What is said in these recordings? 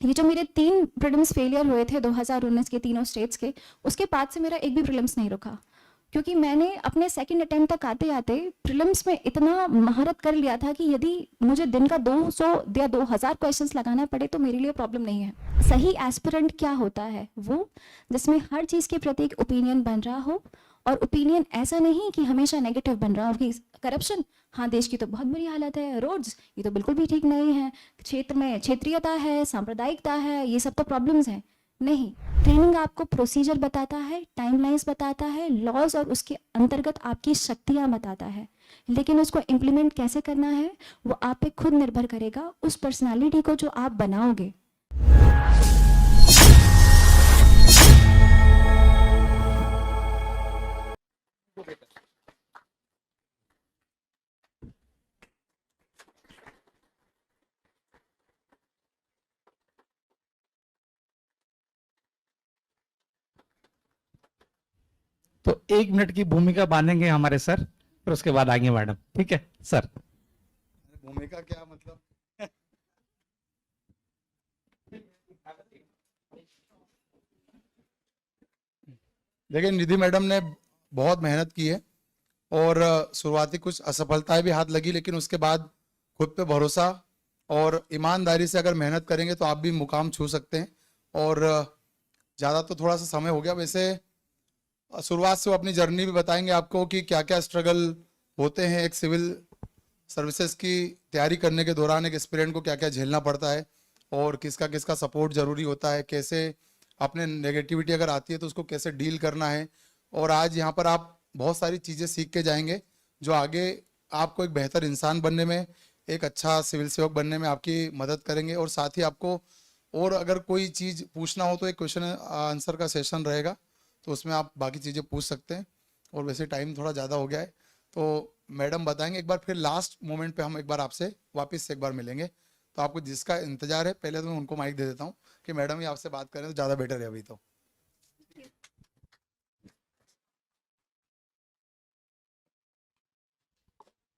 ये जो मेरे 3 प्रीलिम्स फेलियर हुए थे 2019 के तीनों स्टेट्स के, उसके बाद से मेरा एक भी प्रीलिम्स नहीं रुका, क्योंकि मैंने अपने सेकंड अटेम्प्ट तक आते आते प्रीलिम्स में इतना महारत कर लिया था कि यदि मुझे दिन का 200 या 2000 क्वेश्चंस लगाना पड़े तो मेरे लिए प्रॉब्लम नहीं है। सही एस्पिरेंट क्या होता है? वो जिसमें हर चीज़ के प्रति एक ओपिनियन बन रहा हो, और ओपिनियन ऐसा नहीं कि हमेशा नेगेटिव बन रहा हो कि करप्शन, हाँ देश की तो बहुत बुरी हालत है, रोड्स ये तो बिल्कुल भी ठीक नहीं है, क्षेत्र में क्षेत्रीयता है, सांप्रदायिकता है, ये सब तो प्रॉब्लम्स हैं। नहीं, ट्रेनिंग आपको प्रोसीजर बताता है, टाइमलाइंस बताता है, लॉज और उसके अंतर्गत आपकी शक्तियाँ बताता है, लेकिन उसको इम्प्लीमेंट कैसे करना है वो आप पे खुद निर्भर करेगा, उस पर्सनालिटी को जो आप बनाओगे। तो 1 मिनट की भूमिका बांधेंगे हमारे सर, फिर उसके बाद आगे मैडम। ठीक है सर। भूमिका क्या मतलब? देखिए, निधि मैडम ने बहुत मेहनत की है और शुरुआती कुछ असफलताएं भी हाथ लगी, लेकिन उसके बाद खुद पे भरोसा और ईमानदारी से अगर मेहनत करेंगे तो आप भी मुकाम छू सकते हैं। और ज़्यादा तो थोड़ा सा समय हो गया, वैसे शुरुआत से वो अपनी जर्नी भी बताएंगे आपको कि क्या क्या स्ट्रगल होते हैं एक सिविल सर्विसेज की तैयारी करने के दौरान, एक एस्पिरेंट को क्या क्या झेलना पड़ता है और किसका किसका सपोर्ट जरूरी होता है, कैसे अपने नेगेटिविटी अगर आती है तो उसको कैसे डील करना है। और आज यहाँ पर आप बहुत सारी चीज़ें सीख के जाएंगे जो आगे आपको एक बेहतर इंसान बनने में, एक अच्छा सिविल सेवक बनने में आपकी मदद करेंगे। और साथ ही आपको और अगर कोई चीज़ पूछना हो तो एक क्वेश्चन आंसर का सेशन रहेगा, तो उसमें आप बाकी चीज़ें पूछ सकते हैं। और वैसे टाइम थोड़ा ज़्यादा हो गया है तो मैडम बताएंगे एक बार, फिर लास्ट मोमेंट पे हम एक बार आपसे वापस से एक बार मिलेंगे। तो आपको जिसका इंतजार है, पहले तो मैं उनको माइक दे देता हूँ कि मैडम ही आपसे बात करें तो ज़्यादा बेटर है अभी तो।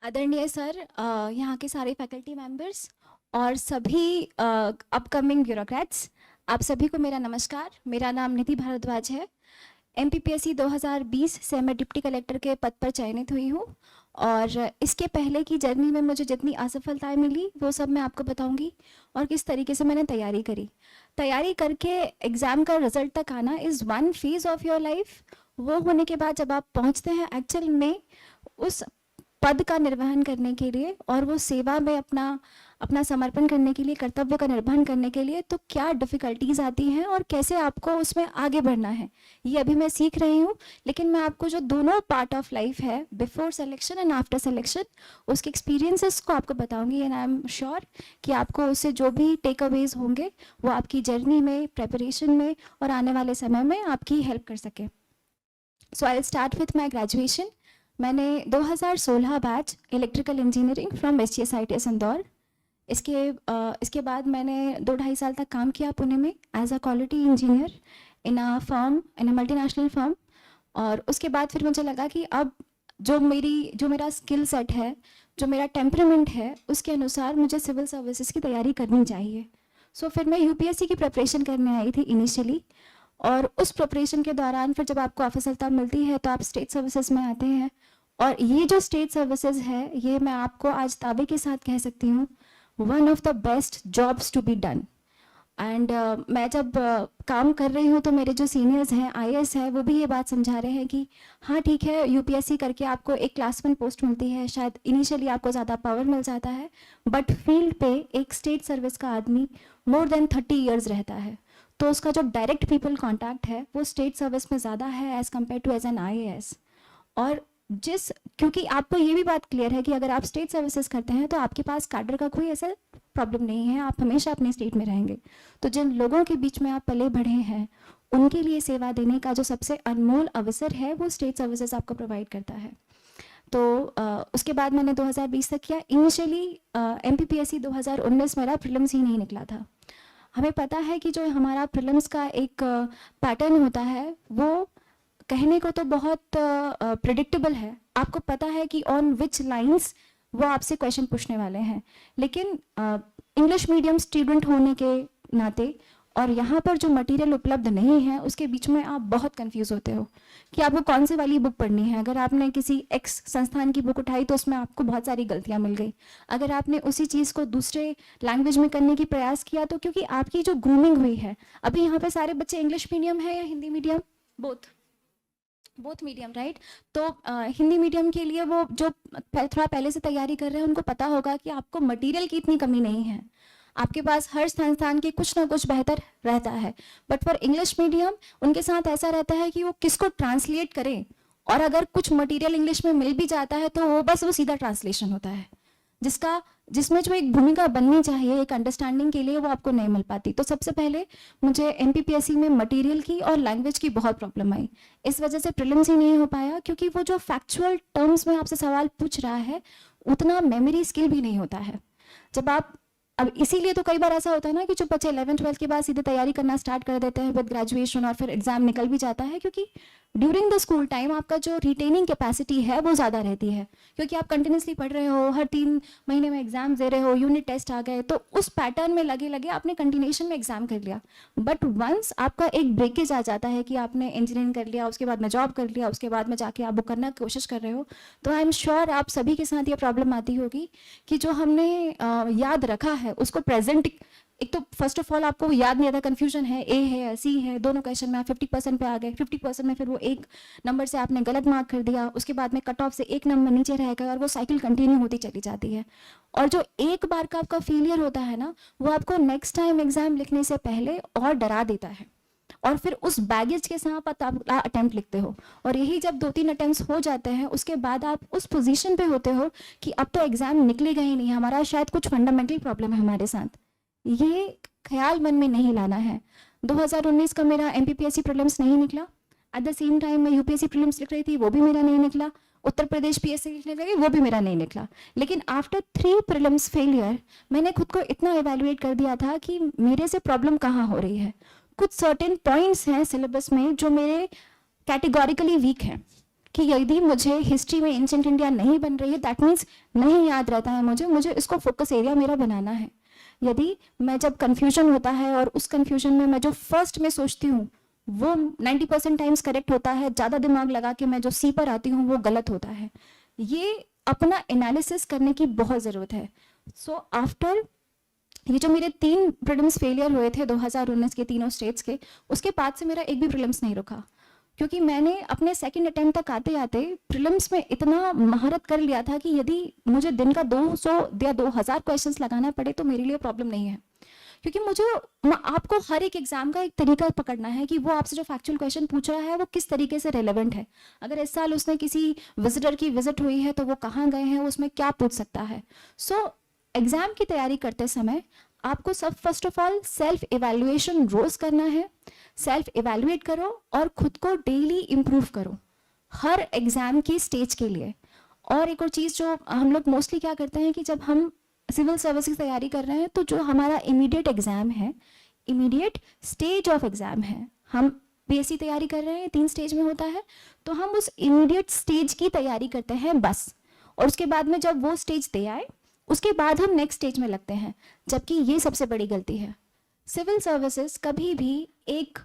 आदरणीय सर, यहाँ के सारे फैकल्टी मेंबर्स और सभी अपकमिंग ब्यूरोक्रेट्स, आप सभी को मेरा नमस्कार। मेरा नाम निधि भारद्वाज है। MPPSC 2020 से मैं डिप्टी कलेक्टर के पद पर चयनित हुई हूँ, और इसके पहले की जर्नी में मुझे जितनी असफलताएं मिली वो सब मैं आपको बताऊंगी, और किस तरीके से मैंने तैयारी करी। तैयारी करके एग्ज़ाम का रिजल्ट तक आना is one phase of your life. वो होने के बाद जब आप पहुँचते हैं एक्चुअल में उस पद का निर्वहन करने के लिए और वो सेवा में अपना समर्पण करने के लिए, कर्तव्य का निर्वहन करने के लिए, तो क्या डिफ़िकल्टीज आती हैं और कैसे आपको उसमें आगे बढ़ना है, ये अभी मैं सीख रही हूँ। लेकिन मैं आपको जो दोनों पार्ट ऑफ लाइफ है, before selection and after selection, उसके एक्सपीरियंसेस को आपको बताऊंगी, एंड आई एम श्योर कि आपको उससे जो भी टेक अवेज होंगे वो आपकी जर्नी में, प्रेपरेशन में और आने वाले समय में आपकी हेल्प कर सके। So I will start with my graduation. मैंने 2016 batch electrical engineering from SGSITS Indore. इसके बाद मैंने 2-2.5 साल तक काम किया पुणे में as a quality engineer in a multinational firm. और उसके बाद फिर मुझे लगा कि अब जो मेरा स्किल सेट है, जो मेरा टेम्परामेंट है, उसके अनुसार मुझे सिविल सर्विसेज की तैयारी करनी चाहिए। सो फिर मैं UPSC की प्रिपरेशन करने आई थी इनिशियली, और उस प्रिपरेशन के दौरान फिर जब आपको असफलता मिलती है तो आप स्टेट सर्विसेज में आते हैं। और ये जो स्टेट सर्विसेज है, ये मैं आपको आज दावे के साथ कह सकती हूँ, one of the best jobs to be done. And मैं जब काम कर रही हूँ तो मेरे जो सीनियर्स हैं, IAS है, वो भी ये बात समझा रहे हैं कि हाँ ठीक है, UPSC करके आपको एक क्लास 1 पोस्ट मिलती है, शायद इनिशियली आपको ज़्यादा पावर मिल जाता है, बट फील्ड पे एक स्टेट सर्विस का आदमी मोर देन 30 ईयर्स रहता है, तो उसका जो डायरेक्ट पीपल कॉन्टैक्ट है वो स्टेट सर्विस में ज़्यादा है as compare to as an IAS। और क्योंकि आपको ये भी बात क्लियर है कि अगर आप स्टेट सर्विसेज करते हैं तो आपके पास कैडर का कोई ऐसा प्रॉब्लम नहीं है, आप हमेशा अपने स्टेट में रहेंगे। तो जिन लोगों के बीच में आप पले बढ़े हैं, उनके लिए सेवा देने का जो सबसे अनमोल अवसर है वो स्टेट सर्विसेज आपको प्रोवाइड करता है। तो उसके बाद मैंने 2020 तक किया। इनिशियली MPPSC 2019 मेरा प्रीलिम्स ही नहीं निकला था। हमें पता है कि जो हमारा प्रीलिम्स का एक पैटर्न होता है वो कहने को तो बहुत प्रिडिक्टेबल है, आपको पता है कि ऑन विच लाइंस वो आपसे क्वेश्चन पूछने वाले हैं, लेकिन इंग्लिश मीडियम स्टूडेंट होने के नाते और यहाँ पर जो मटेरियल उपलब्ध नहीं है उसके बीच में आप बहुत कंफ्यूज होते हो कि आपको कौन सी वाली बुक पढ़नी है। अगर आपने किसी एक्स संस्थान की बुक उठाई तो उसमें आपको बहुत सारी गलतियाँ मिल गई। अगर आपने उसी चीज़ को दूसरे लैंग्वेज में करने की प्रयास किया तो क्योंकि आपकी जो ग्रूमिंग हुई है, अभी यहाँ पे सारे बच्चे इंग्लिश मीडियम है या Hindi medium, both medium right. तो हिंदी मीडियम के लिए वो जो थोड़ा पहले से तैयारी कर रहे हैं उनको पता होगा कि आपको मटेरियल की इतनी कमी नहीं है, आपके पास हर संस्थान के कुछ ना कुछ बेहतर रहता है। बट फॉर इंग्लिश मीडियम उनके साथ ऐसा रहता है कि वो किसको ट्रांसलेट करें, और अगर कुछ मटेरियल इंग्लिश में मिल भी जाता है तो वो सीधा ट्रांसलेशन होता है, जिसमें जो एक भूमिका बननी चाहिए एक अंडरस्टैंडिंग के लिए वो आपको नहीं मिल पाती। तो सबसे पहले मुझे एमपीपीएससी में मटेरियल की और लैंग्वेज की बहुत प्रॉब्लम आई। इस वजह से प्रीलिम्स ही नहीं हो पाया, क्योंकि वो जो फैक्चुअल टर्म्स में आपसे सवाल पूछ रहा है उतना मेमोरी स्किल भी नहीं होता है। जब आप अब इसीलिए तो कई बार ऐसा होता है ना कि जो बच्चे 11th-12th के बाद सीधे तैयारी करना स्टार्ट कर देते हैं विद ग्रेजुएशन और फिर एग्जाम निकल भी जाता है, क्योंकि ड्यूरिंग द स्कूल टाइम आपका जो रिटेनिंग कैपेसिटी है वो ज़्यादा रहती है, क्योंकि आप कंटिन्यूसली पढ़ रहे हो, हर 3 महीने में एग्जाम दे रहे हो, यूनिट टेस्ट आ गए, तो उस पैटर्न में लगे लगे आपने कंटिन्यूशन में एग्जाम कर लिया। बट वंस आपका एक ब्रेकेज आ जाता है कि आपने इंजीनियरिंग कर लिया, उसके बाद में जॉब कर लिया, उसके बाद में जाके आप बुक करने की कोशिश कर रहे हो, तो आई एम श्योर आप सभी के साथ ये प्रॉब्लम आती होगी कि जो हमने याद रखा है उसको प्रेजेंट, एक तो फर्स्ट ऑफ ऑल आपको याद नहीं आता, कंफ्यूजन है, ए है सी है, दोनों क्वेश्चन में आप 50% पे आ गए, 50% में फिर वो एक नंबर से आपने गलत मार्क कर दिया, उसके बाद में कट ऑफ से एक नंबर नीचे रह गया और वो साइकिल कंटिन्यू होती चली जाती है। और जो एक बार का आपका फेलियर होता है ना, वो आपको नेक्स्ट टाइम एग्जाम लिखने से पहले और डरा देता है, और फिर उस बैगेज के साथ आप अटेम्प्ट लिखते हो, और यही जब 2-3 अटेम्प्ट्स हो जाते हैं उसके बाद आप उस पोजीशन पे होते हो कि अब तो एग्जाम निकलेगा ही नहीं, हमारा शायद कुछ फंडामेंटल प्रॉब्लम है हमारे साथ। ये ख्याल मन में नहीं लाना है। 2019 का मेरा एमपीपीएससी प्रीलिम्स नहीं निकला, एट द सेम टाइम मैं यूपीएससी प्रीलिम्स लिख रही थी, वो भी मेरा नहीं निकला, उत्तर प्रदेश पीएससी लिखने लगी, वो भी मेरा नहीं निकला। लेकिन आफ्टर 3 प्रीलिम्स फेलियर मैंने खुद को इतना एवेल्युएट कर दिया था कि मेरे से प्रॉब्लम कहाँ हो रही है। कुछ सर्टेन पॉइंट्स हैं सिलेबस में जो मेरे कैटेगोरिकली वीक हैं, कि यदि मुझे हिस्ट्री में एंशिएंट इंडिया नहीं बन रही है, दैट मीन्स नहीं याद रहता है मुझे इसको फोकस एरिया मेरा बनाना है। यदि मैं जब कंफ्यूजन होता है और उस कंफ्यूजन में मैं जो फर्स्ट में सोचती हूँ वो 90% टाइम्स करेक्ट होता है, ज़्यादा दिमाग लगा के मैं जो सी पर आती हूँ वो गलत होता है। ये अपना एनालिसिस करने की बहुत ज़रूरत है। सो आफ्टर ये जो मेरे 3 प्रीलिम्स फेलियर हुए थे 2019 के तीनों स्टेट्स के, उसके बाद से मेरा एक भी प्रीलिम्स नहीं रुका, क्योंकि मैंने अपने सेकंड अटेम्प्ट तक आते आते प्रीलिम्स में इतना महारत कर लिया था कि यदि मुझे दिन का 200 या 2000 क्वेश्चंस लगाना पड़े तो मेरे लिए प्रॉब्लम नहीं है, क्योंकि आपको हर एक एग्जाम का एक तरीका पकड़ना है कि वो आपसे जो फैक्चुअल क्वेश्चन पूछ रहा है वो किस तरीके से रेलेवेंट है। अगर इस साल उसने किसी विजिटर की विजिट हुई है तो वो कहाँ गए हैं, उसमें क्या पूछ सकता है। सो एग्जाम की तैयारी करते समय आपको सब first of all self evaluation रोज करना है। सेल्फ इवैल्यूएट करो और खुद को डेली इम्प्रूव करो हर एग्जाम की स्टेज के लिए। और एक और चीज़ जो हम लोग मोस्टली क्या करते हैं कि जब हम सिविल सर्विस की तैयारी कर रहे हैं तो जो हमारा इमीडिएट एग्जाम है, इमीडिएट स्टेज ऑफ एग्जाम है, हम पीएससी तैयारी कर रहे हैं 3 स्टेज में होता है, तो हम उस इमीडिएट स्टेज की तैयारी करते हैं बस, और उसके बाद में जब वो स्टेज दे आए उसके बाद हम नेक्स्ट स्टेज में लगते हैं, जबकि ये सबसे बड़ी गलती है। सिविल सर्विसेज कभी भी एक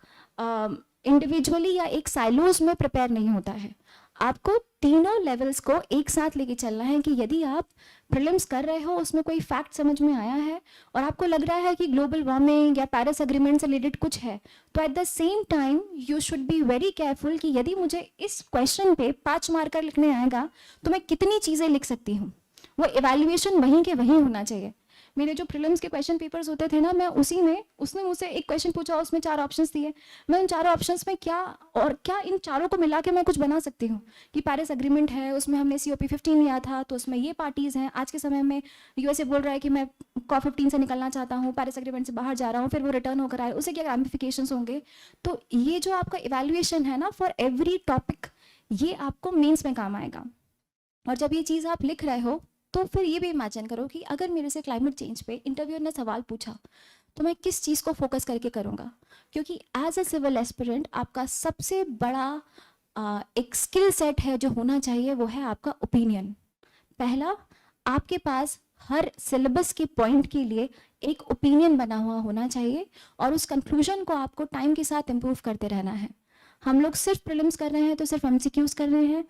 इंडिविजुअली या एक साइलोज में प्रिपेयर नहीं होता है। आपको तीनों लेवल्स को एक साथ लेके चलना है कि यदि आप प्रीलिम्स कर रहे हो, उसमें कोई फैक्ट समझ में आया है और आपको लग रहा है कि ग्लोबल वार्मिंग या पेरिस एग्रीमेंट से रिलेटेड कुछ है, तो at the same time you should be very careful कि यदि मुझे इस क्वेश्चन पे 5 मार्कर लिखने आएगा तो मैं कितनी चीज़ें लिख सकती हूँ। वो इवैल्यूएशन वहीं के वहीं होना चाहिए। मेरे जो प्रीलिम्स के क्वेश्चन पेपर्स होते थे ना, मैं उसी में, उसने मुझसे एक क्वेश्चन पूछा, उसमें 4 ऑप्शंस दिए, मैं उन 4 ऑप्शंस में क्या इन चारों को मिला के मैं कुछ बना सकती हूँ कि पेरिस एग्रीमेंट है, उसमें हमने COP 15 लिया था, तो उसमें ये पार्टीज़ हैं, आज के समय में USA बोल रहा है कि मैं COP 15 से निकलना चाहता हूँ, पेरिस एग्रीमेंट से बाहर जा रहा हूँ, फिर वो रिटर्न होकर आए, उससे क्या रैमिफिकेशंस होंगे। तो ये जो आपका इवैल्यूएशन है ना फॉर एवरी टॉपिक, ये आपको मेंस में काम आएगा। और जब ये चीज़ आप लिख रहे हो तो फिर ये भी इमेजिन करो कि अगर मेरे से क्लाइमेट चेंज पे इंटरव्यूअर ने सवाल पूछा तो मैं किस चीज़ को फोकस करके करूँगा, क्योंकि एज अ सिविल एस्पिरेंट आपका सबसे बड़ा एक स्किल सेट है जो होना चाहिए, वो है आपका ओपिनियन। पहला, आपके पास हर सिलेबस के पॉइंट के लिए एक ओपिनियन बना हुआ होना चाहिए और उस कंक्लूजन को आपको टाइम के साथ इम्प्रूव करते रहना है। हम लोग सिर्फ प्रीलिम्स कर रहे हैं तो सिर्फ एमसीक्यूज कर रहे हैं,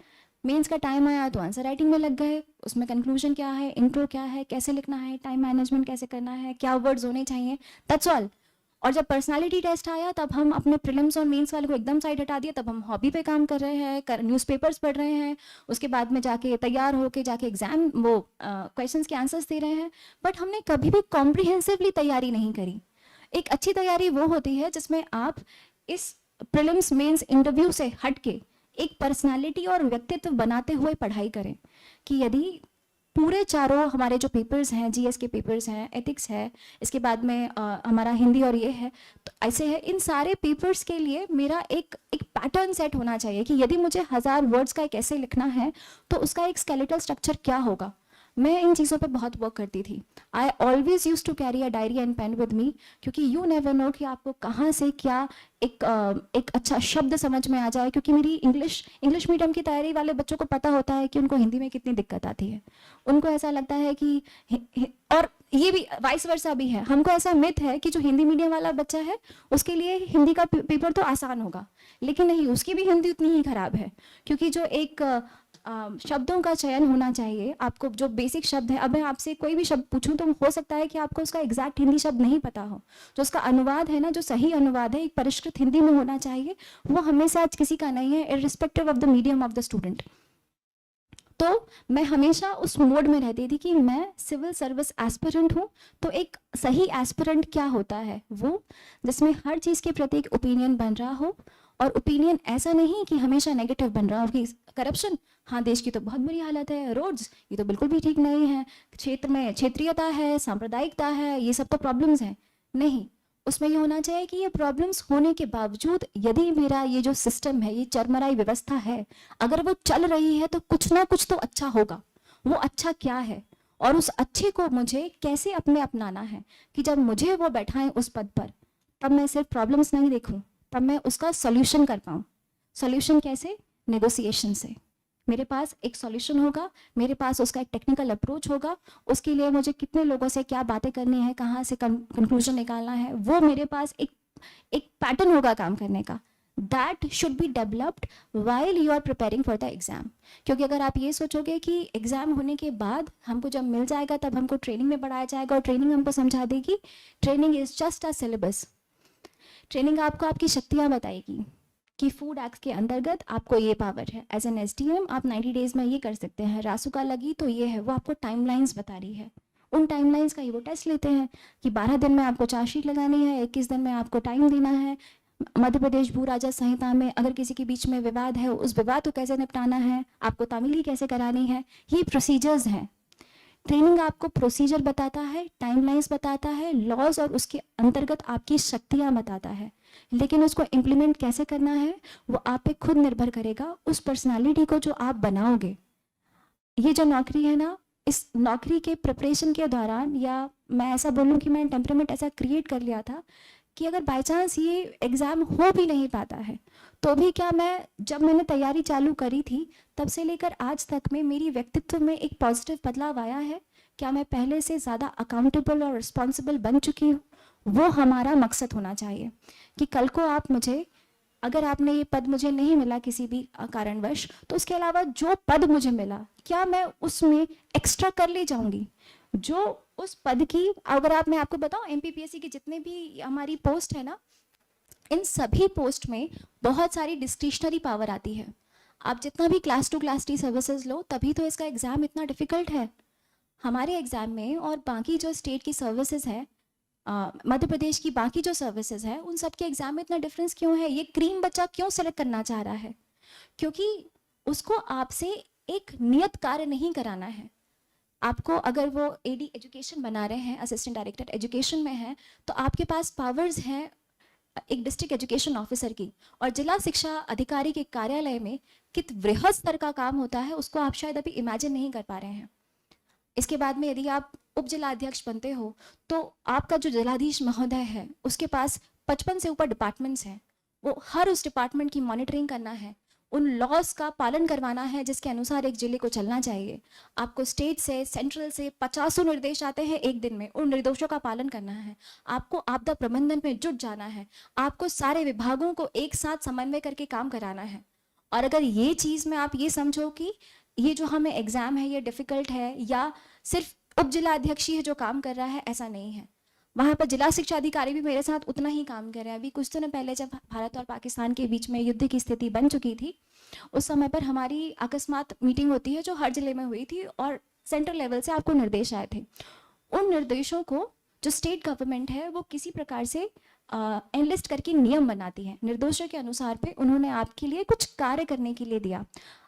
मेंस का टाइम आया तो आंसर राइटिंग में लग गए, उसमें कंक्लूजन क्या है, इंट्रो क्या है, कैसे लिखना है, टाइम मैनेजमेंट कैसे करना है, क्या वर्ड्स होने चाहिए, दैट्स ऑल। और जब पर्सनालिटी टेस्ट आया तब हम अपने प्रीलिम्स और मेंस वाले को एकदम साइड हटा दिया, तब हम हॉबी पे काम कर रहे हैं, न्यूज़पेपर्स पढ़ रहे हैं, उसके बाद में जाके तैयार होके जाके एग्जाम वो क्वेश्चंस के आंसर्स दे रहे हैं, बट हमने कभी भी कॉम्प्रिहेंसिवली तैयारी नहीं करी। एक अच्छी तैयारी वो होती है जिसमें आप इस प्रीलिम्स मेंस इंटरव्यू से हट के एक पर्सनालिटी और व्यक्तित्व बनाते हुए पढ़ाई करें कि यदि पूरे चारों हमारे जो पेपर्स हैं, जीएस के पेपर्स हैं, एथिक्स है, इसके बाद में हमारा हिंदी और ये है, तो ऐसे है, इन सारे पेपर्स के लिए मेरा एक पैटर्न सेट होना चाहिए कि यदि मुझे 1000 वर्ड्स का एक ऐसे लिखना है तो उसका एक स्केलेटल स्ट्रक्चर क्या होगा। मैं इन चीज़ों पे बहुत वर्क करती थी। I always use to carry a diary and pen with me, क्योंकि यू नेवर नो कि आपको कहाँ से क्या एक अच्छा शब्द समझ में आ जाए, क्योंकि मेरी इंग्लिश मीडियम की तैयारी वाले बच्चों को पता होता है कि उनको हिंदी में कितनी दिक्कत आती है। उनको ऐसा लगता है कि और ये भी वाइस वर्सा भी है, हमको ऐसा मिथ है कि जो हिंदी मीडियम वाला बच्चा है उसके लिए हिंदी का पेपर तो आसान होगा, लेकिन नहीं, उसकी भी हिंदी उतनी ही खराब है, क्योंकि जो एक शब्दों का चयन होना चाहिए, आपको जो बेसिक शब्द है, अब मैं आपसे कोई भी शब्द पूछूं तो हो सकता है कि आपको उसका एग्जैक्ट हिंदी शब्द नहीं पता हो, जो उसका अनुवाद है ना, जो सही अनुवाद है एक परिष्कृत हिंदी में होना चाहिए, वो हमेशा आज किसी का नहीं है, irrespective of the medium of the student. तो मैं हमेशा उस मोड में रहती थी कि मैं सिविल सर्विस एस्पिरेंट हूँ, तो एक सही एस्पिरेंट क्या होता है, वो जिसमें हर चीज़ के प्रति एक ओपिनियन बन रहा हो, और ओपिनियन ऐसा नहीं कि हमेशा नेगेटिव बन रहा हो कि करप्शन, हाँ देश की तो बहुत बुरी हालत है, रोड्स ये तो बिल्कुल भी ठीक नहीं है, क्षेत्र में क्षेत्रीयता है, सांप्रदायिकता है, ये सब तो प्रॉब्लम्स हैं। नहीं, उसमें ये होना चाहिए कि ये प्रॉब्लम्स होने के बावजूद यदि मेरा ये जो सिस्टम है, ये चरमराई व्यवस्था है, अगर वो चल रही है तो कुछ ना कुछ तो अच्छा होगा। वो अच्छा क्या है और उस अच्छे को मुझे कैसे अपने अपनाना है कि जब मुझे वो बैठाएं उस पद पर, तब मैं सिर्फ प्रॉब्लम्स नहीं देखूं, तब मैं उसका सॉल्यूशन कर पाऊं। सॉल्यूशन कैसे? नेगोशिएशन से। मेरे पास एक सॉल्यूशन होगा, मेरे पास उसका एक टेक्निकल अप्रोच होगा, उसके लिए मुझे कितने लोगों से क्या बातें करनी है, कहाँ से कंक्लूजन निकालना है, वो मेरे पास एक पैटर्न होगा काम करने का। That should be developed while you are preparing for the exam. क्योंकि अगर आप ये सोचोगे कि एग्जाम होने के बाद हमको जब मिल जाएगा तब हमको ट्रेनिंग में पढ़ाया जाएगा और ट्रेनिंग हमको समझा देगी, training is just a syllabus. Training आपको आपकी शक्तियाँ बताएगी कि फूड एक्ट के अंतर्गत आपको ये पावर है, एज एन एसडीएम आप 90 डेज में ये कर सकते हैं, रासुका लगी तो ये है, वो आपको टाइमलाइंस बता रही है। उन टाइमलाइंस का ही वो टेस्ट लेते हैं कि 12 दिन में आपको चार्जशीट लगानी है, 21 दिन में आपको टाइम देना है। मध्य प्रदेश भू राजस्व संहिता में अगर किसी के बीच में विवाद है, उस विवाद को कैसे निपटाना है, आपको तामीली कैसे करानी है, ये प्रोसीजर्स हैं। ट्रेनिंग आपको प्रोसीजर बताता है, टाइमलाइंस बताता है, लॉज और उसके अंतर्गत आपकी शक्तियाँ बताता है, लेकिन उसको इम्प्लीमेंट कैसे करना है वो आप पे खुद निर्भर करेगा, उस पर्सनालिटी को जो आप बनाओगे। ये जो नौकरी है ना, इस नौकरी के प्रिपरेशन के दौरान, या मैं ऐसा बोलूँ कि मैंने टेम्परामेंट ऐसा क्रिएट कर लिया था कि अगर बाई चांस ये एग्ज़ाम हो भी नहीं पाता है तो भी क्या, मैं जब मैंने तैयारी चालू करी थी तब से लेकर आज तक में मेरी व्यक्तित्व में एक पॉजिटिव बदलाव आया है। क्या मैं पहले से ज़्यादा अकाउंटेबल और रिस्पॉन्सिबल बन चुकी हूँ? वो हमारा मकसद होना चाहिए कि कल को आप मुझे, अगर आपने ये पद मुझे नहीं मिला किसी भी कारणवश, तो उसके अलावा जो पद मुझे मिला क्या मैं उसमें एक्स्ट्रा कर ले जाऊंगी, जो उस पद की, अगर आप, मैं आपको बताऊं एमपीपीएससी की जितने भी हमारी पोस्ट है ना, इन सभी पोस्ट में बहुत सारी डिस्क्रिशनरी पावर आती है। आप जितना भी क्लास 2 क्लास 3 सर्विसेज लो, तभी तो इसका एग्ज़ाम इतना डिफिकल्ट है। हमारे एग्ज़ाम में और बाकी जो स्टेट की सर्विसेज है, मध्य प्रदेश की बाकी जो सर्विसेज है, उन सब के एग्जाम में इतना डिफरेंस क्यों है? ये क्रीम बच्चा क्यों सेलेक्ट करना चाह रहा है? क्योंकि उसको आपसे एक नियत कार्य नहीं कराना है। आपको अगर वो एडी एजुकेशन बना रहे हैं, असिस्टेंट डायरेक्टर एजुकेशन में है, तो आपके पास पावर्स हैं एक डिस्ट्रिक्ट एजुकेशन ऑफिसर की, और जिला शिक्षा अधिकारी के कार्यालय में कित वृहद स्तर का काम होता है, उसको आप शायद अभी इमेजिन नहीं कर पा रहे हैं। इसके बाद में यदि आप उप जिलाध्यक्ष बनते हो तो आपका जो जिलाधीश महोदय है उसके पास 55 से ऊपर डिपार्टमेंट्स हैं, वो हर उस डिपार्टमेंट की मॉनिटरिंग करना है, उन लॉज का पालन करवाना है जिसके अनुसार एक जिले को चलना चाहिए। आपको स्टेट से, सेंट्रल से 50 निर्देश आते हैं एक दिन में, उन निर्देशों का पालन करना है। आपको आपदा प्रबंधन में जुट जाना है। आपको सारे विभागों को एक साथ समन्वय करके काम कराना है। और अगर ये चीज़ में आप ये समझो कि ये जो हमें एग्जाम है ये डिफिकल्ट है या सिर्फ उप जिला अध्यक्ष ही है जो काम कर रहा है, ऐसा नहीं है। वहाँ पर जिला शिक्षा अधिकारी भी मेरे साथ उतना ही काम कर रहे हैं। अभी कुछ दिनों पहले जब भारत और पाकिस्तान के बीच में युद्ध की स्थिति बन चुकी थी, उस समय पर हमारी अकस्मात मीटिंग होती है जो हर जिले में हुई थी और सेंट्रल लेवल से आपको निर्देश आए थे। उन निर्देशों को जो स्टेट गवर्नमेंट है वो किसी प्रकार से एनलिस्ट करके नियम बनाती है। निर्देशों के अनुसार पे उन्होंने आपके लिए कुछ कार्य करने के लिए दिया।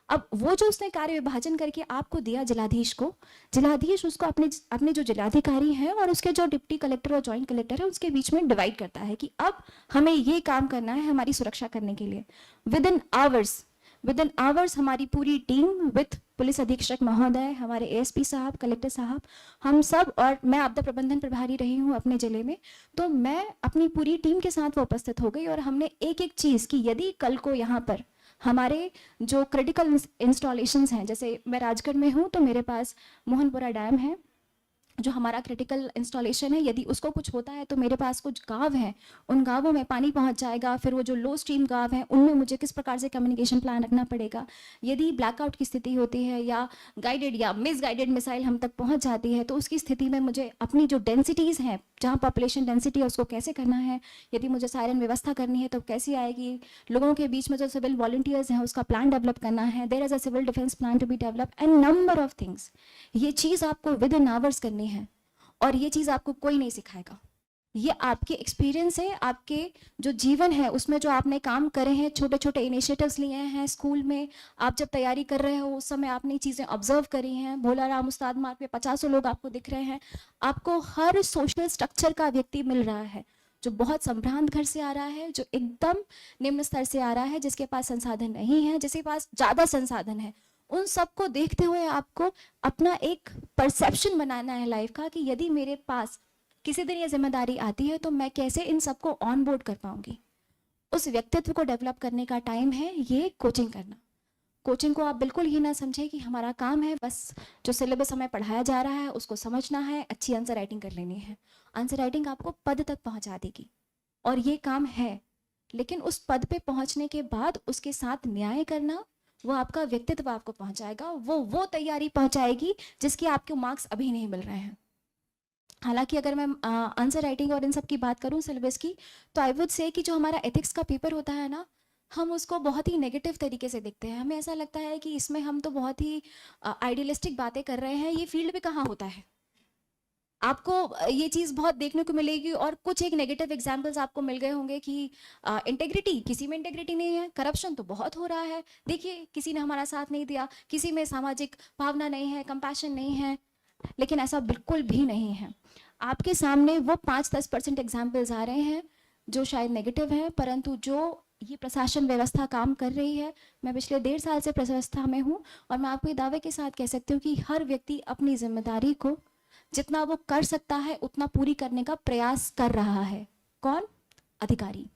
अब वो जो उसने कार्य विभाजन करके आपको दिया जिलाधीश को, जिलाधीश उसको अपने जो जिलाधिकारी हैं और उसके जो डिप्टी कलेक्टर और जॉइंट कलेक्टर है उसके बीच में डिवाइड करता है कि अब हमें ये काम करना है हमारी सुरक्षा करने के लिए। विद इन आवर्स हमारी पूरी टीम विद पुलिस अधीक्षक महोदय, हमारे एएसपी साहब, कलेक्टर साहब, हम सब, और मैं आपदा प्रबंधन प्रभारी रही हूँ अपने जिले में, तो मैं अपनी पूरी टीम के साथ वो उपस्थित हो गई और हमने एक एक चीज़ की, यदि कल को यहाँ पर हमारे जो क्रिटिकल इंस्टॉलेशंस हैं, जैसे मैं राजगढ़ में हूँ तो मेरे पास मोहनपुरा डैम है जो हमारा क्रिटिकल इंस्टॉलेशन है, यदि उसको कुछ होता है तो मेरे पास कुछ गांव हैं, उन गांवों में पानी पहुंच जाएगा। फिर वो जो लो स्ट्रीम गांव हैं उनमें मुझे किस प्रकार से कम्युनिकेशन प्लान रखना पड़ेगा। यदि ब्लैकआउट की स्थिति होती है या गाइडेड या मिस गाइडेड मिसाइल हम तक पहुंच जाती है तो उसकी स्थिति में मुझे अपनी जो डेंसिटीज़ हैं, जहाँ पॉपुलेशन डेंसिटी है उसको कैसे करना है, यदि मुझे सायरन व्यवस्था करनी है तो कैसी आएगी, लोगों के बीच में जो सिविल वॉलंटियर्स हैं उसका प्लान डेवलप करना है, there is a civil defence plan to be develop and number of things. ये चीज़ आपको विद इन आवर्स करनी है और ये चीज़ आपको कोई नहीं सिखाएगा। ये आपके एक्सपीरियंस है, आपके जो जीवन है उसमें जो आपने काम करे हैं, छोटे छोटे इनिशिएटिव्स लिए हैं स्कूल में, आप जब तैयारी कर रहे हो उस समय आपने चीज़ें ऑब्जर्व करी हैं। भोला राम उस्ताद मार्ग पे 50 लोग आपको दिख रहे हैं। आपको हर सोशल स्ट्रक्चर का व्यक्ति मिल रहा है, जो बहुत संभ्रांत घर से आ रहा है, जो एकदम निम्न स्तर से आ रहा है, जिसके पास संसाधन नहीं है, जिसके पास ज़्यादा संसाधन है। उन सबको देखते हुए आपको अपना एक परसेप्शन बनाना है लाइफ का कि यदि मेरे पास किसी दिन ये जिम्मेदारी आती है तो मैं कैसे इन सबको ऑन बोर्ड कर पाऊंगी। उस व्यक्तित्व को डेवलप करने का टाइम है ये कोचिंग करना। कोचिंग को आप बिल्कुल ही ना समझें कि हमारा काम है बस जो सिलेबस हमें पढ़ाया जा रहा है उसको समझना है, अच्छी आंसर राइटिंग कर लेनी है। आंसर राइटिंग आपको पद तक पहुंचा देगी और ये काम है, लेकिन उस पद पे पहुंचने के बाद उसके साथ न्याय करना, वो आपका व्यक्तित्व आपको पहुंचाएगा, वो तैयारी पहुंचाएगी जिसकी आपको मार्क्स अभी नहीं मिल रहे हैं। हालांकि अगर मैं आंसर राइटिंग और इन सब की बात करूं सिलेबस की, तो आई वुड से कि जो हमारा एथिक्स का पेपर होता है ना, हम उसको बहुत ही नेगेटिव तरीके से देखते हैं। हमें ऐसा लगता है कि इसमें हम तो बहुत ही आइडियलिस्टिक बातें कर रहे हैं, ये फील्ड में कहाँ होता है। आपको ये चीज़ बहुत देखने को मिलेगी और कुछ एक नेगेटिव एग्जाम्पल्स आपको मिल गए होंगे कि इंटेग्रिटी, किसी में इंटेग्रिटी नहीं है, करप्शन तो बहुत हो रहा है, देखिए किसी ने हमारा साथ नहीं दिया, किसी में सामाजिक भावना नहीं है, कंपैशन नहीं है। लेकिन ऐसा बिल्कुल भी नहीं है। आपके सामने वो 5-10% एग्जाम्पल्स आ रहे हैं जो शायद नेगेटिव है, परंतु जो ये प्रशासन व्यवस्था काम कर रही है, मैं पिछले 1.5 साल से व्यवस्था में हूँ और मैं आपको ये दावे के साथ कह सकती हूँ कि हर व्यक्ति अपनी जिम्मेदारी को जितना वो कर सकता है उतना पूरी करने का प्रयास कर रहा है। कौन? अधिकारी।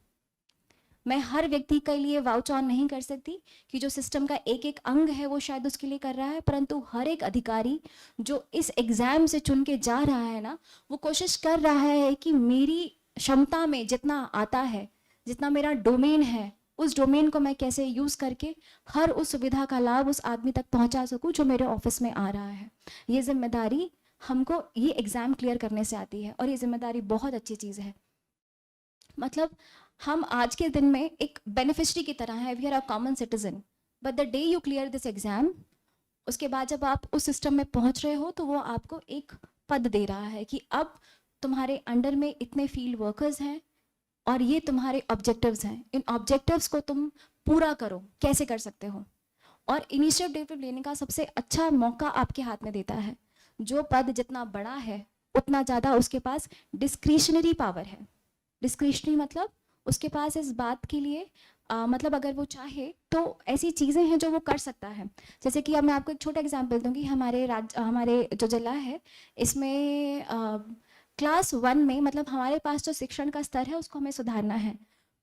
मैं हर व्यक्ति के लिए वाउच ऑन नहीं कर सकती कि जो सिस्टम का एक एक अंग है वो शायद उसके लिए कर रहा है, परंतु हर एक अधिकारी जो इस एग्जाम से चुन के जा रहा है ना, वो कोशिश कर रहा है कि मेरी क्षमता में जितना आता है, जितना मेरा डोमेन है, उस डोमेन को मैं कैसे यूज़ करके हर उस सुविधा का लाभ उस आदमी तक पहुंचा सकूं जो मेरे ऑफिस में आ रहा है। ये जिम्मेदारी हमको ये एग्ज़ाम क्लियर करने से आती है और ये जिम्मेदारी बहुत अच्छी चीज़ है। मतलब हम आज के दिन में एक बेनिफिशरी की तरह है, we are a common citizen, but the day you clear this exam, उसके बाद जब आप उस सिस्टम में पहुंच रहे हो तो वो आपको एक पद दे रहा है कि अब तुम्हारे अंडर में इतने फील्ड वर्कर्स हैं और ये तुम्हारे ऑब्जेक्टिव्स हैं, इन ऑब्जेक्टिव्स को तुम पूरा करो, कैसे कर सकते हो। और इनिशिएटिव लेने का सबसे अच्छा मौका आपके हाथ में देता है। जो पद जितना बड़ा है उतना ज़्यादा उसके पास डिस्क्रिशनरी पावर है। डिस्क्रिशनरी मतलब उसके पास इस बात के लिए मतलब अगर वो चाहे तो ऐसी चीज़ें हैं जो वो कर सकता है। जैसे कि अब मैं आपको एक छोटा एग्जांपल दूंगी। हमारे जो जिला है इसमें क्लास 1 में मतलब हमारे पास जो शिक्षण का स्तर है उसको हमें सुधारना है।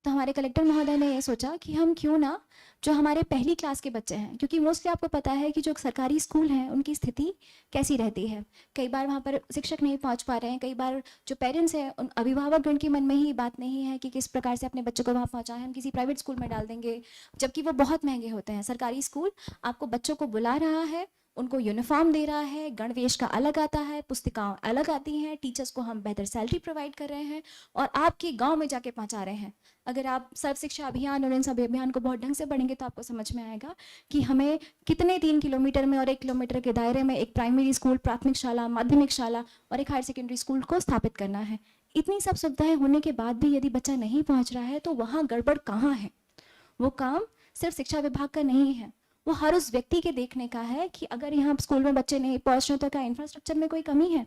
तो हमारे कलेक्टर महोदय ने ये सोचा कि हम क्यों ना जो हमारे पहली क्लास के बच्चे हैं, क्योंकि मोस्टली आपको पता है कि जो सरकारी स्कूल हैं उनकी स्थिति कैसी रहती है, कई बार वहाँ पर शिक्षक नहीं पहुँच पा रहे हैं, कई बार जो पेरेंट्स हैं उन अभिभावकगण के मन में ही बात नहीं है कि किस प्रकार से अपने बच्चों को वहाँ पहुँचाएं, हम किसी प्राइवेट स्कूल में डाल देंगे, जबकि वो बहुत महंगे होते हैं। सरकारी स्कूल आपको बच्चों को बुला रहा है, उनको यूनिफॉर्म दे रहा है, गणवेश का अलग आता है, पुस्तिकाएं अलग आती हैं, टीचर्स को हम बेहतर सैलरी प्रोवाइड कर रहे हैं और आपके गांव में जाके पहुंचा रहे हैं। अगर आप सर्व शिक्षा अभियान और इन सभी अभियान को बहुत ढंग से पढ़ेंगे तो आपको समझ में आएगा कि हमें कितने 3 किलोमीटर में और 1 किलोमीटर के दायरे में एक प्राइमरी स्कूल, प्राथमिक शाला, माध्यमिक शाला और एक हायर सेकेंडरी स्कूल को स्थापित करना है। इतनी सब सुविधाएं होने के बाद भी यदि बच्चा नहीं पहुँच रहा है तो वहाँ गड़बड़ कहाँ है? वो काम सिर्फ शिक्षा विभाग का नहीं है, वो हर उस व्यक्ति के देखने का है कि अगर यहाँ स्कूल में बच्चे नहीं पहुँच रहे तो क्या इंफ्रास्ट्रक्चर में कोई कमी है?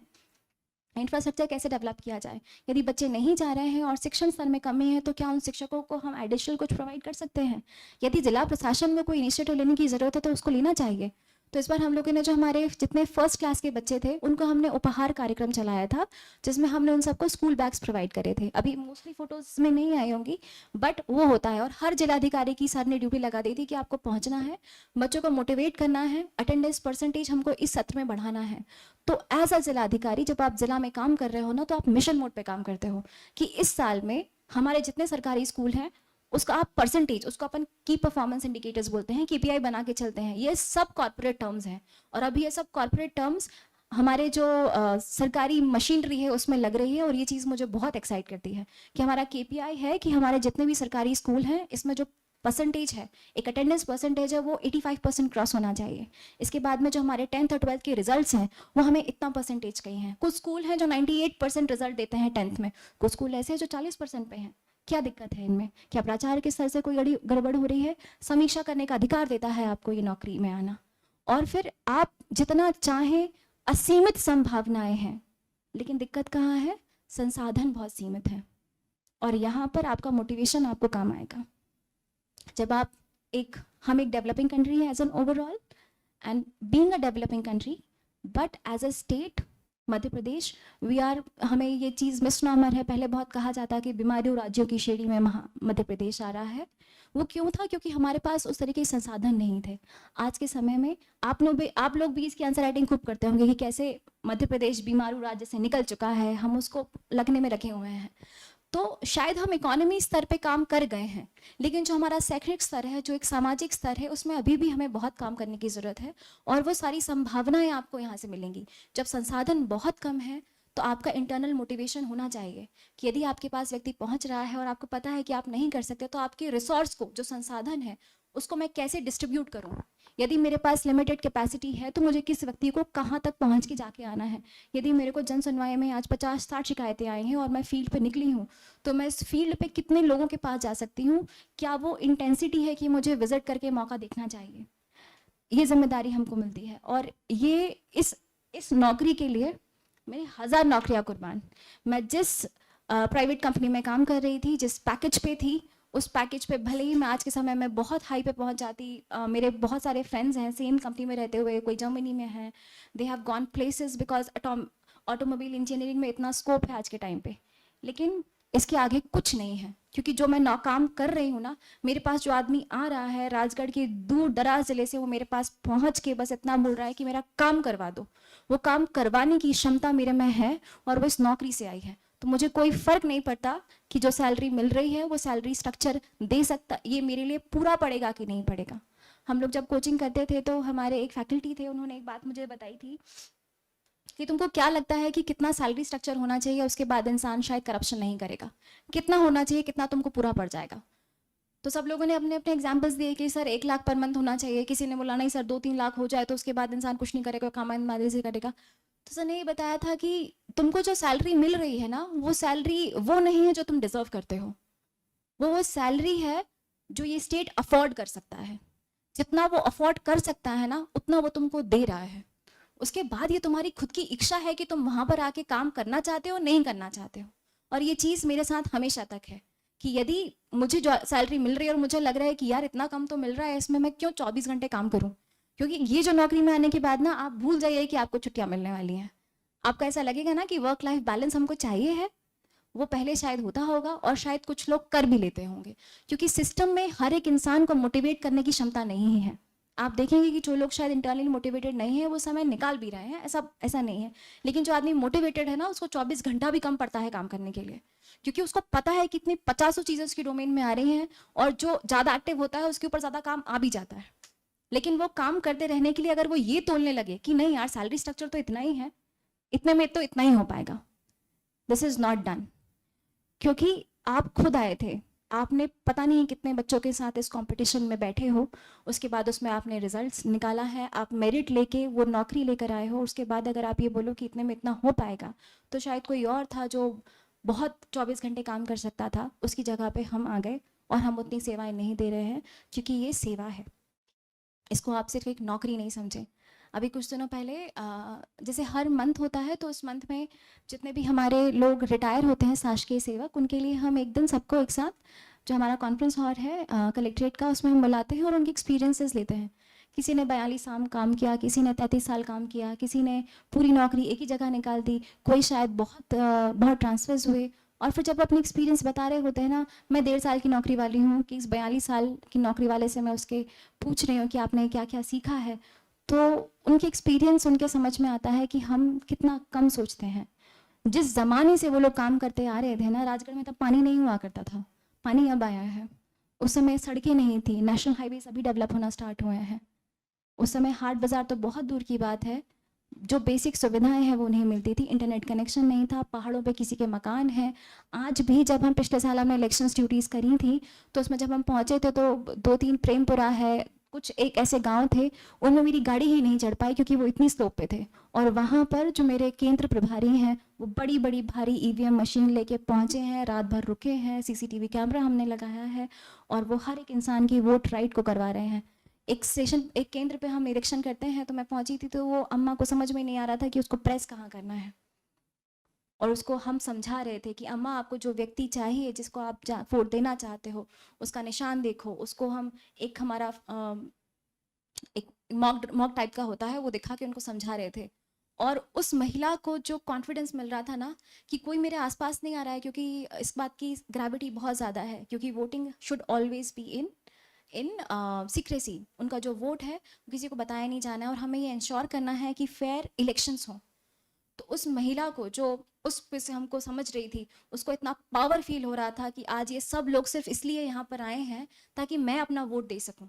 इंफ्रास्ट्रक्चर कैसे डेवलप किया जाए? यदि बच्चे नहीं जा रहे हैं और शिक्षण स्तर में कमी है तो क्या उन शिक्षकों को हम एडिशनल कुछ प्रोवाइड कर सकते हैं? यदि जिला प्रशासन में कोई इनिशिएटिव लेने की ज़रूरत है तो उसको लेना चाहिए। तो इस बार हम लोगों ने जो हमारे जितने फर्स्ट क्लास के बच्चे थे उनको हमने उपहार कार्यक्रम चलाया था, जिसमें हमने उन सबको स्कूल बैग्स प्रोवाइड करे थे। अभी मोस्टली फोटोज में नहीं आई होंगी, बट वो होता है। और हर जिलाधिकारी की सर ने ड्यूटी लगा दी थी कि आपको पहुंचना है, बच्चों को मोटिवेट करना है, अटेंडेंस परसेंटेज हमको इस सत्र में बढ़ाना है। तो एज अ जिलाधिकारी जब आप जिला में काम कर रहे हो ना, तो आप मिशन मोड पे काम करते हो कि इस साल में हमारे जितने सरकारी स्कूल हैं उसका आप परसेंटेज, उसको अपन की परफॉर्मेंस इंडिकेटर्स बोलते हैं, KPI बना के चलते हैं। ये सब कॉर्पोरेट टर्म्स हैं और अभी ये सब कॉर्पोरेट टर्म्स हमारे जो सरकारी मशीनरी है उसमें लग रही है और ये चीज़ मुझे बहुत एक्साइट करती है कि हमारा KPI है कि हमारे जितने भी सरकारी स्कूल हैं इसमें जो परसेंटेज है, एक अटेंडेंस परसेंटेज है, वो 85% क्रॉस होना चाहिए। इसके बाद में जो हमारे 10th और 12th के रिजल्ट्स हैं वो हमें इतना परसेंटेज कहीं हैं। कुछ स्कूल हैं जो 98% रिजल्ट देते हैं 10th में, कुछ स्कूल ऐसे हैं जो 40% पे हैं। क्या दिक्कत है इनमें? क्या प्राचार्य के स्तर से कोई गड़बड़ हो रही है? समीक्षा करने का अधिकार देता है आपको ये नौकरी में आना, और फिर आप जितना चाहें, असीमित संभावनाएं हैं, लेकिन दिक्कत कहाँ है? संसाधन बहुत सीमित है और यहाँ पर आपका मोटिवेशन आपको काम आएगा। जब आप हम एक डेवलपिंग कंट्री है as an overall and being a developing country, but as a state Madhya Pradesh हमें ये चीज़ मिसनॉमर है। पहले बहुत कहा जाता कि बीमारियों राज्यों की श्रेणी में मध्य प्रदेश आ रहा है। वो क्यों था? क्योंकि हमारे पास उस तरीके के संसाधन नहीं थे। आज के समय में आप लोग भी इसकी आंसर राइटिंग खूब करते होंगे कि कैसे मध्य प्रदेश बीमारू राज्य से निकल चुका है, हम उसको लगने में रखे हुए हैं। तो शायद हम इकोनॉमी स्तर पे काम कर गए हैं, लेकिन जो हमारा शैक्षणिक स्तर है, जो एक सामाजिक स्तर है, उसमें अभी भी हमें बहुत काम करने की ज़रूरत है और वो सारी संभावनाएं आपको यहाँ से मिलेंगी। जब संसाधन बहुत कम है तो आपका इंटरनल मोटिवेशन होना चाहिए कि यदि आपके पास व्यक्ति पहुँच रहा है और आपको पता है कि आप नहीं कर सकते, तो आपके रिसोर्स को, जो संसाधन है, उसको मैं कैसे डिस्ट्रीब्यूट करूँ। यदि मेरे पास लिमिटेड कैपेसिटी है तो मुझे किस व्यक्ति को कहाँ तक पहुँच के जाके आना है। यदि मेरे को जन सुनवाई में आज 50-60 शिकायतें आई हैं और मैं फील्ड पे निकली हूँ, तो मैं इस फील्ड पे कितने लोगों के पास जा सकती हूँ? क्या वो इंटेंसिटी है कि मुझे विजिट करके मौका देखना चाहिए? ये जिम्मेदारी हमको मिलती है और ये इस नौकरी के लिए मेरी 1000 नौकरियाँ कुर्बान। मैं जिस प्राइवेट कंपनी में काम कर रही थी, जिस पैकेज पे थी, उस पैकेज पे भले ही मैं आज के समय में बहुत हाई पे पहुंच जाती, मेरे बहुत सारे फ्रेंड्स हैं सेम कंपनी में रहते हुए, कोई जर्मनी में है, they have gone places because automobile engineering में इतना स्कोप है आज के टाइम पे, लेकिन इसके आगे कुछ नहीं है। क्योंकि जो मैं काम कर रही हूँ ना, मेरे पास जो आदमी आ रहा है राजगढ़ के दूर दराज जिले से, वो मेरे पास पहुँच के बस इतना बोल रहा है कि मेरा काम करवा दो। वो काम करवाने की क्षमता मेरे में है और वो इस नौकरी से आई है। तो मुझे कोई फर्क नहीं पड़ता कि जो सैलरी मिल रही है वो सैलरी स्ट्रक्चर दे सकता, ये मेरे लिए पूरा पड़ेगा कि नहीं पड़ेगा। हम लोग जब कोचिंग करते थे तो हमारे एक फैकल्टी थे, उन्होंने एक बात मुझे बताई थी कि तुमको क्या लगता है कि कितना सैलरी स्ट्रक्चर होना चाहिए, उसके बाद इंसान शायद करप्शन नहीं करेगा? कितना होना चाहिए, कितना तुमको पूरा पड़ जाएगा? तो सब लोगों ने अपने अपने एग्जाम्पल्स दिए कि सर 1 लाख पर मंथ होना चाहिए, किसी ने बोला नहीं सर 2-3 लाख हो जाए तो उसके बाद इंसान कुछ नहीं करेगा, काम ईमानदारी से करेगा। तो सर ने ये बताया था कि तुमको जो सैलरी मिल रही है ना, वो सैलरी वो नहीं है जो तुम डिजर्व करते हो, वो सैलरी है जो ये स्टेट अफोर्ड कर सकता है। जितना वो अफोर्ड कर सकता है ना, उतना वो तुमको दे रहा है। उसके बाद ये तुम्हारी खुद की इच्छा है कि तुम वहां पर आके काम करना चाहते हो, नहीं करना चाहते हो। और ये चीज़ मेरे साथ हमेशा तक है कि यदि मुझे जो सैलरी मिल रही है और मुझे लग रहा है कि यार इतना कम तो मिल रहा है, इसमें मैं क्यों 24 घंटे काम करूं? क्योंकि ये जो नौकरी में आने के बाद ना, आप भूल जाइए कि आपको छुट्टियां मिलने वाली हैं। आपको ऐसा लगेगा ना कि वर्क लाइफ बैलेंस हमको चाहिए है, वो पहले शायद होता होगा और शायद कुछ लोग कर भी लेते होंगे, क्योंकि सिस्टम में हर एक इंसान को मोटिवेट करने की क्षमता नहीं है। आप देखेंगे कि जो लोग शायद इंटरनली मोटिवेटेड नहीं है वो समय निकाल भी रहे हैं, ऐसा नहीं है। लेकिन जो आदमी मोटिवेटेड है ना, उसको 24 घंटा भी कम पड़ता है काम करने के लिए, क्योंकि उसको पता है कि इतनी 50 चीज़ें उसकी डोमेन में आ रही हैं, और जो ज़्यादा एक्टिव होता है उसके ऊपर ज़्यादा काम आ भी जाता है। लेकिन वो काम करते रहने के लिए अगर वो ये तोलने लगे कि नहीं यार, सैलरी स्ट्रक्चर तो इतना ही है, इतने में तो इतना ही हो पाएगा, दिस इज नॉट डन। क्योंकि आप खुद आए थे, आपने पता नहीं कितने बच्चों के साथ इस कंपटीशन में बैठे हो, उसके बाद उसमें आपने रिजल्ट्स निकाला है, आप मेरिट लेके वो नौकरी लेकर आए हो, उसके बाद अगर आप ये बोलो कि इतने में इतना हो पाएगा, तो शायद कोई और था जो बहुत 24 घंटे काम कर सकता था, उसकी जगह पे हम आ गए और हम उतनी सेवाएं नहीं दे रहे हैं, क्योंकि ये सेवा है। इसको आप सिर्फ एक नौकरी नहीं समझें। अभी कुछ दिनों पहले जैसे हर मंथ होता है, तो उस मंथ में जितने भी हमारे लोग रिटायर होते हैं शासकीय सेवक, उनके लिए हम एक दिन सबको एक साथ, जो हमारा कॉन्फ्रेंस हॉल है कलेक्ट्रेट का, उसमें हम बुलाते हैं और उनके एक्सपीरियंसेस लेते हैं। किसी ने 42 साल काम किया, किसी ने 33 साल काम किया, किसी ने पूरी नौकरी एक ही जगह निकाल दी, कोई शायद बहुत ट्रांसफर्स हुए। और फिर जब अपनी एक्सपीरियंस बता रहे होते हैं ना, मैं 1.5 साल की नौकरी वाली हूँ, कि इस 42 साल की नौकरी वाले से मैं उसके पूछ रही हूँ कि आपने क्या क्या सीखा है, तो उनके एक्सपीरियंस उनके समझ में आता है कि हम कितना कम सोचते हैं। जिस ज़माने से वो लोग काम करते आ रहे थे ना, राजगढ़ में तब पानी नहीं हुआ करता था, पानी अब आया है। उस समय सड़कें नहीं थी, नेशनल हाईवेज अभी डेवलप होना स्टार्ट हुए हैं। उस समय हाट बाज़ार तो बहुत दूर की बात है, जो बेसिक सुविधाएं हैं वो नहीं मिलती थी, इंटरनेट कनेक्शन नहीं था, पहाड़ों पे किसी के मकान हैं। आज भी जब हम पिछले साल हमने इलेक्शंस ड्यूटीज़ करी थी, तो उसमें जब हम पहुंचे थे तो 2-3 प्रेमपुरा है, कुछ एक ऐसे गांव थे, उनमें मेरी गाड़ी ही नहीं चढ़ पाई क्योंकि वो इतनी स्लोप पे थे। और वहाँ पर जो मेरे केंद्र प्रभारी हैं, वो बड़ी बड़ी भारी ईवीएम मशीन लेके पहुँचे हैं, रात भर रुके हैं, सीसीटीवी कैमरा हमने लगाया है, और वो हर एक इंसान की वोट राइट को करवा रहे हैं। एक केंद्र पे हम निरीक्षण करते हैं, तो मैं पहुंची थी, तो वो अम्मा को समझ में नहीं आ रहा था कि उसको प्रेस कहाँ करना है, और उसको हम समझा रहे थे कि अम्मा, आपको जो व्यक्ति चाहिए, जिसको आप वोट देना चाहते हो, उसका निशान देखो। उसको हम एक हमारा एक मॉक टाइप का होता है, वो दिखा के उनको समझा रहे थे। और उस महिला को जो कॉन्फिडेंस मिल रहा था ना, कि कोई मेरे आसपास नहीं आ रहा है, क्योंकि इस बात की ग्रेविटी बहुत ज़्यादा है, क्योंकि voting should always be in secrecy. उनका जो वोट है किसी को बताया नहीं जाना है, और हमें ये इंश्योर करना है कि फेयर इलेक्शंस हों। तो उस महिला को, जो उस पे से हमको समझ रही थी, उसको इतना पावर फील हो रहा था कि आज ये सब लोग सिर्फ इसलिए यहाँ पर आए हैं ताकि मैं अपना वोट दे सकूं।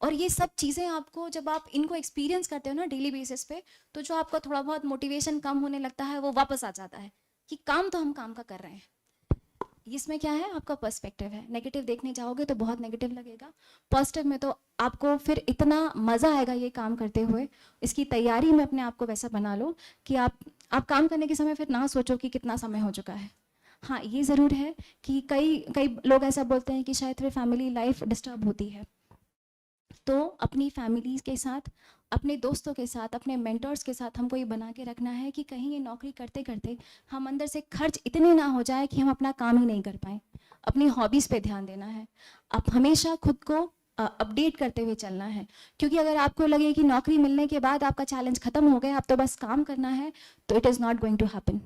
और ये सब चीज़ें आपको, जब आप इनको एक्सपीरियंस करते हो ना डेली बेसिस पे, तो जो आपका थोड़ा बहुत मोटिवेशन कम होने लगता है वो वापस आ जाता है कि काम तो हम काम का कर रहे हैं। इसमें क्या है, आपका पर्सपेक्टिव है। नेगेटिव देखने जाओगे तो बहुत नेगेटिव लगेगा, पॉजिटिव में तो आपको फिर इतना मज़ा आएगा ये काम करते हुए। इसकी तैयारी में अपने आप को वैसा बना लो कि आप काम करने के समय फिर ना सोचो कि कितना समय हो चुका है। हाँ, ये ज़रूर है कि कई कई लोग ऐसा बोलते हैं कि शायद फिर फैमिली लाइफ डिस्टर्ब होती है, तो अपनी फैमिली के साथ, अपने दोस्तों के साथ, अपने मेंटर्स के साथ हमको ये बना के रखना है कि कहीं ये नौकरी करते करते हम अंदर से खर्च इतने ना हो जाए कि हम अपना काम ही नहीं कर पाएँ। अपनी हॉबीज़ पे ध्यान देना है, आप हमेशा खुद को अपडेट करते हुए चलना है। क्योंकि अगर आपको लगे कि नौकरी मिलने के बाद आपका चैलेंज ख़त्म हो गया, अब तो बस काम करना है, तो it is not going to happen.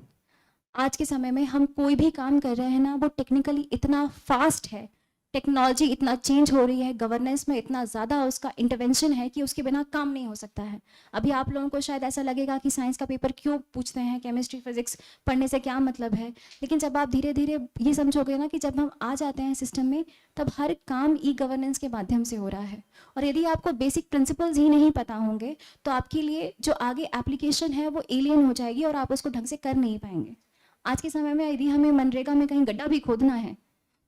आज के समय में हम कोई भी काम कर रहे हैं ना, वो टेक्निकली इतना फास्ट है, टेक्नोलॉजी इतना चेंज हो रही है, गवर्नेंस में इतना ज़्यादा उसका इंटरवेंशन है कि उसके बिना काम नहीं हो सकता है। अभी आप लोगों को शायद ऐसा लगेगा कि साइंस का पेपर क्यों पूछते हैं, केमिस्ट्री फिजिक्स पढ़ने से क्या मतलब है, लेकिन जब आप धीरे धीरे ये समझोगे ना कि जब हम आ जाते हैं सिस्टम में, तब हर काम ई गवर्नेंस के माध्यम से हो रहा है। और यदि आपको बेसिक प्रिंसिपल्स ही नहीं पता होंगे, तो आपके लिए जो आगे एप्लीकेशन है वो एलियन हो जाएगी और आप उसको ढंग से कर नहीं पाएंगे। आज के समय में यदि हमें मनरेगा में कहीं गड्ढा भी खोदना है,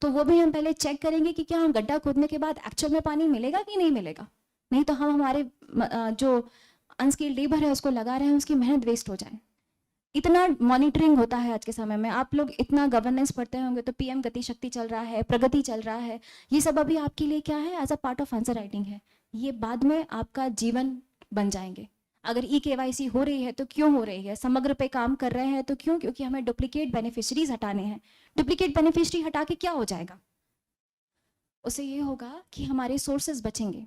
तो वो भी हम पहले चेक करेंगे कि क्या हम गड्ढा खोदने के बाद एक्चुअल में पानी मिलेगा कि नहीं मिलेगा। नहीं तो हम हमारे जो अनस्किल्ड लेबर है उसको लगा रहे हैं, उसकी मेहनत वेस्ट हो जाए। इतना मॉनिटरिंग होता है आज के समय में। आप लोग इतना गवर्नेंस पढ़ते होंगे, तो पीएम गति शक्ति चल रहा है, प्रगति चल रहा है, ये सब अभी आपके लिए क्या है, as a part of answer writing है। ये बाद में आपका जीवन बन जाएंगे। अगर ई केवाईसी हो रही है तो क्यों हो रही है, समग्र पे काम कर रहे हैं तो क्यों, क्योंकि हमें डुप्लीकेट बेनिफिशरीज हटाने हैं। डुप्लीकेट बेनिफिशरी हटा के क्या हो जाएगा, उससे ये होगा कि हमारे सोर्सेज बचेंगे।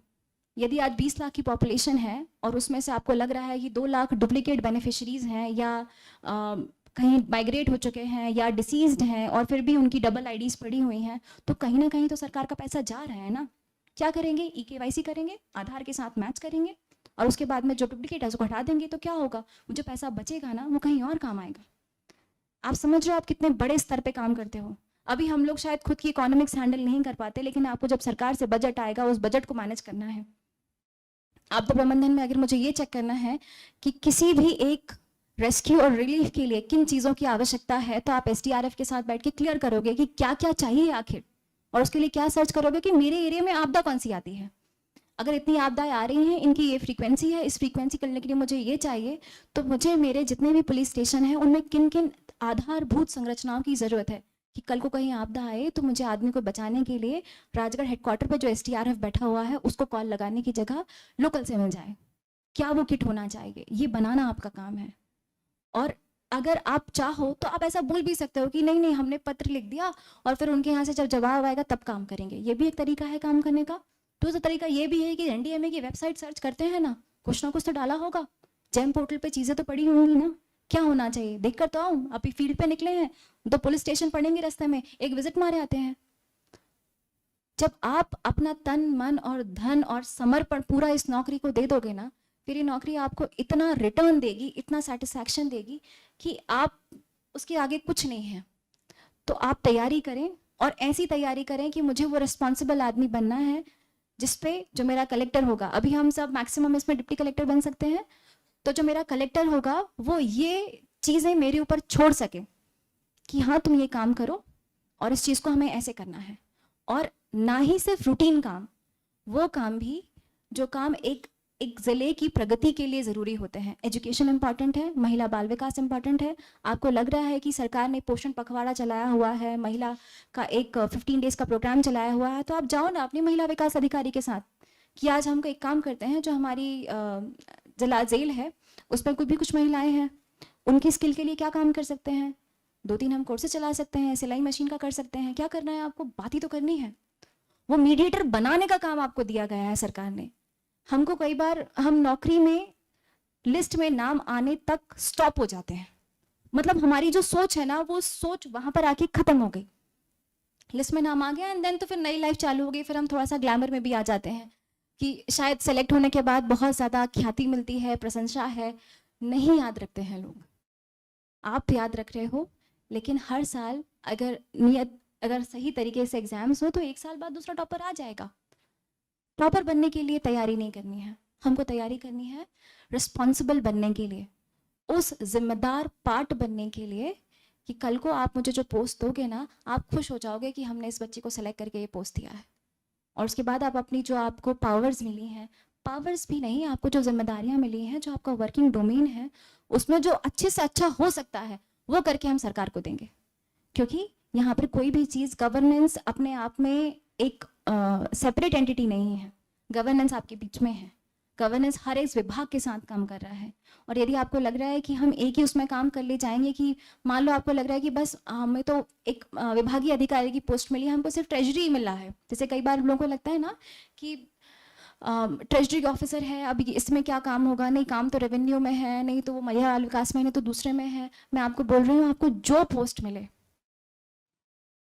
यदि आज 20 लाख की पॉपुलेशन है और उसमें से आपको लग रहा है कि 2 लाख डुप्लीकेट बेनिफिशरीज हैं या कहीं माइग्रेट हो चुके हैं या डिसीज्ड हैं और फिर भी उनकी डबल आईडीज पड़ी हुई हैं, तो कहीं ना कहीं तो सरकार का पैसा जा रहा है ना। क्या करेंगे? ई-केवाईसी करेंगे, आधार के साथ मैच करेंगे और उसके बाद में जो डुप्लीकेट है उसको हटा देंगे, तो क्या होगा? वो जो पैसा बचेगा ना वो कहीं और काम आएगा। आप समझ रहे हो आप कितने बड़े स्तर पे काम करते हो? अभी हम लोग शायद खुद की इकोनॉमिक्स हैंडल नहीं कर पाते, लेकिन आपको जब सरकार से बजट आएगा उस बजट को मैनेज करना है। आपदा प्रबंधन में अगर मुझे ये चेक करना है कि किसी भी एक रेस्क्यू और रिलीफ के लिए किन चीज़ों की आवश्यकता है, तो आप एसडीआरएफ के साथ बैठ के क्लियर करोगे कि क्या क्या चाहिए आखिर, और उसके लिए क्या सर्च करोगे कि मेरे एरिया में आपदा कौन सी आती है। अगर इतनी आपदाएं आ रही हैं, इनकी ये फ्रीक्वेंसी है, इस फ्रीक्वेंसी करने के लिए मुझे ये चाहिए, तो मुझे मेरे जितने भी पुलिस स्टेशन हैं उनमें किन किन आधारभूत संरचनाओं की ज़रूरत है कि कल को कहीं आपदा आए तो मुझे आदमी को बचाने के लिए राजगढ़ हेडक्वार्टर पे जो एसडीआरएफ बैठा हुआ है उसको कॉल लगाने की जगह लोकल से मिल जाए। क्या वो किट होना चाहिए, ये बनाना आपका काम है। और अगर आप चाहो तो आप ऐसा बोल भी सकते हो कि नहीं नहीं हमने पत्र लिख दिया और फिर उनके यहाँ से जब जवाब आएगा तब काम करेंगे, ये भी एक तरीका है काम करने का। दूसरा तरीका ये भी है कि एनडीएमए की वेबसाइट सर्च करते हैं ना कुछ तो डाला होगा, जेम पोर्टल पे चीज़ें तो पड़ी होंगी ना, क्या होना चाहिए देख कर तो आऊँ। अभी फील्ड पे निकले हैं, 2 पुलिस स्टेशन पड़ेंगे रास्ते में, एक विजिट मारे आते हैं। जब आप अपना तन मन और धन और समर्पण पूरा इस नौकरी को दे दोगे ना, फिर ये नौकरी आपको इतना रिटर्न देगी, इतना सेटिस्फैक्शन देगी कि आप उसके आगे कुछ नहीं है। तो आप तैयारी करें और ऐसी तैयारी करें कि मुझे वो रिस्पॉन्सिबल आदमी बनना है जिसपे जो मेरा कलेक्टर होगा, अभी हम सब मैक्सिमम इसमें डिप्टी कलेक्टर बन सकते हैं, तो जो मेरा कलेक्टर होगा वो ये चीज़ें मेरे ऊपर छोड़ सके कि हाँ तुम ये काम करो और इस चीज़ को हमें ऐसे करना है। और ना ही सिर्फ रूटीन काम, वो काम भी जो काम एक ज़िले की प्रगति के लिए ज़रूरी होते हैं। एजुकेशन इंपॉर्टेंट है, महिला बाल विकास इंपॉर्टेंट है। आपको लग रहा है कि सरकार ने पोषण पखवाड़ा चलाया हुआ है, महिला का एक 15 डेज का प्रोग्राम चलाया हुआ है, तो आप जाओ ना अपनी महिला विकास अधिकारी के साथ कि आज हमको एक काम करते हैं, जो हमारी जिला जेल है उसमें कोई भी कुछ महिलाएं हैं, उनकी स्किल के लिए क्या काम कर सकते हैं, 2-3 हम कोर्सेज चला सकते हैं, सिलाई मशीन का कर सकते हैं। क्या करना है आपको? बात ही तो करनी है। वो मीडिएटर बनाने का काम आपको दिया गया है सरकार ने। हमको कई बार हम नौकरी में लिस्ट में नाम आने तक स्टॉप हो जाते हैं, मतलब हमारी जो सोच है ना वो सोच वहां पर आके खत्म हो गई। लिस्ट में नाम आ गया एंड देन तो फिर नई लाइफ चालू हो गई। फिर हम थोड़ा सा ग्लैमर में भी आ जाते हैं कि शायद सेलेक्ट होने के बाद बहुत ज़्यादा ख्याति मिलती है, प्रशंसा है। नहीं याद रखते हैं लोग, आप याद रख रहे हो, लेकिन हर साल अगर सही तरीके से एग्जाम्स हो तो 1 साल बाद दूसरा टॉपर आ जाएगा। टॉपर बनने के लिए तैयारी नहीं करनी है, हमको तैयारी करनी है रिस्पॉन्सिबल बनने के लिए, उस जिम्मेदार पार्ट बनने के लिए कि कल को आप मुझे जो पोस्ट दोगे ना, आप खुश हो जाओगे कि हमने इस बच्चे को सेलेक्ट करके ये पोस्ट दिया है। और उसके बाद आप अपनी जो आपको पावर्स मिली हैं, पावर्स भी नहीं, आपको जो जिम्मेदारियां मिली हैं, जो आपका वर्किंग डोमेन है, उसमें जो अच्छे से अच्छा हो सकता है वो करके हम सरकार को देंगे। क्योंकि यहाँ पर कोई भी चीज़, गवर्नेंस अपने आप में एक सेपरेट एंटिटी नहीं है, गवर्नेंस आपके बीच में है। गवर्नेंस हर एक विभाग के साथ काम कर रहा है। और यदि आपको लग रहा है कि हम एक ही उसमें काम कर ले जाएंगे, कि मान लो आपको लग रहा है कि बस हमें तो एक विभागीय अधिकारी की पोस्ट मिली, हमको सिर्फ ट्रेजरी ही मिला है, जैसे कई बार लोगों को लगता है ना कि ट्रेजरी ऑफिसर है, अब इसमें क्या काम होगा, नहीं काम तो रेवेन्यू में है, नहीं तो वो महिला बाल विकास में, नहीं तो दूसरे में है। मैं आपको बोल रही हूँ, आपको जो पोस्ट मिले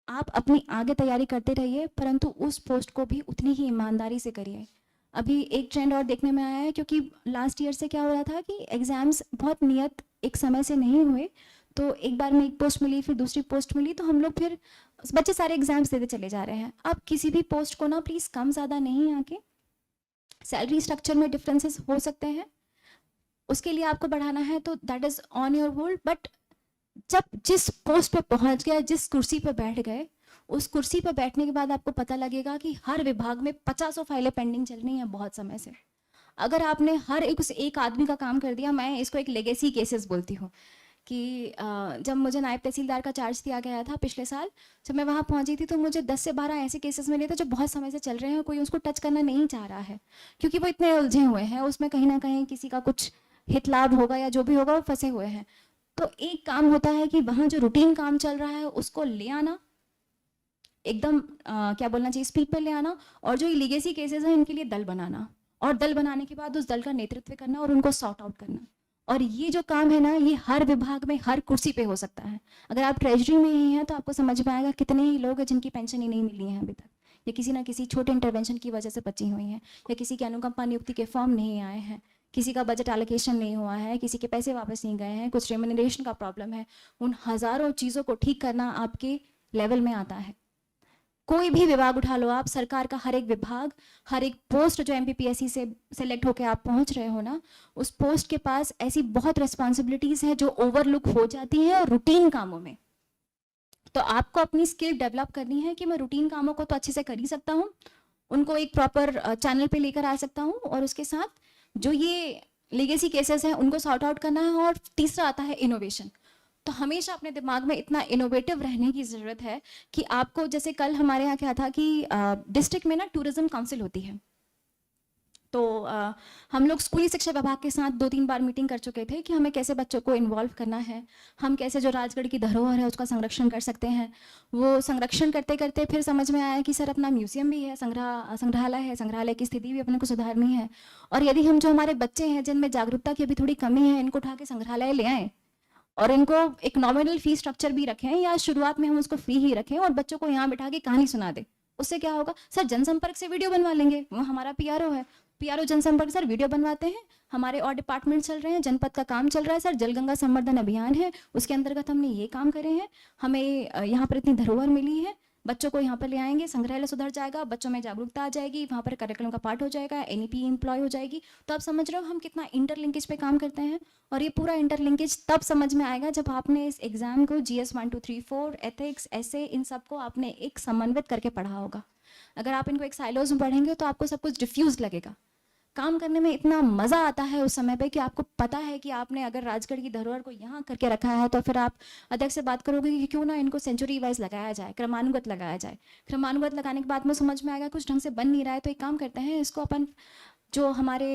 आप अपनी आगे तैयारी करते रहिए, परंतु उस पोस्ट को भी उतनी ही ईमानदारी से करिए। अभी एक ट्रेंड और देखने में आया है, क्योंकि लास्ट ईयर से क्या हो रहा था कि एग्जाम्स बहुत नियत एक समय से नहीं हुए, तो एक बार में एक पोस्ट मिली, फिर दूसरी पोस्ट मिली, तो हम लोग फिर बच्चे सारे एग्जाम्स देते चले जा रहे हैं। अब किसी भी पोस्ट को ना प्लीज़ कम ज़्यादा नहीं आके, सैलरी स्ट्रक्चर में डिफरेंसेस हो सकते हैं, उसके लिए आपको बढ़ाना है तो that is on your hold, but जब जिस पोस्ट पे पहुंच गए, जिस कुर्सी पे बैठ गए, उस कुर्सी पे बैठने के बाद आपको पता लगेगा कि हर विभाग में 50 फाइलें पेंडिंग चल रही हैं बहुत समय से। अगर आपने हर एक आदमी का काम कर दिया, मैं इसको एक लेगेसी केसेस बोलती हूँ कि जब मुझे नायब तहसीलदार का चार्ज दिया गया था पिछले साल, जब मैं वहाँ पहुँची थी तो मुझे 10 से 12 ऐसे केसेस मिले थे जो बहुत समय से चल रहे हैं, कोई उसको टच करना नहीं चाह रहा है क्योंकि वो इतने उलझे हुए हैं, उसमें कहीं ना कहीं किसी का कुछ हित लाभ होगा या जो भी होगा, वो फंसे हुए हैं। तो एक काम होता है कि वहाँ जो रूटीन काम चल रहा है उसको ले आना, एकदम क्या बोलना चाहिए, स्पीड पे ले आना, और जो लीगेसी केसेस हैं इनके लिए दल बनाना, और दल बनाने के बाद उस दल का नेतृत्व करना और उनको सॉर्ट आउट करना। और ये जो काम है ना, ये हर विभाग में हर कुर्सी पे हो सकता है। अगर आप ट्रेजरी में ही हैं तो आपको समझ में आएगा कितने ही लोग हैं जिनकी पेंशन ही नहीं मिली है अभी तक, या किसी ना किसी छोटे इंटरवेंशन की वजह से बची हुई हैं, या किसी के अनुकंपा नियुक्ति के फॉर्म नहीं आए हैं, किसी का बजट एलोकेशन नहीं हुआ है, किसी के पैसे वापस नहीं गए हैं, कुछ रेम्यूनरेशन का प्रॉब्लम है। उन हज़ारों चीज़ों को ठीक करना आपके लेवल में आता है। कोई भी विभाग उठा लो आप, सरकार का हर एक विभाग, हर एक पोस्ट जो एमपीपीएससी से सेलेक्ट होकर आप पहुंच रहे हो ना, उस पोस्ट के पास ऐसी बहुत रिस्पॉन्सिबिलिटीज़ हैं जो ओवरलुक हो जाती हैं और रूटीन कामों में। तो आपको अपनी स्किल डेवलप करनी है कि मैं रूटीन कामों को तो अच्छे से कर ही सकता हूँ, उनको एक प्रॉपर चैनल पे लेकर आ सकता हूँ, और उसके साथ जो ये लेगेसी केसेस हैं उनको सॉर्ट आउट करना है। और तीसरा आता है इनोवेशन। तो हमेशा अपने दिमाग में इतना इनोवेटिव रहने की ज़रूरत है कि आपको, जैसे कल हमारे यहाँ क्या था कि डिस्ट्रिक्ट में ना टूरिज्म काउंसिल होती है, तो हम लोग स्कूली शिक्षा विभाग के साथ 2-3 बार मीटिंग कर चुके थे कि हमें कैसे बच्चों को इन्वॉल्व करना है, हम कैसे जो राजगढ़ की धरोहर है उसका संरक्षण कर सकते हैं। वो संरक्षण करते करते फिर समझ में आया कि सर अपना म्यूजियम भी है, संग्रहालय है, संग्रहालय की स्थिति भी अपने को सुधारनी है। और यदि हम जो हमारे बच्चे हैं जिनमें जागरूकता की अभी थोड़ी कमी है, इनको उठा के संग्रहालय ले आएँ और इनको एक नॉमिनल फी स्ट्रक्चर भी रखें, या शुरुआत में हम उसको फ्री ही रखें और बच्चों को यहाँ बिठा के कहानी सुना दें, उससे क्या होगा सर, जनसंपर्क से वीडियो बनवा लेंगे, वो हमारा पीआरओ है, पीआरओ जनसंपर्क सर वीडियो बनवाते हैं, हमारे और डिपार्टमेंट चल रहे हैं, जनपद का काम चल रहा है सर, जल गंगा संवर्धन अभियान है, उसके अंतर्गत हमने ये काम करे हैं, हमें यहाँ पर इतनी धरोहर मिली है, बच्चों को यहाँ पर ले आएंगे, संग्रहालय सुधर जाएगा, बच्चों में जागरूकता आ जाएगी, वहाँ पर कार्यक्रम का पार्ट हो जाएगा, एनईपी एम्प्लॉय हो जाएगी। तो आप समझ रहे हो हम कितना इंटरलिंकेज पे काम करते हैं। और ये पूरा इंटरलिंकेज तब समझ में आएगा जब आपने इस एग्जाम को GS 1 2 3 4 एथिक्स ऐसे इन सबको आपने एक समन्वित करके पढ़ा होगा। अगर आप इनको एक साइलोज में पढ़ेंगे तो आपको सब कुछ डिफ्यूज लगेगा। काम करने में इतना मज़ा आता है उस समय पे कि आपको पता है कि आपने अगर राजगढ़ की धरोहर को यहाँ करके रखा है तो फिर आप अध्यक्ष से बात करोगे कि क्यों ना इनको सेंचुरी वाइज लगाया जाए, क्रमानुगत लगाया जाए। क्रमानुगत लगाने के बाद में समझ में आएगा कुछ ढंग से बन नहीं रहा है, तो एक काम करते हैं, इसको अपन जो हमारे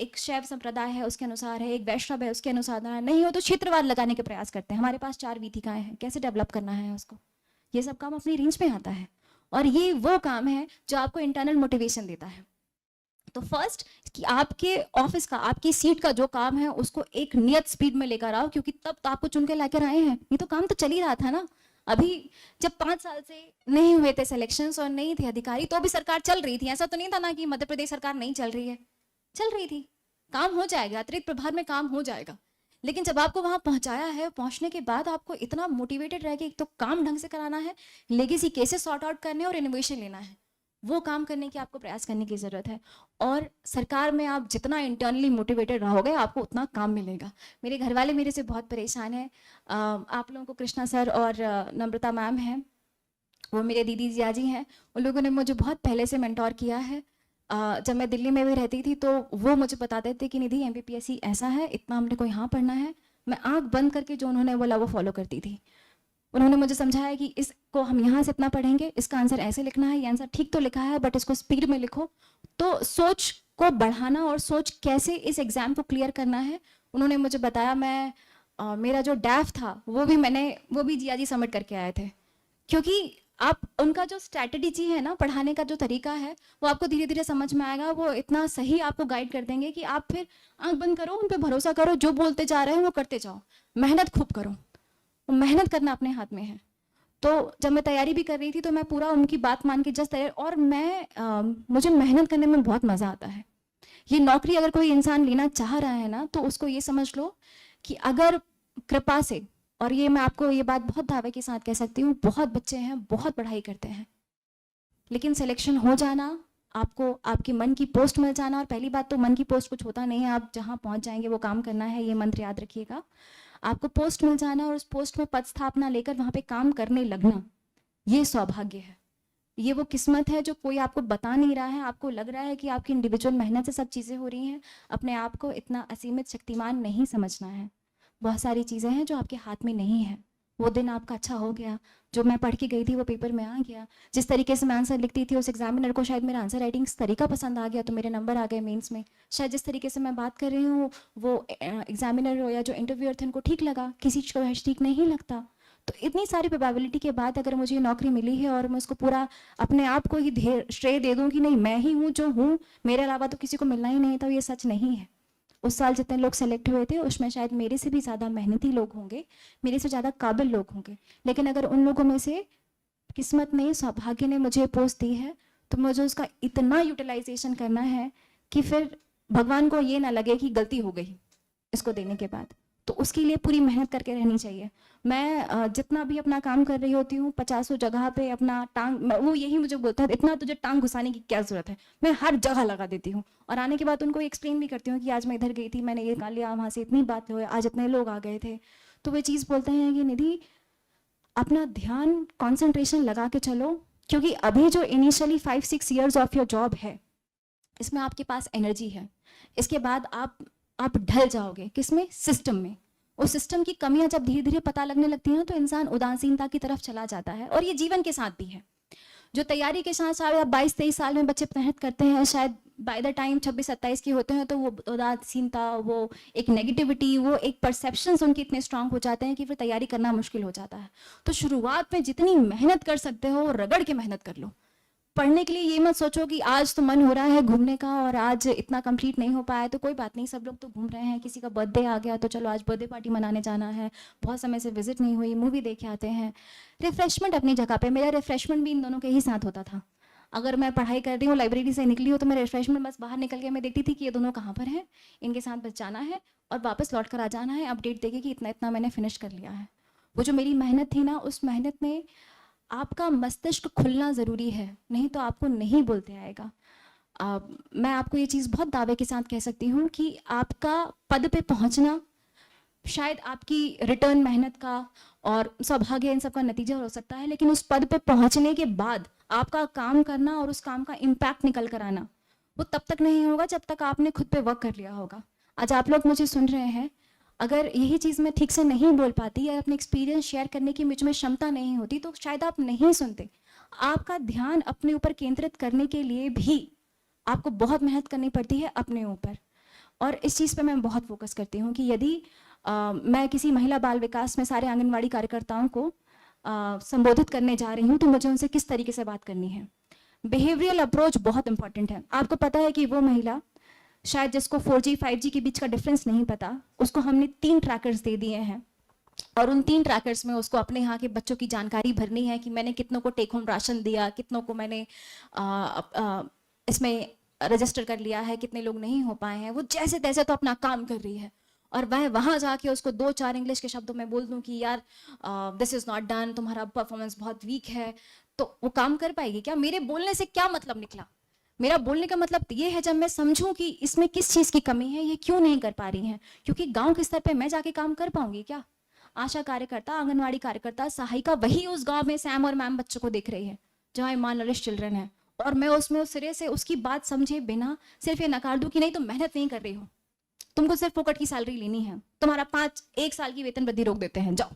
एक शैव संप्रदाय है उसके अनुसार है, एक वैष्णव है उसके अनुसार है, नहीं हो तो क्षेत्रवाद लगाने के प्रयास करते हैं। हमारे पास 4 वीथिकाएँ हैं, कैसे डेवलप करना है उसको, ये सब काम अपनी रेंज में आता है। और ये वो काम है जो आपको इंटरनल मोटिवेशन देता है। तो फर्स्ट कि आपके ऑफिस का, आपकी सीट का जो काम है उसको एक नियत स्पीड में लेकर आओ, क्योंकि तब तो आपको चुन के लेकर आए हैं, ये तो काम तो चल ही रहा था ना। अभी जब 5 साल से नहीं हुए थे सिलेक्शंस और नहीं थे अधिकारी, तो अभी सरकार चल रही थी, ऐसा तो नहीं था ना कि मध्य प्रदेश सरकार नहीं चल रही है, चल रही थी, काम हो जाएगा, अतिरिक्त प्रभार में काम हो जाएगा। लेकिन जब आपको वहां पहुंचाया है, पहुंचने के बाद आपको इतना मोटिवेटेड रह के एक तो काम ढंग से कराना है, लेगेसी केसेस सॉर्ट आउट करने और इनोवेशन लेना है, वो काम करने की आपको प्रयास करने की ज़रूरत है। और सरकार में आप जितना इंटरनली मोटिवेटेड रहोगे आपको उतना काम मिलेगा। मेरे घर वाले मेरे से बहुत परेशान हैं। आप लोगों को कृष्णा सर और नम्रता मैम हैं, वो मेरे दीदी जिया जी हैं, उन लोगों ने मुझे बहुत पहले से मेंटोर किया है। जब मैं दिल्ली में भी रहती थी तो वो मुझे बताते थे कि निधि MPPSC ऐसा है, इतना हमने को यहाँ पढ़ना है। मैं आँख बंद करके जो उन्होंने बोला वो फॉलो करती थी। उन्होंने मुझे समझाया कि इसको हम यहाँ से इतना पढ़ेंगे, इसका आंसर ऐसे लिखना है, ये आंसर ठीक तो लिखा है बट इसको स्पीड में लिखो। तो सोच को बढ़ाना और सोच कैसे इस एग्ज़ाम को क्लियर करना है उन्होंने मुझे बताया। मैं मेरा जो डैफ था वो भी जिया जी सबमिट करके आए थे, क्योंकि आप उनका जो स्ट्रैटेजी है ना, पढ़ाने का जो तरीका है, वो आपको धीरे धीरे समझ में आएगा। वो इतना सही आपको गाइड कर देंगे कि आप फिर आंख बंद करो, उन पर भरोसा करो, जो बोलते जा रहे हैं वो करते जाओ, मेहनत खूब करो। मेहनत करना अपने हाथ में है। तो जब मैं तैयारी भी कर रही थी तो मैं पूरा उनकी बात मान के जस्ट तैयार, और मुझे मेहनत करने में बहुत मज़ा आता है। ये नौकरी अगर कोई इंसान लेना चाह रहा है ना, तो उसको ये समझ लो कि अगर कृपा से, और ये मैं आपको ये बात बहुत दावे के साथ कह सकती हूँ, बहुत बच्चे हैं बहुत पढ़ाई करते हैं, लेकिन सिलेक्शन हो जाना, आपको आपके मन की पोस्ट मिल जाना, और पहली बात तो मन की पोस्ट कुछ होता नहीं है, आप जहाँ पहुँच जाएंगे वो काम करना है, ये मंत्र याद रखिएगा। आपको पोस्ट मिल जाना और उस पोस्ट में पद स्थापना लेकर वहाँ पे काम करने लगना, ये सौभाग्य है, ये वो किस्मत है जो कोई आपको बता नहीं रहा है। आपको लग रहा है कि आपकी इंडिविजुअल मेहनत से सब चीज़ें हो रही हैं। अपने आप को इतना असीमित शक्तिमान नहीं समझना है। बहुत सारी चीज़ें हैं जो आपके हाथ में नहीं है। वो दिन आपका अच्छा हो गया, जो मैं पढ़ के गई थी वो पेपर में आ गया, जिस तरीके से मैं आंसर लिखती थी उस एग्जामिनर को शायद मेरा आंसर राइटिंग तरीका पसंद आ गया तो मेरे नंबर आ गए मेंस में। शायद जिस तरीके से मैं बात कर रही हूँ वो एग्जामिनर या जो इंटरव्यूअर थे उनको ठीक लगा, किसी को ठीक नहीं लगता। तो इतनी सारी प्रोबेबिलिटी के बाद अगर मुझे ये नौकरी मिली है और मैं उसको पूरा अपने आप को ही श्रेय दे दूँ कि नहीं मैं ही हूँ जो हूँ, मेरे अलावा तो किसी को मिलना ही नहीं, तो ये सच नहीं है। उस साल जितने लोग सेलेक्ट हुए थे उसमें शायद मेरे से भी ज़्यादा मेहनती लोग होंगे, मेरे से ज़्यादा काबिल लोग होंगे, लेकिन अगर उन लोगों में से किस्मत ने, सौभाग्य ने मुझे पोस्ट दी है तो मुझे उसका इतना यूटिलाइजेशन करना है कि फिर भगवान को ये ना लगे कि गलती हो गई इसको देने के बाद। तो उसके लिए पूरी मेहनत करके रहनी चाहिए। मैं जितना भी अपना काम कर रही होती हूँ 50 जगह पे अपना वो यही मुझे बोलता है इतना तुझे टांग घुसाने की क्या जरूरत है, मैं हर जगह लगा देती हूँ और आने के बाद उनको एक्सप्लेन भी करती हूँ कि आज मैं इधर गई थी, मैंने ये कर लिया, वहाँ से इतनी बात हुई, आज इतने लोग आ गए थे। तो वे चीज़ बोलते हैं कि निधि अपना ध्यान कंसंट्रेशन लगा के चलो, क्योंकि अभी जो initially 5-6 years of your job है इसमें आपके पास एनर्जी है, इसके बाद आप ढल जाओगे किसमें, सिस्टम में। उस सिस्टम की कमियां जब धीरे धीरे पता लगने लगती हैं तो इंसान उदासीनता की तरफ चला जाता है। और ये जीवन के साथ भी है, जो तैयारी के साथ साथ 22-23 साल में बच्चे मेहनत करते हैं, शायद बाय द टाइम 26-27 के होते हैं तो वो उदासीनता, वो एक नेगेटिविटी, वो एक परसेप्शंस उनके इतने स्ट्रांग हो जाते हैं कि फिर तैयारी करना मुश्किल हो जाता है। तो शुरुआत में जितनी मेहनत कर सकते हो रगड़ के मेहनत कर लो। पढ़ने के लिए ये मत सोचो कि आज तो मन हो रहा है घूमने का और आज इतना कंप्लीट नहीं हो पाया तो कोई बात नहीं, सब लोग तो घूम रहे हैं, किसी का बर्थडे आ गया तो चलो आज बर्थडे पार्टी मनाने जाना है, बहुत समय से विजिट नहीं हुई, मूवी देख के आते हैं। रिफ्रेशमेंट अपनी जगह पे, मेरा रिफ्रेशमेंट भी इन दोनों के ही साथ होता था। अगर मैं पढ़ाई कर रही हूँ, लाइब्रेरी से निकली हूँ तो मेरा रिफ्रेशमेंट बस बाहर निकल के मैं देखती थी कि ये दोनों कहाँ पर हैं, इनके साथ बस जाना है और वापस लौट कर आ जाना है, अपडेट देके कि इतना इतना मैंने फिनिश कर लिया है। वो जो मेरी मेहनत थी ना, उस मेहनत में आपका मस्तिष्क खुलना ज़रूरी है, नहीं तो आपको नहीं बोलते आएगा। मैं आपको ये चीज़ बहुत दावे के साथ कह सकती हूँ कि आपका पद पे पहुँचना शायद आपकी रिटर्न मेहनत का और सौभाग्य इन सब का नतीजा हो सकता है, लेकिन उस पद पे पहुँचने के बाद आपका काम करना और उस काम का इम्पैक्ट निकल कर आना वो तब तक नहीं होगा जब तक आपने खुद पे वर्क कर लिया होगा। आज आप लोग मुझे सुन रहे हैं, अगर यही चीज़ मैं ठीक से नहीं बोल पाती या अपने एक्सपीरियंस शेयर करने की मुझ में क्षमता नहीं होती तो शायद आप नहीं सुनते। आपका ध्यान अपने ऊपर केंद्रित करने के लिए भी आपको बहुत मेहनत करनी पड़ती है अपने ऊपर, और इस चीज़ पे मैं बहुत फोकस करती हूँ कि यदि मैं किसी महिला बाल विकास में सारे आंगनवाड़ी कार्यकर्ताओं को संबोधित करने जा रही हूँ तो मुझे उनसे किस तरीके से बात करनी है। बिहेवियरल अप्रोच बहुत इंपॉर्टेंट है। आपको पता है कि वो महिला शायद जिसको 4G 5G के बीच का डिफरेंस नहीं पता, उसको हमने 3 ट्रैकर्स दे दिए हैं और उन 3 ट्रैकर्स में उसको अपने यहाँ के बच्चों की जानकारी भरनी है कि मैंने कितनों को टेक होम राशन दिया, कितनों को मैंने इसमें रजिस्टर कर लिया है, कितने लोग नहीं हो पाए हैं। वो जैसे तैसे तो अपना काम कर रही है और वह वहाँ जाके उसको 2-4 इंग्लिश के शब्दों में बोल दूँ कि यार दिस इज़ नॉट डन, तुम्हारा परफॉर्मेंस बहुत वीक है, तो वो काम कर पाएगी क्या? मेरे बोलने से क्या मतलब निकला? मेरा बोलने का मतलब ये है जब मैं समझूं कि इसमें किस चीज़ की कमी है, ये क्यों नहीं कर पा रही हैं, क्योंकि गांव के स्तर पे मैं जाके काम कर पाऊंगी क्या? आशा कार्यकर्ता, आंगनवाड़ी कार्यकर्ता, सहायिका वही उस गांव में सैम और मैम बच्चों को देख रही है जहाँ ईमान नरिश चिल्ड्रन है, और मैं उसमें उस सिरे से उसकी बात समझे बिना सिर्फ ये नकार दूं कि नहीं तुम मेहनत नहीं कर रही हो, तुमको सिर्फ फोकट की सैलरी लेनी है, तुम्हारा 1 साल की वेतन वृद्धि रोक देते हैं, जाओ,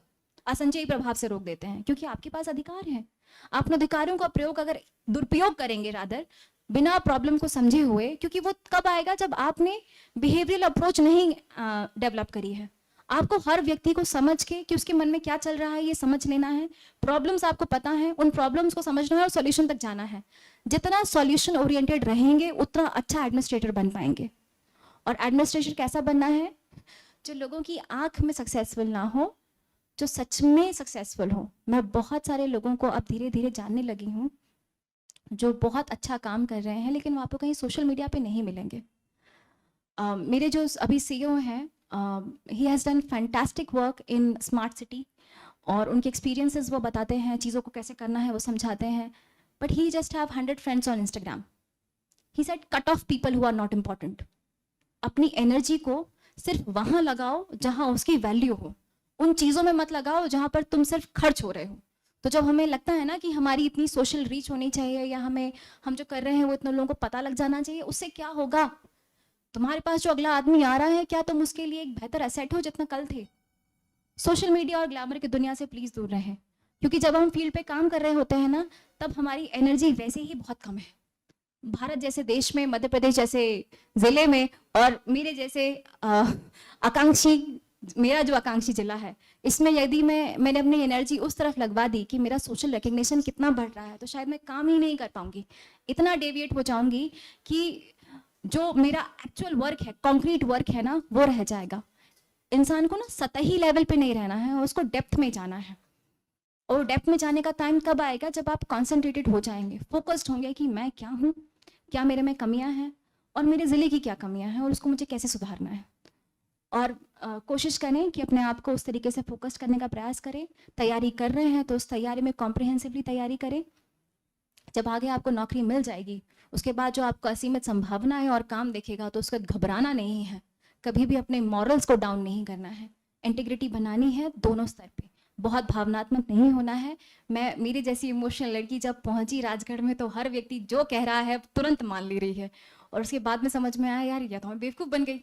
असंचयी प्रभाव से रोक देते हैं, क्योंकि आपके पास अधिकार है। आप उन अधिकारों का प्रयोग अगर दुरुपयोग करेंगे रादर बिना प्रॉब्लम को समझे हुए, क्योंकि वो कब आएगा जब आपने बिहेवियरल अप्रोच नहीं डेवलप करी है। आपको हर व्यक्ति को समझ के कि उसके मन में क्या चल रहा है ये समझ लेना है, प्रॉब्लम्स आपको पता है, उन प्रॉब्लम्स को समझना है और सॉल्यूशन तक जाना है। जितना सॉल्यूशन ओरिएंटेड रहेंगे उतना अच्छा एडमिनिस्ट्रेटर बन पाएंगे। और एडमिनिस्ट्रेटर कैसा बनना है? जो लोगों की आंख में सक्सेसफुल ना हो, जो सच में सक्सेसफुल हो। मैं बहुत सारे लोगों को अब धीरे धीरे जानने लगी हूँ जो बहुत अच्छा काम कर रहे हैं, लेकिन वो आपको कहीं सोशल मीडिया पे नहीं मिलेंगे। मेरे जो अभी CEO हैं, he has done fantastic work in smart city, और उनके एक्सपीरियंसेस वो बताते हैं, चीज़ों को कैसे करना है वो समझाते हैं। But he just have 100 friends on Instagram. He said cut off people who are not important. अपनी एनर्जी को सिर्फ वहाँ लगाओ जहाँ उसकी वैल्यू हो, उन चीज़ों में मत लगाओ जहाँ पर तुम सिर्फ खर्च हो रहे हो। तो जब हमें लगता है ना कि हमारी इतनी सोशल रीच होनी चाहिए या हम जो कर रहे हैं वो इतने लोगों को पता लग जाना चाहिए, उससे क्या होगा? तुम्हारे पास जो अगला आदमी आ रहा है, क्या तुम उसके लिए एक बेहतर एसेट हो जितना कल थे? सोशल मीडिया और ग्लैमर की दुनिया से प्लीज दूर रहें, क्योंकि जब हम फील्ड पे काम कर रहे होते हैं ना, तब हमारी एनर्जी वैसे ही बहुत कम है। भारत जैसे देश में, मध्य प्रदेश जैसे जिले में, और मेरे जैसे मेरा जो आकांक्षी जिला है, इसमें यदि मैंने अपनी एनर्जी उस तरफ लगवा दी कि मेरा सोशल रिकग्निशन कितना बढ़ रहा है, तो शायद मैं काम ही नहीं कर पाऊंगी। इतना डेविएट हो जाऊंगी कि जो मेरा एक्चुअल वर्क है, कॉन्क्रीट वर्क है ना, वो रह जाएगा। इंसान को ना सतही लेवल पे नहीं रहना है, उसको डेप्थ में जाना है। और डेप्थ में जाने का टाइम कब आएगा? जब आप कॉन्सेंट्रेटेड हो जाएंगे, फोकस्ड होंगे कि मैं क्या हूँ, क्या मेरे में कमियां हैं और मेरे ज़िले की क्या कमियां हैं और उसको मुझे कैसे सुधारना है। और कोशिश करें कि अपने आप को उस तरीके से फोकस करने का प्रयास करें। तैयारी कर रहे हैं तो उस तैयारी में कॉम्प्रिहेंसिवली तैयारी करें। जब आगे आपको नौकरी मिल जाएगी, उसके बाद जो आपको असीमित संभावना है और काम देखेगा, तो उसका घबराना नहीं है, कभी भी अपने मॉरल्स को डाउन नहीं करना है, इंटीग्रिटी बनानी है दोनों स्तर पे, बहुत भावनात्मक नहीं होना है। मैं, मेरी जैसी इमोशनल लड़की जब पहुंची राजगढ़ में, तो हर व्यक्ति जो कह रहा है तुरंत मान ले रही है, और उसके बाद में समझ में आया यार ये तो मैं बेवकूफ़ बन गई।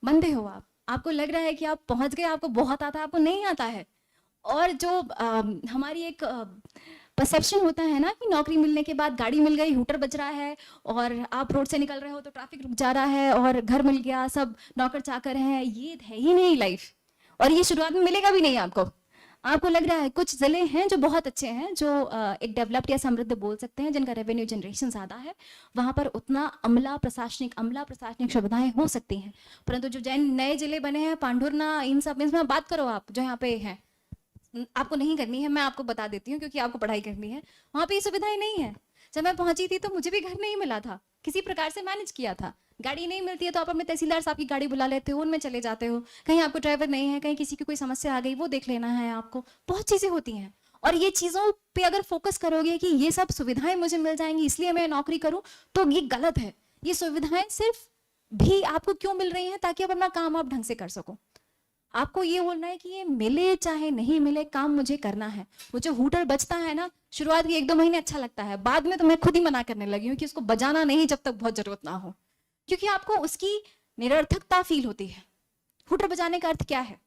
बंदे हो आप, आपको लग रहा है कि आप पहुंच गए, आपको बहुत आता है, आपको नहीं आता है। और जो हमारी एक परसेप्शन होता है ना कि नौकरी मिलने के बाद गाड़ी मिल गई, हूटर बज रहा है, और आप रोड से निकल रहे हो तो ट्रैफिक रुक जा रहा है, और घर मिल गया, सब नौकर चाकर हैं, ये है ही नहीं लाइफ। और ये शुरुआत में मिलेगा भी नहीं आपको। आपको लग रहा है कुछ जिले हैं जो बहुत अच्छे हैं, जो एक डेवलप्ड या समृद्ध बोल सकते हैं, जिनका रेवेन्यू जनरेशन ज़्यादा है, वहाँ पर उतना अमला प्रशासनिक सुविधाएं हो सकती हैं। परंतु जो जैन नए जिले बने हैं, पांडुरना, इन सब इसमें बात करो आप, जो यहाँ पे हैं, आपको नहीं करनी है, मैं आपको बता देती हूँ, क्योंकि आपको पढ़ाई करनी है। वहाँ पे ये सुविधाएं नहीं है। जब मैं पहुंची थी तो मुझे भी घर नहीं मिला था, किसी प्रकार से मैनेज किया था। गाड़ी नहीं मिलती है तो आप अपने तहसीलदार साहब की गाड़ी बुला लेते हो, उनमें चले जाते हो। कहीं आपको ड्राइवर नहीं है, कहीं किसी की कोई समस्या आ गई, वो देख लेना है आपको। बहुत चीजें होती हैं, और ये चीजों पे अगर फोकस करोगे कि ये सब सुविधाएं मुझे मिल जाएंगी इसलिए मैं नौकरी करूं, तो ये गलत है। ये सुविधाएं सिर्फ भी आपको क्यों मिल रही हैं? ताकि आप अपना काम आप ढंग से कर सको। आपको ये बोलना है कि ये मिले चाहे नहीं मिले, काम मुझे करना है। वो जो हूटर बजता है ना, शुरुआत के 1-2 महीने अच्छा लगता है, बाद में तो मैं खुद ही मना करने लगी हूँ कि उसको बजाना नहीं जब तक बहुत जरूरत ना हो, क्योंकि आपको उसकी निरर्थकता फील होती है। हूटर बजाने का अर्थ क्या है?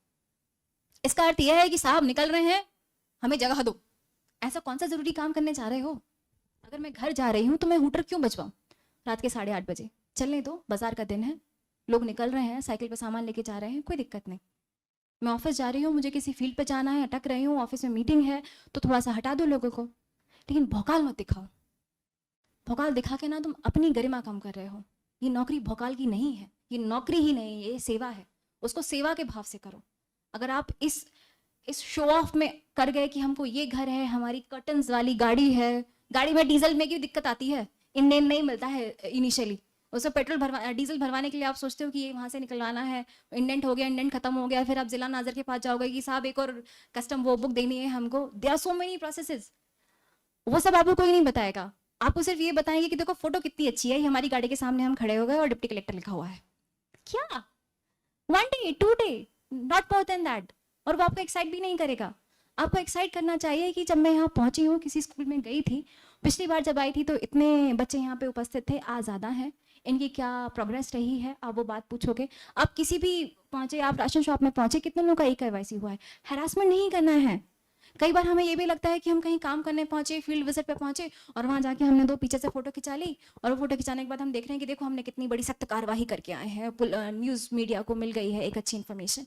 इसका अर्थ यह है कि साहब निकल रहे हैं, हमें जगह दो। ऐसा कौन सा जरूरी काम करने जा रहे हो? अगर मैं घर जा रही हूँ तो मैं हूटर क्यों बजवाऊं रात के 8:30 बजे? चलने दो, बाजार का दिन है, लोग निकल रहे हैं, साइकिल पर सामान लेके जा रहे हैं, कोई दिक्कत नहीं। मैं ऑफिस जा रही हूँ, मुझे किसी फील्ड पे जाना है, अटक रही हूँ, ऑफिस में मीटिंग है, तो थोड़ा सा हटा दो लोगों को, लेकिन भौकाल मत दिखाओ। भौकाल दिखा के ना तुम अपनी गरिमा कम कर रहे हो। ये नौकरी भौकाल की नहीं है, ये नौकरी ही नहीं, ये सेवा है। उसको सेवा के भाव से करो। अगर आप इस शो ऑफ में कर गए कि हमको ये घर है, हमारी कर्टन्स वाली गाड़ी है, गाड़ी में डीजल में क्यों दिक्कत आती है? इंडेन नहीं मिलता है इनिशियली, उसमें डीजल भरवाने के लिए आप सोचते हो कि ये वहाँ से निकलवाना है, इंडेंट हो गया, इंडेंट खत्म हो गया, फिर आप जिला नाजर के पास जाओगे कि साहब एक और कस्टम वो बुक देनी है हमको। There are so many processes, वो सब आपको कोई नहीं बताएगा। आपको सिर्फ ये बताएंगे कि देखो फोटो कितनी अच्छी है, हमारी गाड़ी के सामने हम खड़े हो गए और डिप्टी कलेक्टर लिखा हुआ है। क्या 1 day 2 day, not more than that. और वो आपको एक्साइट भी नहीं करेगा। आपको एक्साइट करना चाहिए कि जब मैं यहाँ पहुंची हूँ, किसी स्कूल में गई थी, पिछली बार जब आई थी तो इतने बच्चे यहाँ पे उपस्थित थे, आज ज़्यादा हैं, इनकी क्या प्रोग्रेस रही है, आप वो बात पूछोगे। आप किसी भी पहुंचे, आप राशन शॉप में पहुंचे, कितने लोगों का KYC हुआ है? हैरासमेंट नहीं करना है। कई बार हमें ये भी लगता है कि हम कहीं काम करने पहुंचे, फील्ड विजिट पे पहुंचे, और वहां जाके हमने 2 पीछे से फोटो खिंचा ली, और वो फोटो खिंचाने के बाद हम देख रहे हैं कि देखो हमने कितनी बड़ी सख्त कार्रवाई करके आए हैं, न्यूज़ मीडिया को मिल गई है एक अच्छी इन्फॉर्मेशन।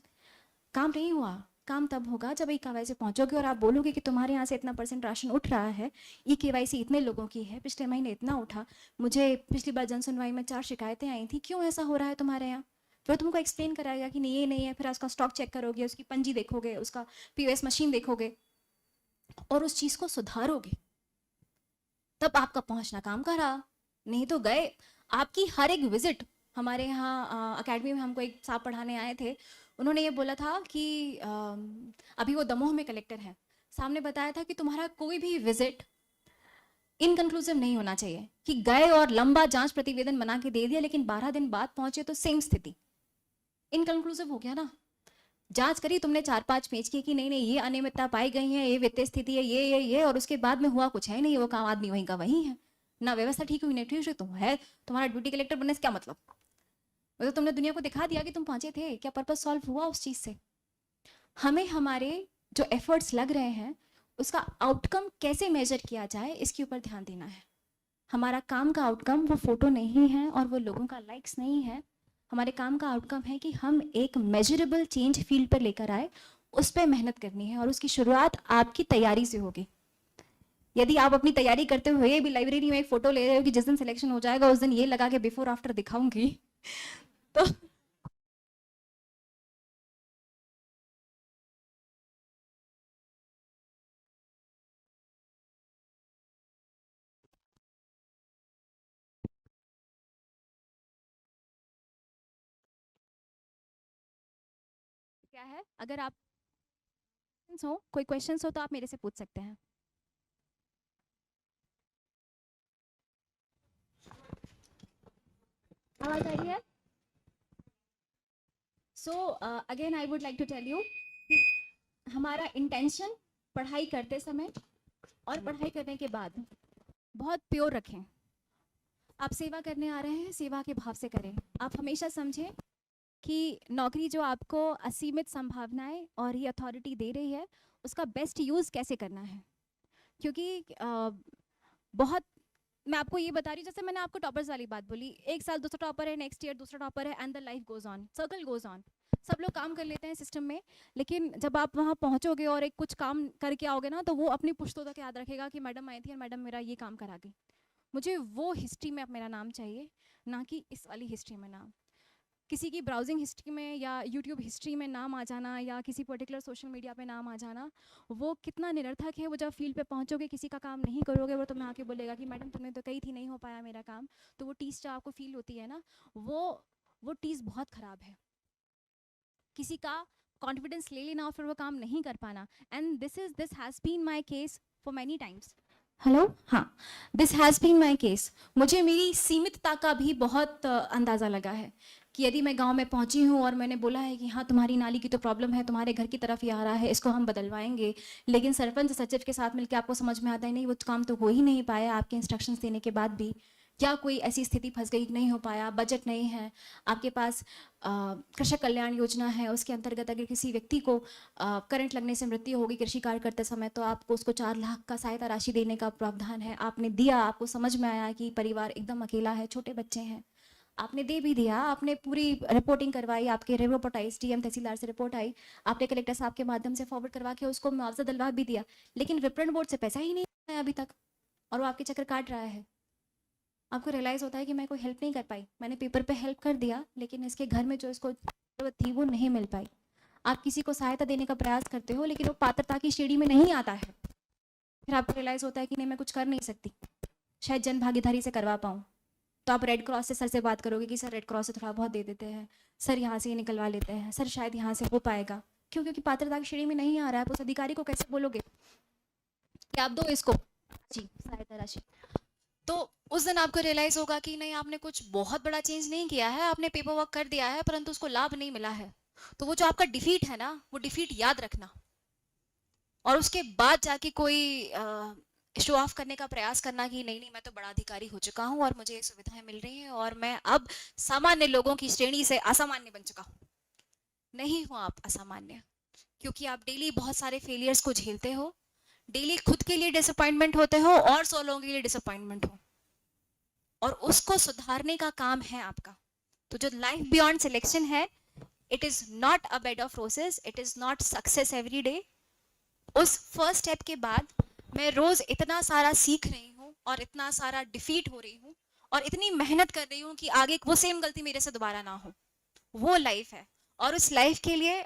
काम नहीं हुआ। काम तब होगा जब KYC पहुंचोगे और आप बोलोगे कि तुम्हारे यहाँ से इतना % राशन उठ रहा है, KYC इतने लोगों की है, पिछले महीने इतना उठा, मुझे पिछली बार जन सुनवाई में 4 शिकायतें आई थी, क्यों ऐसा हो रहा है तुम्हारे यहाँ? फिर तुमको एक्सप्लेन कराएगा कि नहीं ये नहीं है, फिर उसका स्टॉक चेक करोगे, उसकी पंजी देखोगे, उसका POS मशीन देखोगे और उस चीज़ को सुधारोगे, तब आपका पहुंचना काम का रहा। नहीं तो गए। आपकी हर एक विजिट, हमारे यहाँ अकेडमी में हमको एक साहब पढ़ाने आए थे, उन्होंने ये बोला था कि अभी वो दमोह में कलेक्टर हैं, सामने बताया था कि तुम्हारा कोई भी विजिट इनकंक्लूसिव नहीं होना चाहिए, कि गए और लंबा जांच प्रतिवेदन बना के दे दिया, लेकिन 12 दिन बाद पहुंचे तो सेम स्थिति, इनकंक्लूसिव हो गया ना। जांच करी तुमने 4-5 पेज की कि नहीं नहीं ये अनियमितता पाई गई है, ये वित्तीय स्थिति है, ये, और उसके बाद में हुआ कुछ है नहीं, वो काम आदमी वहीं का वहीं है, ना व्यवस्था ठीक हुई, नहीं ठीक हुई, तुम है तुम्हारा ड्यूटी कलेक्टर बनने से क्या मतलब? तो तुमने दुनिया को दिखा दिया कि तुम पहुंचे थे, क्या पर्पस सॉल्व हुआ उस चीज से? हमें हमारे जो एफर्ट्स लग रहे हैं उसका आउटकम कैसे मेजर किया जाए, इसके ऊपर ध्यान देना है। हमारा काम का आउटकम वो फोटो नहीं है और वो लोगों का लाइक्स नहीं है। हमारे काम का आउटकम है कि हम एक मेजरेबल चेंज फील्ड पर लेकर आए, उस पर मेहनत करनी है, और उसकी शुरुआत आपकी तैयारी से होगी। यदि आप अपनी तैयारी करते हुए भी लाइब्रेरी में एक फोटो ले रहे हो कि जिस दिन सिलेक्शन हो जाएगा उस दिन ये लगा के बिफोर आफ्टर दिखाऊंगी, तो क्या है, अगर आप हो, कोई क्वेश्चंस हो तो आप मेरे से पूछ सकते हैं। आवाज आ रही है? So again I would like to tell you कि हमारा इंटेंशन पढ़ाई करते समय और पढ़ाई करने के बाद बहुत प्योर रखें। आप सेवा करने आ रहे हैं, सेवा के भाव से करें। आप हमेशा समझें कि नौकरी जो आपको असीमित संभावनाएं और ये अथॉरिटी दे रही है उसका बेस्ट यूज़ कैसे करना है। क्योंकि बहुत, मैं आपको ये बता रही हूँ, जैसे मैंने आपको टॉपर्स वाली बात बोली, एक साल दूसरा टॉपर है, नेक्स्ट ईयर दूसरा टॉपर है, and the life goes on, circle goes on. सब लोग काम कर लेते हैं सिस्टम में, लेकिन जब आप वहाँ पहुँचोगे और एक कुछ काम करके आओगे ना, तो वो अपनी पुश्तों तक याद रखेगा कि मैडम आई थी और मैडम मेरा ये काम करा गई। मुझे वो हिस्ट्री में अब मेरा नाम चाहिए, ना कि इस वाली हिस्ट्री में नाम। किसी की ब्राउजिंग हिस्ट्री में या यूट्यूब हिस्ट्री में नाम आ जाना या किसी पर्टिकुलर सोशल मीडिया पे नाम आ जाना, वो कितना निरर्थक है। वो जब फील्ड पे पहुंचोगे, किसी का काम नहीं करोगे, वो तुम्हें आके बोलेगा कि मैडम तुमने तो कही थी नहीं हो पाया मेरा काम। तो वो टीस जो आपको फील होती है ना, वो टीस बहुत ख़राब है। किसी का कॉन्फिडेंस ले लेना और फिर वो काम नहीं कर पाना, and this has been my case for many times. Hello, हाँ, this has been my case. मुझे मेरी सीमितता का भी बहुत अंदाज़ा लगा है कि यदि मैं गांव में पहुंची हूं और मैंने बोला है कि हाँ तुम्हारी नाली की तो प्रॉब्लम है, तुम्हारे घर की तरफ ही आ रहा है, इसको हम बदलवाएंगे, लेकिन सरपंच सचिव के साथ मिलकर आपको समझ में आता है नहीं वो काम तो हो ही नहीं पाया आपके इंस्ट्रक्शंस देने के बाद भी, या कोई ऐसी स्थिति फंस गई नहीं हो पाया, बजट नहीं है आपके पास, कृषक कल्याण योजना है उसके अंतर्गत अगर किसी व्यक्ति को करंट लगने से मृत्यु होगी कृषि कार्य करते समय, तो आपको उसको 4 लाख का सहायता राशि देने का प्रावधान है। आपने दिया, आपको समझ में आया कि परिवार एकदम अकेला है, छोटे बच्चे हैं, आपने दे भी दिया, आपने पूरी रिपोर्टिंग करवाई, आपके रिपोर्ट आई, डीएम तहसीलदार से रिपोर्ट आई, आपने कलेक्टर साहब के माध्यम से फॉरवर्ड करवा के उसको मुआवजा दिलवा भी दिया, लेकिन विपणन बोर्ड से पैसा ही नहीं आया अभी तक और वो आपके चक्कर काट रहा है। आपको रियलाइज़ होता है कि मैं कोई हेल्प नहीं कर पाई, मैंने पेपर पे हेल्प कर दिया, लेकिन इसके घर में जो इसको ज़रूरत थी वो नहीं मिल पाई। आप किसी को सहायता देने का प्रयास करते हो, लेकिन वो पात्रता की श्रेणी में नहीं आता है, फिर आपको रियलाइज़ होता है कि नहीं मैं कुछ कर नहीं सकती, शायद जन भागीदारी से करवा पाऊँ। तो आप रेड क्रॉस से सर से बात करोगे कि सर रेड क्रॉस से थोड़ा बहुत दे देते हैं, सर यहाँ से ये निकलवा लेते हैं, सर शायद यहाँ से हो पाएगा। क्यों? क्योंकि पात्रता की श्रेणी में नहीं आ रहा है। आप उस अधिकारी को कैसे बोलोगे कि आप दो इसको जी सहायता राशि। तो उस दिन आपको रियलाइज होगा कि नहीं आपने कुछ बहुत बड़ा चेंज नहीं किया है, आपने पेपर वर्क कर दिया है परंतु उसको लाभ नहीं मिला है। तो वो जो आपका डिफीट है ना, वो डिफीट याद रखना और उसके बाद जाके कोई शो ऑफ करने का प्रयास करना कि नहीं नहीं मैं तो बड़ा अधिकारी हो चुका हूँ और मुझे ये सुविधाएं मिल रही हैं और मैं अब सामान्य लोगों की श्रेणी से असामान्य बन चुका हूँ। नहीं हो आप असामान्य, क्योंकि आप डेली बहुत सारे फेलियर्स को झेलते हो, डेली खुद के लिए डिसअपॉइंटमेंट होते हो और 100 लोगों के लिए डिसअपॉइंटमेंट हो, और उसको सुधारने का काम है आपका। तो जो लाइफ बियॉन्ड सिलेक्शन है, it is not a bed of रोसेस, it is not success every day. उस फर्स्ट स्टेप के बाद मैं रोज इतना सारा सीख रही हूँ और इतना सारा डिफीट हो रही हूँ और इतनी मेहनत कर रही हूँ कि आगे वो सेम गलती मेरे से दोबारा ना हो। वो लाइफ है, और उस लाइफ के लिए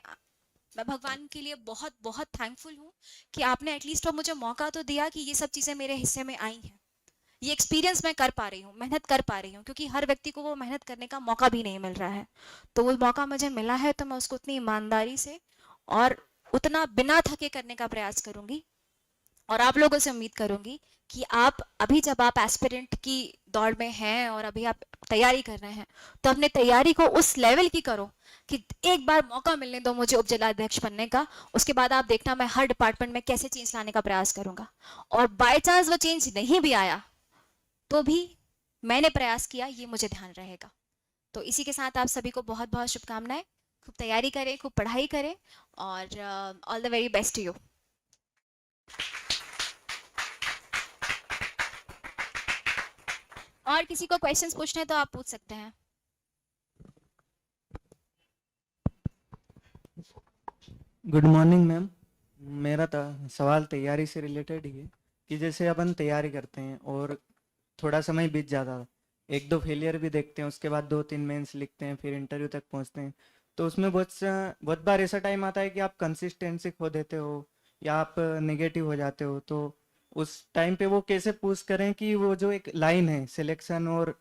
मैं भगवान के लिए बहुत बहुत थैंकफुल हूँ कि आपने एटलीस्ट वो मुझे मौका तो दिया कि ये सब चीज़ें मेरे हिस्से में आई हैं, ये एक्सपीरियंस मैं कर पा रही हूँ, मेहनत कर पा रही हूँ, क्योंकि हर व्यक्ति को वो मेहनत करने का मौका भी नहीं मिल रहा है। तो वो मौका मुझे मिला है तो मैं उसको उतनी ईमानदारी से और उतना बिना थके करने का प्रयास करूंगी, और आप लोगों से उम्मीद करूंगी कि आप अभी जब आप एस्पिरेंट की दौड़ में हैं और अभी आप तैयारी कर रहे हैं, तो अपने तैयारी को उस लेवल की करो कि एक बार मौका मिलने दो मुझे उप जिलाध्यक्ष बनने का, उसके बाद आप देखना मैं हर डिपार्टमेंट में कैसे चेंज लाने का प्रयास करूंगा, और बाय चांस वो चेंज नहीं भी आया तो भी मैंने प्रयास किया, ये मुझे ध्यान रहेगा। तो इसी के साथ आप सभी को बहुत बहुत शुभकामनाएं, खूब तैयारी करें, खूब पढ़ाई करें, और all the very best to you. और किसी को क्वेश्चंस पूछने तो आप पूछ सकते हैं। Good morning ma'am. मेरा सवाल तैयारी से रिलेटेड ही है। कि जैसे अपन तैयारी करते हैं और थोड़ा समय बीत जाता है, एक दो फेलियर भी देखते हैं, उसके बाद दो तीन मेंस लिखते हैं, फिर इंटरव्यू तक पहुंचते हैं, तो उसमें बहुत बार ऐसा टाइम आता है कि आप कंसिस्टेंसी खो देते हो या आप नेगेटिव हो जाते हो। तो उस टाइम पे वो कैसे पुश करें कि वो जो एक लाइन है सिलेक्शन और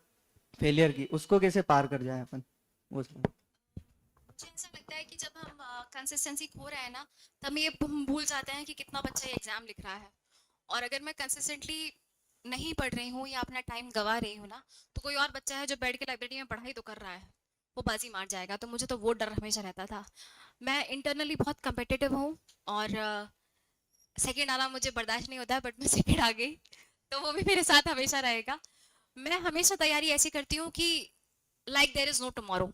फेलियर की, उसको कैसे पार कर जाए अपन उसमें। मुझे ऐसा लगता है कि जब हम कंसिस्टेंसी खो रहे हैं ना, तब ये हम भूल जाते हैं कि कितना बच्चा ये एग्जाम लिख रहा है। और अगर मैं कंसिस्टेंटली नहीं पढ़ रही हूँ या अपना टाइम गवा रही हूँ ना, तो कोई और बच्चा है जो बैठ के लाइब्रेरी में पढ़ाई तो कर रहा है, वो बाजी मार जाएगा। तो मुझे तो वो डर हमेशा रहता था। मैं इंटरनली बहुत कम्पिटिटिव हूँ, और सेकेंड आना मुझे बर्दाश्त नहीं होता है, बट मैं सेकेंड आ गई, तो वो भी मेरे साथ हमेशा रहेगा। मैं हमेशा तैयारी ऐसी करती हूँ कि like there is no tomorrow.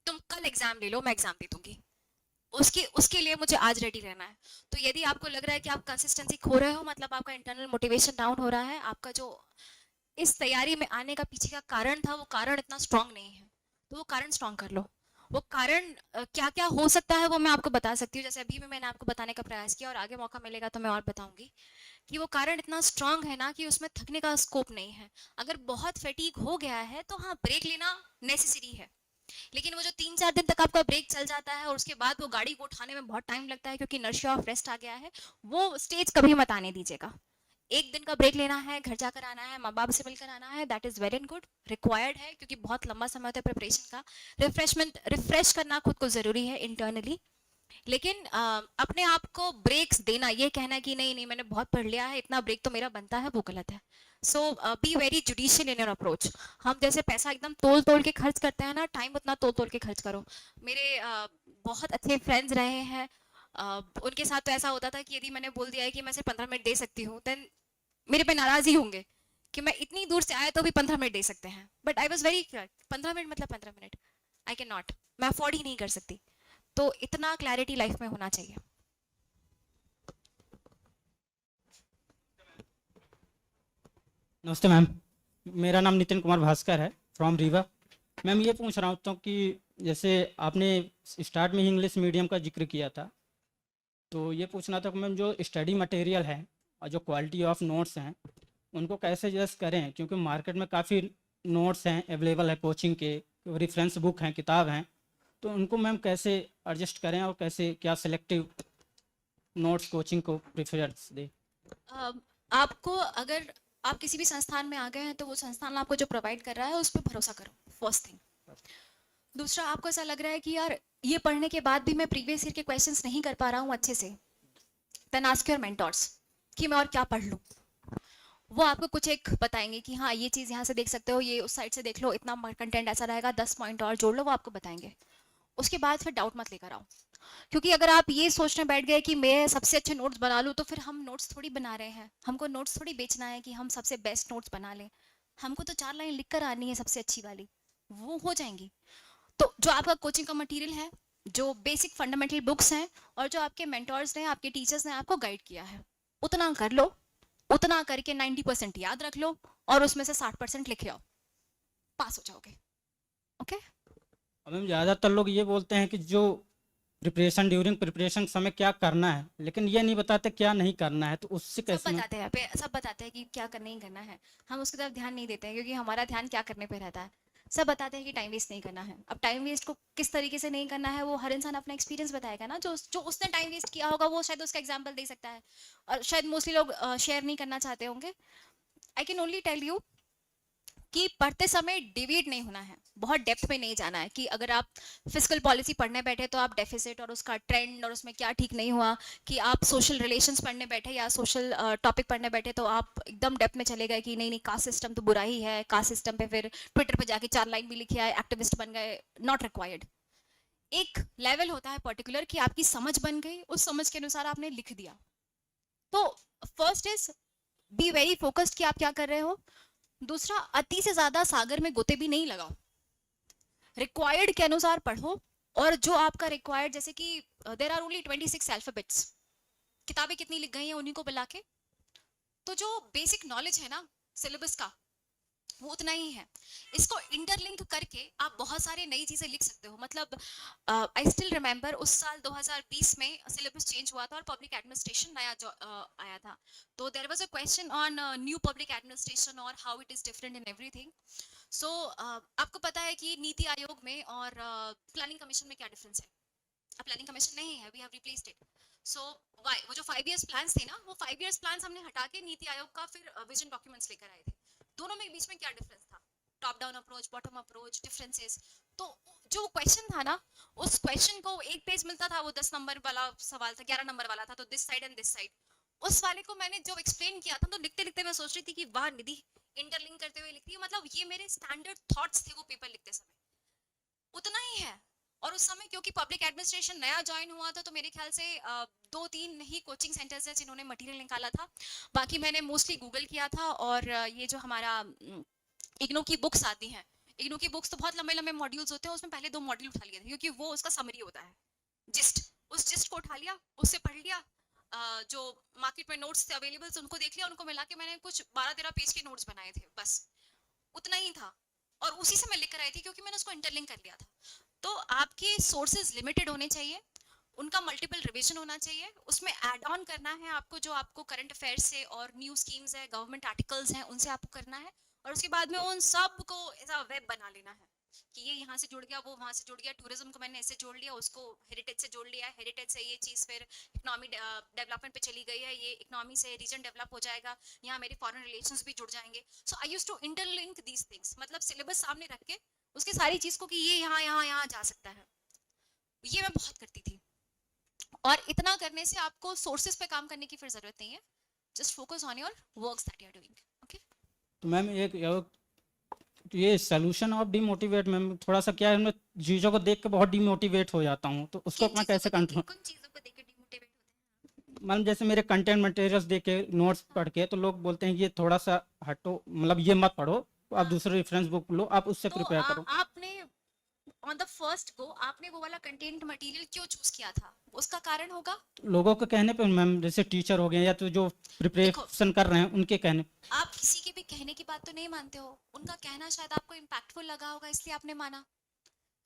तुम कल एग्जाम ले लो, मैं एग्जाम दे दूंगी। उसके उसके लिए मुझे आज रेडी रहना है। तो यदि आपको लग रहा है कि आप कंसिस्टेंसी खो रहे हो, मतलब आपका इंटरनल मोटिवेशन डाउन हो रहा है, आपका जो इस तैयारी में आने का पीछे का कारण था, वो कारण इतना स्ट्रांग नहीं है, तो वो कारण स्ट्रांग कर लो। वो कारण क्या क्या हो सकता है वो मैं आपको बता सकती हूँ, जैसे अभी भी मैंने आपको बताने का प्रयास किया, और आगे मौका मिलेगा तो मैं और बताऊंगी कि वो कारण इतना स्ट्रांग है ना कि उसमें थकने का स्कोप नहीं है। अगर बहुत फैटीग हो गया है तो हाँ, ब्रेक लेना नेसेसरी है, लेकिन वो जो 3-4 दिन तक आपका ब्रेक चल जाता है और उसके बाद वो गाड़ी को उठाने में बहुत टाइम लगता है क्योंकि नर्शिया ऑफ रेस्ट आ गया है, वो स्टेज कभी मत आने दीजिएगा। एक दिन का ब्रेक लेना है, घर जाकर आना है, माँ बाप से मिलकर आना है, that is very good, required है, क्योंकि बहुत लंबा समय होता है प्रिपरेशन का। रिफ्रेश करना खुद को जरूरी है इंटरनली, लेकिन अपने आप को ब्रेक्स देना, ये कहना कि नहीं नहीं मैंने बहुत पढ़ लिया है, इतना ब्रेक तो मेरा बनता है, वो गलत है। So be very judicial in your approach. हम जैसे पैसा एकदम तोल तोल के खर्च करते हैं ना, टाइम उतना तोल तोल के खर्च करो। मेरे बहुत अच्छे फ्रेंड्स रहे हैं, उनके साथ तो ऐसा होता था कि यदि मैंने बोल दिया है कि मैं सिर्फ 15 मिनट दे सकती हूँ, देन मेरे पे नाराज ही होंगे कि मैं इतनी दूर से आया तो भी 15 मिनट दे सकते हैं, but I was very clear, 15 minute मतलब 15 मिनट, आई कैन नॉट, मैं अफोर्ड ही नहीं कर सकती। तो इतना क्लैरिटी लाइफ में होना चाहिए। नमस्ते मैम, मेरा नाम नितिन कुमार भास्कर है, फ्रॉम रीवा। मैम ये पूछ रहा हूँ कि जैसे आपने स्टार्ट में ही इंग्लिश मीडियम का जिक्र किया था, तो ये पूछना था कि मैम जो स्टडी मटेरियल है और जो क्वालिटी ऑफ नोट्स हैं उनको कैसे एडजस्ट करें, क्योंकि मार्केट में काफ़ी नोट्स हैं अवेलेबल है, कोचिंग के रेफरेंस बुक हैं, किताब हैं, तो उनको मैम कैसे एडजस्ट करें और कैसे क्या सिलेक्टिव नोट्स कोचिंग को प्रेफरेंस दें। आपको अगर आप किसी भी संस्थान में आ गए हैं तो वो संस्थान आपको जो प्रोवाइड कर रहा है उस पर भरोसा करो, फर्स्ट थिंग। दूसरा, आपको ऐसा लग रहा है कि यार ये पढ़ने के बाद भी मैं प्रीवियस ईयर के क्वेश्चंस नहीं कर पा रहा हूँ अच्छे से, देन आस्क योर मेंटर्स कि मैं और क्या पढ़ लूँ। वो आपको कुछ एक बताएंगे कि हाँ ये चीज़ यहाँ से देख सकते हो, ये उस साइड से देख लो, इतना कंटेंट ऐसा रहेगा, 10 पॉइंट और जोड़ लो, वो आपको बताएंगे। उसके बाद फिर डाउट मत लेकर आओ, क्योंकि अगर आप ये सोचने बैठ गए कि मैं सबसे अच्छे नोट्स बना लूँ, तो फिर हम नोट्स थोड़ी बना रहे हैं, हमको नोट्स थोड़ी बेचना है कि हम सबसे बेस्ट नोट्स बना लें। हमको तो 4 लाइन लिख कर आनी है सबसे अच्छी वाली, वो हो जाएंगी। तो जो आपका कोचिंग का मटेरियल है, जो बेसिक फंडामेंटल बुक्स हैं, और जो आपके मेंटर्स ने, आपके टीचर्स ने आपको गाइड किया है, उतना कर लो। उतना करके 90% याद रख लो और उसमें से 60% लिखे आओ, पास हो जाओगे। ओके? और मैम ज़्यादातर लोग ये बोलते हैं कि जो प्रिपरेशन ड्यूरिंग प्रिपरेशन समय क्या करना है, लेकिन ये नहीं बताते क्या नहीं करना है, तो उससे सब कैसे मैम? बताते हैं सब बताते हैं कि क्या करना ही करना है, हम उसकी तरफ ध्यान नहीं देते हैं क्योंकि हमारा ध्यान क्या करने पे रहता है। सब बताते हैं कि टाइम वेस्ट नहीं करना है। अब टाइम वेस्ट को किस तरीके से नहीं करना है वो हर इंसान अपना एक्सपीरियंस बताएगा ना, जो जो उसने टाइम वेस्ट किया होगा वो शायद उसका एग्जाम्पल दे सकता है, और शायद मोस्टली लोग शेयर नहीं करना चाहते होंगे। I can only tell you कि पढ़ते समय डिविएट नहीं होना है, बहुत डेप्थ में नहीं जाना है कि अगर आप फिजिकल पॉलिसी पढ़ने बैठे तो आप डेफिसिट और उसका ट्रेंड और उसमें क्या ठीक नहीं हुआ, कि आप सोशल रिलेशंस पढ़ने बैठे या सोशल टॉपिक पढ़ने बैठे तो आप एकदम डेप्थ में चले गए कि नहीं नहीं कास्ट सिस्टम तो बुरा ही है, कास्ट सिस्टम पे फिर ट्विटर पे जाके 4 लाइन भी लिखे आए, एक्टिविस्ट बन गए, नॉट रिक्वायर्ड। एक लेवल होता है पर्टिकुलर कि आपकी समझ बन गई, उस समझ के अनुसार आपने लिख दिया। तो first is be very focused कि आप क्या कर रहे हो। दूसरा, अति से ज्यादा सागर में गोते भी नहीं लगाओ, रिक्वायर्ड के अनुसार पढ़ो। और जो आपका रिक्वायर्ड, जैसे कि देयर आर ओनली 26 अल्फाबेट्स, किताबें कितनी लिख गई हैं उन्हीं को बुला के, तो जो बेसिक नॉलेज है ना सिलेबस का, वो उतना ही है। इसको इंटरलिंक करके आप बहुत सारी नई चीज़ें लिख सकते हो। मतलब आई स्टिल रिमेंबर उस साल 2020 में सिलेबस चेंज हुआ था और पब्लिक एडमिनिस्ट्रेशन नया आया था। तो there was a question on new public administration और how it is different in everything. So आपको पता है कि नीति आयोग में और प्लानिंग कमीशन में क्या डिफरेंस है? अब प्लानिंग कमीशन नहीं है, we have replaced it. So why वो जो 5 इयर्स प्लान्स थे ना, वो 5 इयर्स प्लान्स हमने हटा के नीति आयोग का फिर विजन डॉक्यूमेंट्स लेकर आए थे। दोनों में बीच में क्या डिफरेंस था? Top down approach, bottom approach, differences. तो जो क्वेश्चन था ना, उस क्वेश्चन को एक पेज मिलता था, वो 10 नंबर वाला सवाल था, 11 नंबर वाला था, तो this side and this side. उस वाले को मैंने जब एक्सप्लेन किया था, तो लिखते लिखते मैं सोच रही थी कि वाह निधि इंटरलिंक करते हुए लिखती है। मतलब ये मेरे स्टैंडर्ड थॉट्स थे वो पेपर लिखते समय, उतना ही है। और उस समय क्योंकि पब्लिक एडमिनिस्ट्रेशन नया ज्वाइन हुआ था, तो मेरे ख्याल से 2-3 ही कोचिंग सेंटर्स हैं जिन्होंने मटेरियल निकाला था। बाकी मैंने मोस्टली गूगल किया था। और ये जो हमारा इग्नू की बुक्स आती हैं, इग्नू की बुक्स तो बहुत लंबे लंबे मॉड्यूल्स होते हैं, उसमें पहले 2 मॉड्यूल उठा लिए थे, क्योंकि वो उसका समरी होता है, जिस्ट। उस जिस्ट को उठा लिया, उससे पढ़ लिया। जो मार्केट में नोट्स थे अवेलेबल उनको देख लिया, उनको मिला के मैंने कुछ 12-13 पेज के नोट्स बनाए थे, बस उतना ही था। और उसी से मैं लिख कर आई थी, क्योंकि मैंने उसको इंटरलिंक कर लिया था। तो आपके सोर्सेज लिमिटेड होने चाहिए, उनका मल्टीपल रिवीजन होना चाहिए, उसमें ऐड ऑन करना है आपको, जो आपको करंट अफेयर्स से और न्यू स्कीम्स है, गवर्नमेंट आर्टिकल्स हैं, उनसे आपको करना है। और उसके बाद में उन सब को ऐसा वेब बना लेना है कि ये यहाँ से जुड़ गया, वो वहाँ से जुड़ गया, टूरिज्म को मैंने ऐसे जोड़ लिया, उसको हेरिटेज से जोड़ लिया, हेरिटेज से ये चीज़ फिर इकोनॉमी डेवलपमेंट पे चली गई है, ये इकोनॉमी से रीजन डेवलप हो जाएगा, यहाँ मेरे फॉरेन रिलेशंस भी जुड़ जाएंगे। So I used to interlink these things, मतलब सिलेबस सामने रख के उसकी सारी चीज़ को कि ये यहाँ यहाँ यहाँ जा सकता है, ये मैं बहुत करती थी। और इतना करने से आपको सोर्सेज पे काम करने की फिर जरूरत नहीं है, just focus on your works that you are doing. Okay, तो मैम ये सोल्यूशन ऑफ डिमोटिवेट, मैम थोड़ा सा क्या है, मैं चीज़ों को देख के बहुत डिमोटिवेट हो जाता हूँ, तो उसको मैं कैसे कंट्रोल। किन चीज़ों को देख के डिमोटिवेट होते हैं? मैम जैसे मेरे कंटेंट मटेरियल्स देख के, नोट्स पढ़ के, तो लोग बोलते हैं ये थोड़ा सा हटो, मतलब ये मत पढ़ो, आप दूसरे रेफरेंस बुक लो, आप उससे तो प्रिपेयर करो। आपने ऑन द फर्स्ट गो आपने वो वाला कंटेंट मटेरियल क्यों चूज किया था? उसका कारण होगा। लोगों के कहने पे मैम, जैसे टीचर हो गए या तो जो प्रिपरेशन कर रहे हैं उनके कहने। आप किसी के भी कहने की बात तो नहीं मानते हो, उनका कहना शायद आपको इम्पैक्टफुल लगा होगा, इसलिए आपने माना,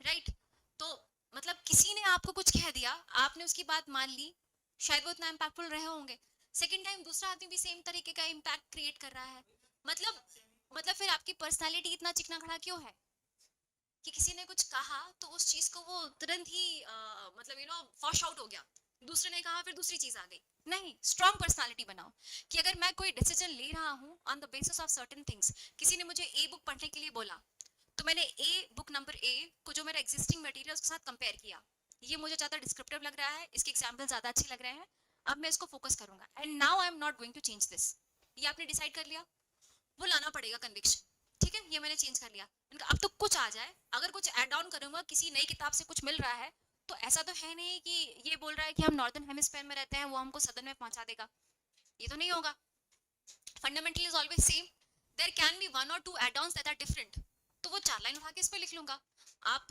राइट? तो मतलब किसी ने आपको कुछ कह दिया, आपने उसकी बात मान ली, शायद वो इतना इम्पैक्टफुल रहे होंगे। सेकेंड टाइम दूसरा आदमी भी सेम तरीके का इम्पैक्ट क्रिएट कर रहा है, मतलब फिर आपकी पर्सनालिटी इतना चिकना खड़ा क्यों है कि किसी ने कुछ कहा तो उस चीज को वो तुरंत ही मतलब फॉश आउट हो गया, दूसरे ने कहा फिर दूसरी चीज आ गई। नहीं, स्ट्रॉन्ग पर्सनालिटी बनाओ कि अगर मैं कोई डिसीजन ले रहा हूँ on the basis of certain things, किसी ने मुझे ए बुक पढ़ने के लिए बोला, तो मैंने ए बुक नंबर ए को जो मेरा एग्जिस्टिंग मटेरियल के साथ कंपेयर किया, ये मुझे ज़्यादा डिस्क्रिप्टिव लग रहा है, इसके एग्जाम्पल ज़्यादा अच्छे लग रहे हैं, अब मैं इसको फोकस करूंगा, and now I am not going to change this. ये आपने डिसाइड कर लिया, वो लाना पड़ेगा कन्विक्शन, ठीक है, ये मैंने चेंज कर लिया। अब तो कुछ आ जाए, अगर कुछ ऐड ऑन करूंगा, किसी नई किताब से कुछ मिल रहा है, तो ऐसा तो है नहीं कि ये बोल रहा है कि हम नॉर्दर्न हेमिस्फीयर में रहते हैं, वो हमको सदर्न में पहुंचा देगा, ये तो नहीं होगा। Fundamental is always same, there can be 1 or 2 add-ons that are different, तो वो 4 लाइन उठा के इस पे लिख लूंगा। आप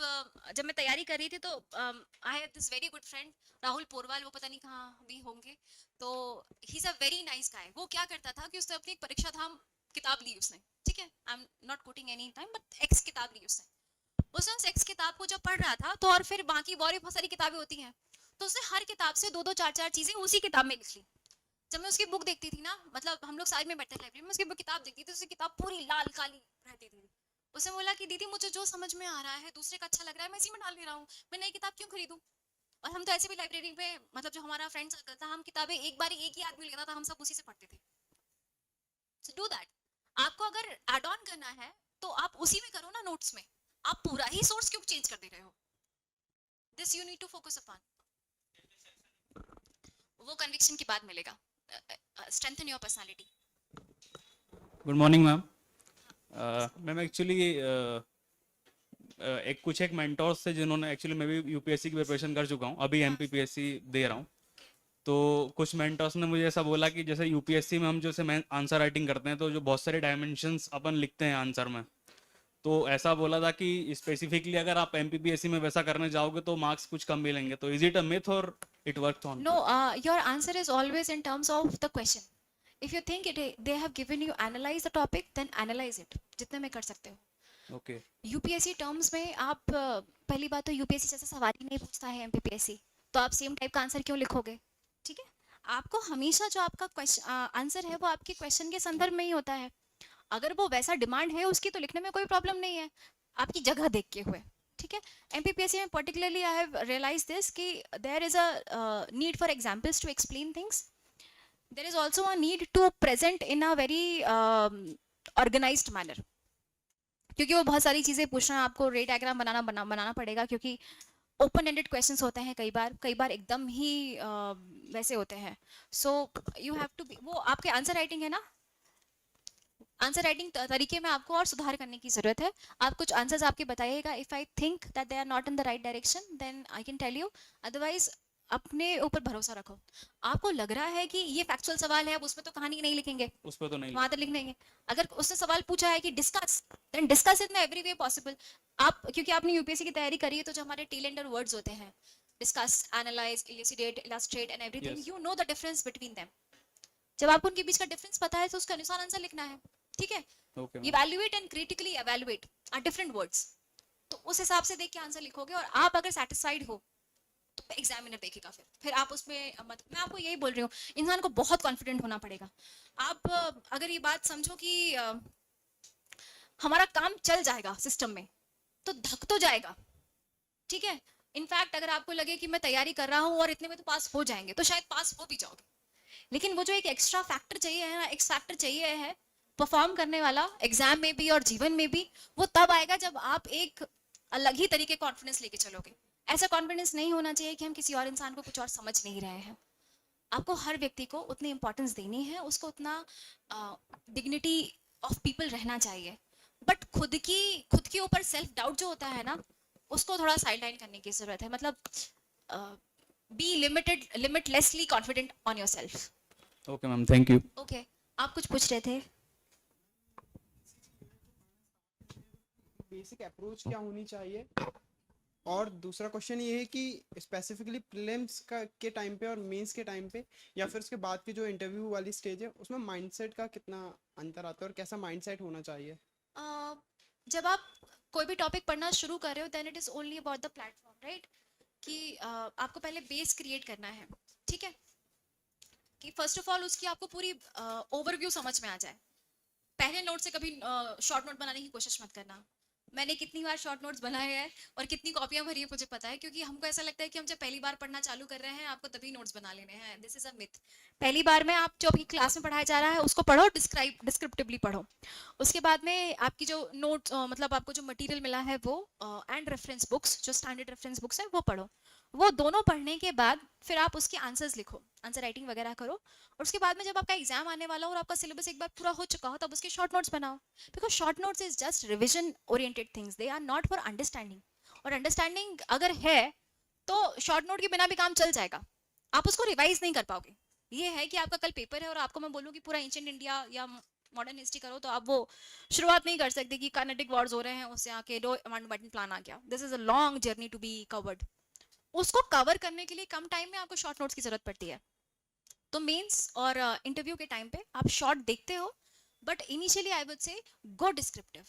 जब मैं तैयारी कर रही थी तो I have this very good friend Rahul Porwal, वो पता नहीं कहाँ भी होंगे, तो he is a very nice guy. वो क्या करता था कि उसने अपनी एक परीक्षा धाम किताब ली उसने, ठीक है, आई am not coating any time, but x किताब ली उसने उस एक्स किताब को जब पढ़ रहा था, तो और फिर बाकी और भी बहुत सारी किताबें होती हैं, तो उसने हर किताब से 2-2 4-4 चीजें उसी किताब में लिख ली। जब मैं उसकी बुक देखती थी ना, मतलब हम लोग साइड में बैठते लाइब्रेरी में, उसकी किताब देखती थी, उसकी किताब पूरी लाल काली रहती थी। उसने बोला कि दीदी मुझे जो समझ में आ रहा है, दूसरे का अच्छा लग रहा है, मैं इसी में डाल ले रहा हूँ, मैं नई किताब क्यों खरीदूं? और हम तो ऐसे भी लाइब्रेरी में, मतलब जो हमारा फ्रेंड सर्कल था, हम किताबें एक बार एक ही आदमी लेता था, हम सब उसी से पढ़ते थे। So do that. आपको अगर एड ऑन करना है तो आप उसी में करो ना, नोट्स में। आप पूरा ही सोर्स क्यों चेंज कर दे रहे हो? This you need to focus upon. वो कन्विक्शन के बाद मिलेगा। Strengthen your personality. Good morning ma'am. Ma'am actually एक मेंटोर्स थे जिन्होंने, एक्चुअली मैं भी यूपीएससी की प्रिपरेशन कर चुका हूँ, अभी एमपीपीएससी दे रहा हूँ, तो कुछ मेंटर्स ने मुझे ऐसा बोला कि जैसे यूपीएससी में हम जैसे आंसर राइटिंग करते हैं, तो जो बहुत सारे डायमेंशंस अपन लिखते हैं आंसर में, तो ऐसा बोला था कि स्पेसिफिकली अगर आप एमपीपीएससी में वैसा करने जाओगे तो मार्क्स कुछ कम मिलेंगे, तो इज इट अ मिथ और it works on? No, your answer is always in terms of the question. If you think it they have given you analyse the topic, then analyse it जितने में कर सकते हो। Okay UPSC terms में आप पहली बात तो यूपीएससी जैसा सवाल ही नहीं पूछता है एमपीपीएससी, तो आप सेम टाइप का आंसर क्यों लिखोगे? ठीक है, आपको हमेशा जो आपका क्वेश्चन आंसर है वो आपके क्वेश्चन के संदर्भ में ही होता है। अगर वो वैसा डिमांड है उसकी तो लिखने में कोई प्रॉब्लम नहीं है, आपकी जगह देख के हुए। ठीक है, एमपीपीएससी में particularly I have realise this कि there is a need for examples to explain things, there is also a need to present in a very organised manner, क्योंकि वो बहुत सारी चीज़ें पूछ रहे हैं, आपको रे डायग्राम बनाना पड़ेगा, क्योंकि ओपन एंडेड क्वेश्चंस होते हैं कई बार एकदम ही वैसे होते हैं। So you have to be, वो आपके आंसर राइटिंग है ना, आंसर राइटिंग तरीके में आपको और सुधार करने की जरूरत है। आप कुछ आंसर्स आपके बताइएगा, if I think that they are not in the right direction then I can tell you, otherwise अपने ऊपर भरोसा रखो। आपको लग रहा है कि ये फैक्चुअल सवाल है, अब उसमें तो कहानी नहीं लिखेंगे, उस पर तो नहीं वहां तक लिख देंगे। अगर उसने सवाल पूछा है कि discuss, then discuss it in every way possible. आप क्योंकि आपने यूपीएससी की तैयारी करी है, तो जो हमारे टेल एंडर वर्ड्स होते हैं, discuss, analyse, elucidate, illustrate and everything, Yes. You know the difference between them. जब आपको उनके बीच का डिफरेंस पता है तो उसके अनुसार आंसर लिखना है। ठीक है, okay evaluate and critically evaluate are different words, तो उस हिसाब से देख के आंसर लिखोगे। और आप अगर सेटिस्फाइड हो तो एग्जामिनर देखेगा, फिर आप उसमें मैं आपको यही बोल रही हूँ, इंसान को बहुत कॉन्फिडेंट होना पड़ेगा। आप अगर ये बात समझो कि हमारा काम चल जाएगा सिस्टम में, तो धक तो जाएगा। ठीक है, इनफैक्ट अगर आपको लगे कि मैं तैयारी कर रहा हूँ और इतने में तो पास हो जाएंगे, तो शायद पास हो भी जाओगे, लेकिन वो जो एक एक्स्ट्रा फैक्टर चाहिए है ना, एक्स फैक्टर चाहिए है परफॉर्म करने वाला एग्जाम में भी और जीवन में भी, वो तब आएगा जब आप एक अलग ही तरीके कॉन्फिडेंस लेके चलोगे। ऐसा कॉन्फिडेंस नहीं होना चाहिए कि हम किसी और इंसान को कुछ और समझ नहीं रहे हैं। आपको हर व्यक्ति को उतनी इंपॉर्टेंस देनी है, उसको उतना डिग्निटी ऑफ पीपल रहना चाहिए, बट खुद के ऊपर सेल्फ डाउट जो होता है ना, उसको थोड़ा साइडलाइन करने की जरूरत है। मतलब be limitlessly confident on yourself. Okay ma'am, thank you. Okay, आप कुछ पूछ रहे थे? बेसिक अप्रोच क्या होनी चाहिए, और दूसरा क्वेश्चन ये है कि स्पेसिफिकली प्रीलिम्स का के टाइम पे और मेंस के टाइम पे, या फिर उसके बाद की जो इंटरव्यू वाली स्टेज है, उसमें माइंडसेट का कितना अंतर आता है और कैसा माइंडसेट होना चाहिए? जब आप कोई भी टॉपिक पढ़ना शुरू कर रहे हो, then it is only about the platform, right? कि आपको पहले बेस क्रिएट करना है। ठीक है, कि फर्स्ट ऑफ ऑल उसकी आपको पूरी ओवरव्यू समझ में आ जाए। पहले नोट से कभी शॉर्ट नोट बनाने की कोशिश मत करना। मैंने कितनी बार शॉर्ट नोट्स बनाए हैं और कितनी कॉपियां भरी है मुझे पता है, क्योंकि हमको ऐसा लगता है कि हम जब पहली बार पढ़ना चालू कर रहे हैं आपको तभी नोट्स बना लेने हैं। This is a myth. पहली बार में आप जो अभी क्लास में पढ़ाया जा रहा है उसको पढ़ो, डिस्क्रिप्टिवली पढ़ो। उसके बाद में आपकी जो नोट्स मतलब आपको जो मटेरियल मिला है वो एंड रेफरेंस बुक्स, जो स्टैंडर्ड रेफरेंस बुक्स है वो पढ़ो। वो दोनों पढ़ने के बाद फिर आप उसके आंसर्स लिखो, आंसर राइटिंग वगैरह करो। और उसके बाद में जब आपका एग्जाम आने वाला हो और आपका सिलेबस एक बार पूरा हो चुका हो, तब उसके शॉर्ट नोट्स बनाओ। Because short notes is just revision oriented things, they are not for understanding. और अंडरस्टैंडिंग अगर है तो शॉर्ट नोट के बिना भी काम चल जाएगा, आप उसको रिवाइज नहीं कर पाओगे। ये है कि आपका कल पेपर है और आपको मैं बोलूँ कि पूरा एंशिएंट इंडिया या मॉडर्न हिस्ट्री करो, तो आप वो शुरुआत नहीं कर सकते कि कार्नेटिक वॉर्स हो रहे हैं उससे आके दो माउंटबेटन प्लान आ गया। This is a long journey to be covered. उसको कवर करने के लिए कम टाइम में आपको शॉर्ट नोट्स की जरूरत पड़ती है। तो मेंस और इंटरव्यू के टाइम पे आप शॉर्ट देखते हो, बट इनिशियली आई वुड से गो डिस्क्रिप्टिव।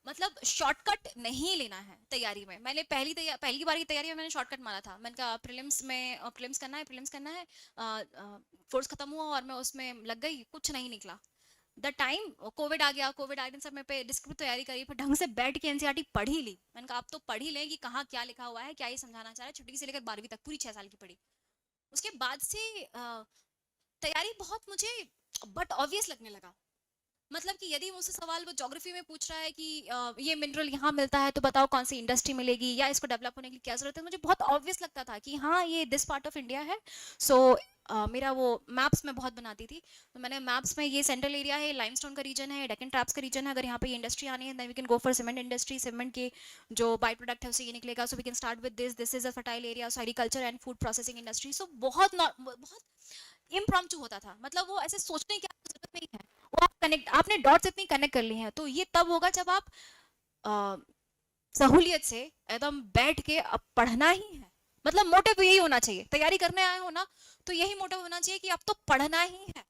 मतलब शॉर्टकट नहीं लेना है तैयारी में। मैंने पहली बार की तैयारी में मैंने शॉर्टकट मारा था। मैंने कहा प्रीलिम्स करना है, कोर्स खत्म हुआ और मैं उसमें लग गई, कुछ नहीं निकला। द टाइम कोविड आ गया, सब मैं पे डिस्क्रिप्टिव तैयारी करी, फिर ढंग से बैठ के एनसीईआरटी पढ़ ही ली। मैंने कहा आप तो पढ़ ही लें कि कहाँ क्या लिखा हुआ है, क्या ये समझाना चाह रहा है। छठी से लेकर 12वीं तक पूरी 6 साल की पढ़ी। उसके बाद से तैयारी बहुत मुझे बट ऑब्वियस लगने लगा। मतलब कि यदि मुझसे सवाल वो ज्योग्राफी में पूछ रहा है कि ये मिनरल यहाँ मिलता है तो बताओ कौन सी इंडस्ट्री मिलेगी या इसको डेवलप होने के लिए क्या जरूरत है, मुझे बहुत ऑब्वियस लगता था कि हाँ ये दिस पार्ट ऑफ इंडिया है। सो मेरा वो मैप्स में बहुत बनाती थी, तो मैंने मैप्स में ये सेंट्रल एरिया है, लाइमस्टोन का रीजन है, डेक्कन ट्रैप्स का रीजन है, अगर यहाँ पे ये इंडस्ट्री आनी है then we can go for cement industry. Cement के जो बाई प्रोडक्ट है उससे ये निकलेगा, so we can start with this is a fertile area, so agriculture and food processing industry. So बहुत इम्प्रॉम्प्टू होता था। मतलब वो ऐसे सोचने की आपको जरूरत नहीं है, वो आप कनेक्ट, आपने डॉट्स इतनी कनेक्ट कर ली हैं। तो ये तब होगा जब आप सहूलियत से एकदम बैठ के अब पढ़ना ही है। मतलब मोटिव यही होना चाहिए, तैयारी करने आए हो ना तो यही मोटिव होना चाहिए कि अब तो पढ़ना ही है।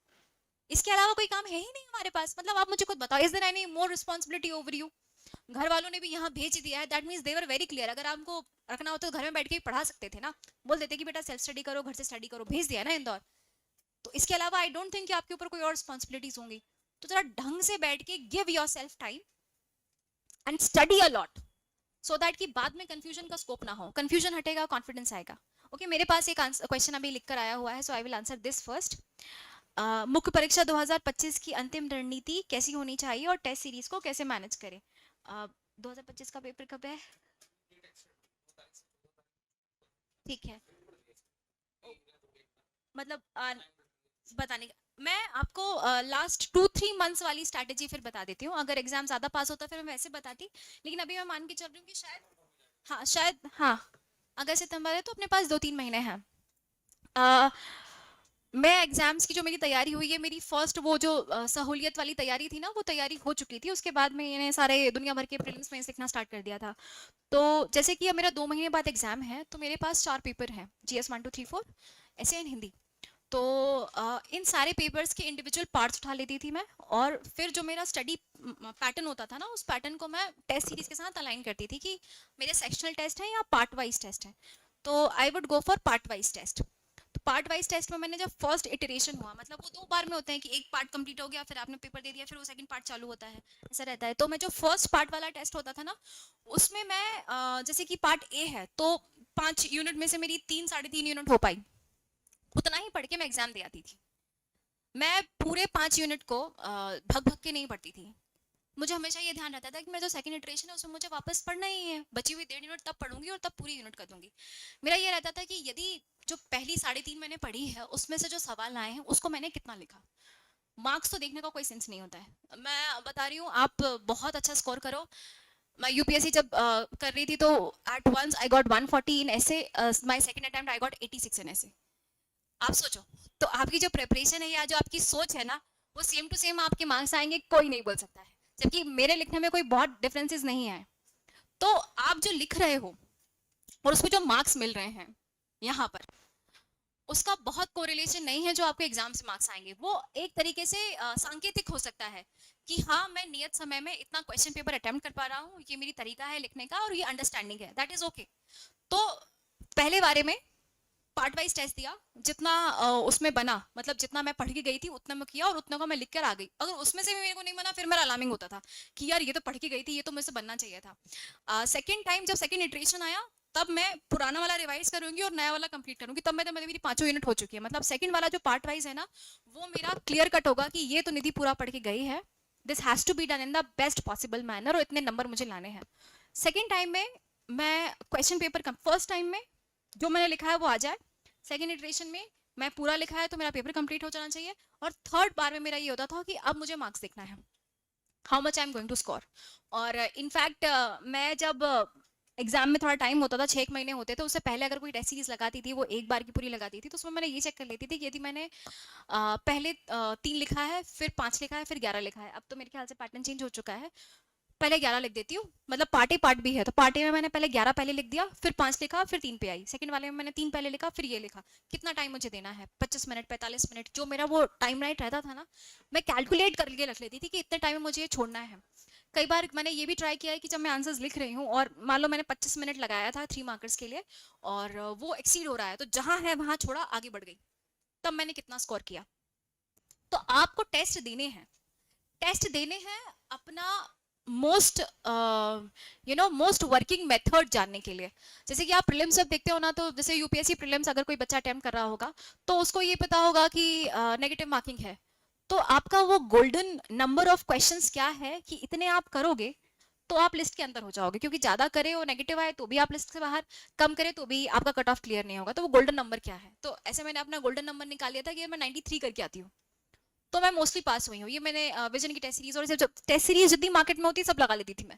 इसके अलावा कोई काम है ही नहीं हमारे पास। मतलब आप मुझे खुद बताओ, is there any more responsibility over you? घर वालों ने भी यहाँ भेज दिया है, that means they were very clear. अगर आपको रखना होता तो घर में बैठ के ही पढ़ा सकते थे ना, बोल देते कि बेटा सेल्फ स्टडी करो, घर से स्टडी करो, भेज दिया ना इंदौर। तो इसके अलावा आई डोंट थिंक कि आपके ऊपर कोई और रिस्पॉन्सिबिलिटीज होंगी। तो जरा ढंग से बैठ के give your self time and study a lot, so that कि बाद में कंफ्यूजन का स्कोप ना हो। कंफ्यूजन हटेगा, कॉन्फिडेंस आएगा। ओके, मेरे पास एक क्वेश्चन अभी लिख कर आया हुआ है, so I will answer this first. मुख्य परीक्षा 2025 की अंतिम रणनीति कैसी होनी चाहिए और टेस्ट सीरीज को कैसे मैनेज करें? 2025 का पेपर कब है? ठीक है, मतलब बताने का मैं आपको लास्ट 2-3 मंथ्स वाली स्ट्रैटेजी फिर बता देती हूँ। अगर एग्जाम ज्यादा पास होता फिर मैं वैसे बताती, लेकिन अभी मैं मान के चल रही हूँ कि शायद हाँ अगस्त सितंबर है, तो अपने पास 2-3 महीने हैं। मैं एग्जाम्स की जो मेरी तैयारी हुई है, मेरी फर्स्ट वो जो सहूलियत वाली तैयारी थी ना, वो तैयारी हो चुकी थी। उसके बाद मैंने सारे दुनिया भर के प्रीलिम्स में लिखना स्टार्ट कर दिया था। तो जैसे कि अब मेरा 2 महीने बाद एग्जाम है, तो मेरे पास 4 पेपर हैं, GS 1 2 3 4 ऐसे एंड हिंदी। तो इन सारे पेपर्स के इंडिविजुअल पार्ट्स उठा लेती थी मैं, और फिर जो मेरा स्टडी पैटर्न होता था ना, उस पैटर्न को मैं टेस्ट सीरीज के साथ अलाइन करती थी कि मेरे सेक्शनल टेस्ट हैं या पार्ट वाइज टेस्ट हैं। तो I would go for part wise test. तो पार्ट वाइज टेस्ट में मैंने जब फर्स्ट इटरेशन हुआ, मतलब वो 2 बार में होते हैं कि एक पार्ट कंप्लीट हो गया, फिर आपने पेपर दे दिया, फिर वो सेकंड पार्ट चालू होता है, ऐसा रहता है। तो मैं जो फर्स्ट पार्ट वाला टेस्ट होता था ना, उसमें मैं जैसे कि पार्ट ए है, तो 5 यूनिट में से मेरी 3-3.5 यूनिट हो पाई, उतना ही पढ़ के मैं एग्जाम दे आती थी। मैं पूरे 5 यूनिट को भग भग के नहीं पढ़ती थी। मुझे हमेशा ये ध्यान रहता था कि मेरा जो सेकंड इटरेशन है उसमें मुझे वापस पढ़ना ही है, बची हुई 1.5 यूनिट तब पढ़ूंगी और तब पूरी यूनिट कर दूंगी। मेरा ये रहता था कि यदि जो पहली 3.5 मैंने पढ़ी है, उसमें से जो सवाल आए हैं उसको मैंने कितना लिखा। मार्क्स तो देखने का कोई सेंस नहीं होता है। मैं बता रही हूँ, आप बहुत अच्छा स्कोर करो। मैं यूपीएससी जब कर रही थी, तो एट वंस आई गॉट 140 इन ऐसे, my second attempt I got 86 इन ऐसे। आप सोचो, तो आपकी जो प्रिपरेशन है या जो आपकी सोच है ना, वो सेम टू सेम आपके मार्क्स आएंगे, कोई नहीं बोल सकता है। जबकि मेरे लिखने में कोई बहुत डिफरेंसेस नहीं है। तो आप जो लिख रहे हो और उसको जो मार्क्स मिल रहे हैं यहाँ पर, उसका बहुत कोरिलेशन नहीं है जो आपको एग्जाम से मार्क्स आएंगे। वो एक तरीके से सांकेतिक हो सकता है कि हाँ, मैं नियत समय में इतना क्वेश्चन पेपर अटेम्प्ट कर पा रहा हूँ, ये मेरी तरीका है लिखने का और ये अंडरस्टैंडिंग है, दैट इज ओके। तो पहले बारे में पार्ट वाइज टेस्ट दिया, जितना उसमें बना, मतलब जितना मैं पढ़ के गई थी उतना मैं किया और उतना को मैं लिख कर आ गई। अगर उसमें से भी मेरे को नहीं बना, फिर मेरा अलार्मिंग होता था कि यार ये तो पढ़ के गई थी, ये तो मुझसे बनना चाहिए था। सेकेंड टाइम जब सेकेंड इटरेशन आया, तब मैं पुराना वाला रिवाइज करूंगी और नया वाला कंप्लीट करूंगी। तब मैं मेरी 5 यूनिट हो चुकी है। मतलब सेकंड वाला जो पार्ट वाइज है ना, वो मेरा क्लियर कट होगा कि ये तो निधि पूरा पढ़ के गई है, this has to be done in the best possible manner, और इतने नंबर मुझे लाने हैं। सेकेंड टाइम में मैं क्वेश्चन पेपर फर्स्ट टाइम में जो मैंने लिखा है वो आ जाए, सेकेंड इटरेशन में मैं पूरा लिखा है तो मेरा पेपर कंप्लीट हो जाना चाहिए, और थर्ड बार में मेरा ये होता था कि अब मुझे मार्क्स देखना है, how much I am going to score. और इनफैक्ट मैं जब एग्जाम में थोड़ा टाइम होता था, 6 महीने होते थे, उससे पहले अगर कोई टेस्ट सीरीज लगाती थी, वो एक बार की पूरी लगाती थी, तो उसमें मैंने ये चेक कर लेती थी कि यदि मैंने पहले 3 लिखा है, फिर 5 लिखा है, फिर 11 लिखा है। अब तो मेरे ख्याल से पैटर्न चेंज हो चुका है, पहले 11 लिख देती हूँ। मतलब पार्ट ए पार्ट बी है, तो पार्ट ए में मैंने पहले 11 पहले लिख दिया, फिर 5 लिखा, फिर 3 पे आई। सेकंड वाले में मैंने 3 पहले लिखा, फिर ये लिखा। कितना टाइम मुझे देना है, 25 मिनट, 45 मिनट, जो मेरा वो टाइम राइट रहता था ना, मैं कैलकुलेट करके रख लेती थी कि इतने टाइम में मुझे ये छोड़ना है। कई बार मैंने ये भी ट्राई किया है कि जब मैं आंसर्स लिख रही हूँ और मान लो मैंने 25 मिनट लगाया था 3 मार्कर्स के लिए, और वो एक्सीड हो रहा है, तो जहां है वहां छोड़ा, आगे बढ़ गई, तब मैंने कितना स्कोर किया। तो आपको टेस्ट देने हैं अपना मोस्ट मोस्ट वर्किंग मेथड जानने के लिए। जैसे कि आप प्रीलिम्स जब देखते हो ना, तो जैसे यूपीएससी प्रीलिम्स अगर कोई बच्चा अटेम्प्ट कर रहा होगा, तो उसको ये पता होगा कि नेगेटिव मार्किंग है, तो आपका वो गोल्डन नंबर ऑफ क्वेश्चंस क्या है कि इतने आप करोगे तो आप लिस्ट के अंदर हो जाओगे, क्योंकि ज्यादा करे और नेगेटिव आए तो भी आप लिस्ट से बाहर, कम करे तो भी आपका कट ऑफ क्लियर नहीं होगा। तो वो गोल्डन नंबर क्या है, तो ऐसे मैंने अपना गोल्डन नंबर निकाल लिया था कि मैं 93 करके आती हूँ तो मैं मोस्टली पास हुई हूँ। ये मैंने विजन की टेस्ट सीरीज और जब टेस्ट सीरीज जितनी मार्केट में होती है सब लगा लेती थी मैं,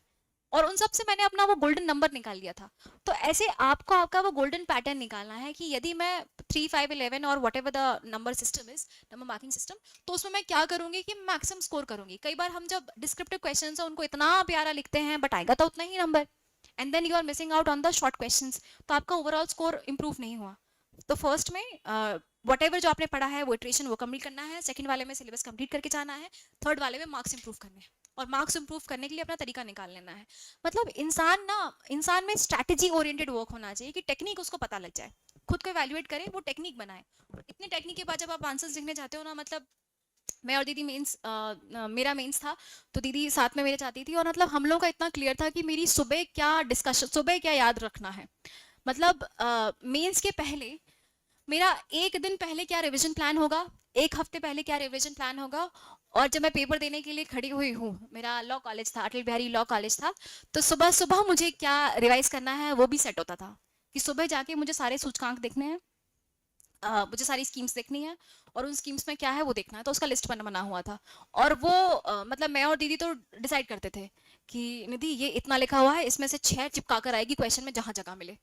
और उन सब से मैंने अपना वो गोल्डन नंबर निकाल लिया था। तो ऐसे आपको आपका वो गोल्डन पैटर्न निकालना है कि यदि मैं 3, 5, 11 और what ever the number system is, number marking system, तो उसमें मैं क्या करूंगी कि मैक्सिमम स्कोर करूंगी। कई बार हम जब डिस्क्रिप्टिव क्वेश्चन है उनको इतना प्यारा लिखते हैं, बट आएगा तो उतना ही number, and then you are missing out on the short question, तो आपका ओवरऑल स्कोर इंप्रूव नहीं हुआ। तो फर्स्ट में whatever जो आपने पढ़ा है वो इटरेशन वो कंप्लीट करना है, सेकंड वाले में सिलेबस कंप्लीट करके जाना है, थर्ड वाले में मार्क्स इंप्रूव करने हैं और मार्क्स इंप्रूव करने के लिए अपना तरीका निकाल लेना है। मतलब इंसान में स्ट्रैटेजी ओरिएंटेड वर्क होना चाहिए कि टेक्निक उसको पता लग जाए, खुद को इवैल्यूएट करे, वो टेक्निक बनाए। इतने टेक्निक के बाद जब आप आंसर्स लिखने जाते हो ना, मतलब मैं और दीदी मेरा मेंस था तो दीदी साथ में मेरे जाती थी और मतलब हम लोग का इतना क्लियर था कि मेरी सुबह क्या याद रखना है। मतलब मेंस के पहले मेरा एक दिन पहले क्या रिवीजन प्लान होगा, एक हफ्ते पहले क्या रिवीजन प्लान होगा, और जब मैं पेपर देने के लिए खड़ी हुई हूँ, मेरा लॉ कॉलेज था, अटल बिहारी लॉ कॉलेज था, तो सुबह सुबह मुझे क्या रिवाइज करना है वो भी सेट होता था कि सुबह जाके मुझे सारे सूचकांक देखने हैं, मुझे सारी स्कीम्स देखनी है और उन स्कीम्स में क्या है वो देखना है, तो उसका लिस्ट बना हुआ था। और वो मतलब मैं और दीदी तो डिसाइड करते थे कि निधि ये इतना लिखा हुआ है, इसमें से 6 चिपका कर आएगी क्वेश्चन में, जहाँ जगह मिले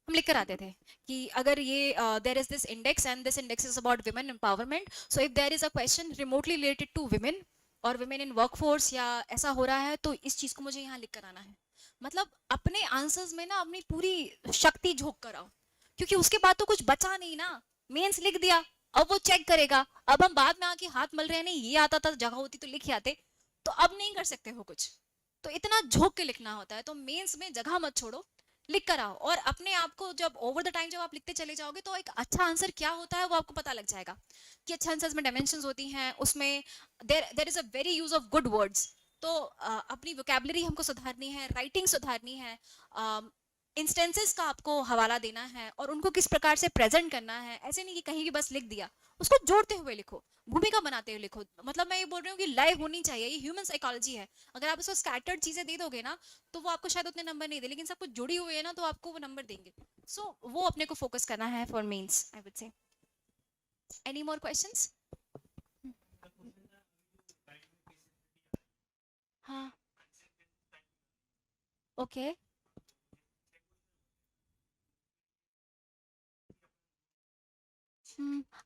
हम लिख कर आते थे कि अगर ये there is this index and this index is about women empowerment, so if there is a question remotely related to women और विमेन इन वर्कफोर्स या ऐसा हो रहा है तो इस चीज को मुझे यहाँ लिख कर आना है। मतलब अपने आंसर्स में ना अपनी पूरी शक्ति झोंक कर आओ, क्योंकि उसके बाद तो कुछ बचा नहीं ना, मेंस लिख दिया, अब वो चेक करेगा, अब हम बाद में आके हाथ मल रहे हैं, नहीं ये आता था, जगह होती तो लिख आते, तो अब नहीं कर सकते हो कुछ, तो इतना झोंक के लिखना होता है। तो मेंस में जगह मत छोड़ो, लिख कर आओ, और अपने आप को जब ओवर द टाइम जब आप लिखते चले जाओगे तो एक अच्छा आंसर क्या होता है वो आपको पता लग जाएगा कि अच्छा आंसर्स में डायमेंशंस होती हैं, उसमें there is a very use of good words. तो अपनी वोकैबुलरी हमको सुधारनी है, राइटिंग सुधारनी है, इंस्टेंसेस का आपको हवाला देना है और उनको किस प्रकार से प्रेजेंट करना है। ऐसे नहीं कि कहीं भी बस लिख दिया, उसको जोड़ते हुए लिखो, भूमिका बनाते हुए लिखो। मतलब मैं ये बोल रही हूँ कि लय होनी चाहिए, ये ह्यूमन साइकोलॉजी है। अगर आप उसको स्कैटर्ड चीजें दे दोगे ना तो वो आपको शायद उतने नंबर नहीं दे, लेकिन सब कुछ जुड़ी हुई है ना तो आपको वो नंबर देंगे। सो वो अपने को फोकस करना है for mains, I would say. Any more questions? हाँ, okay.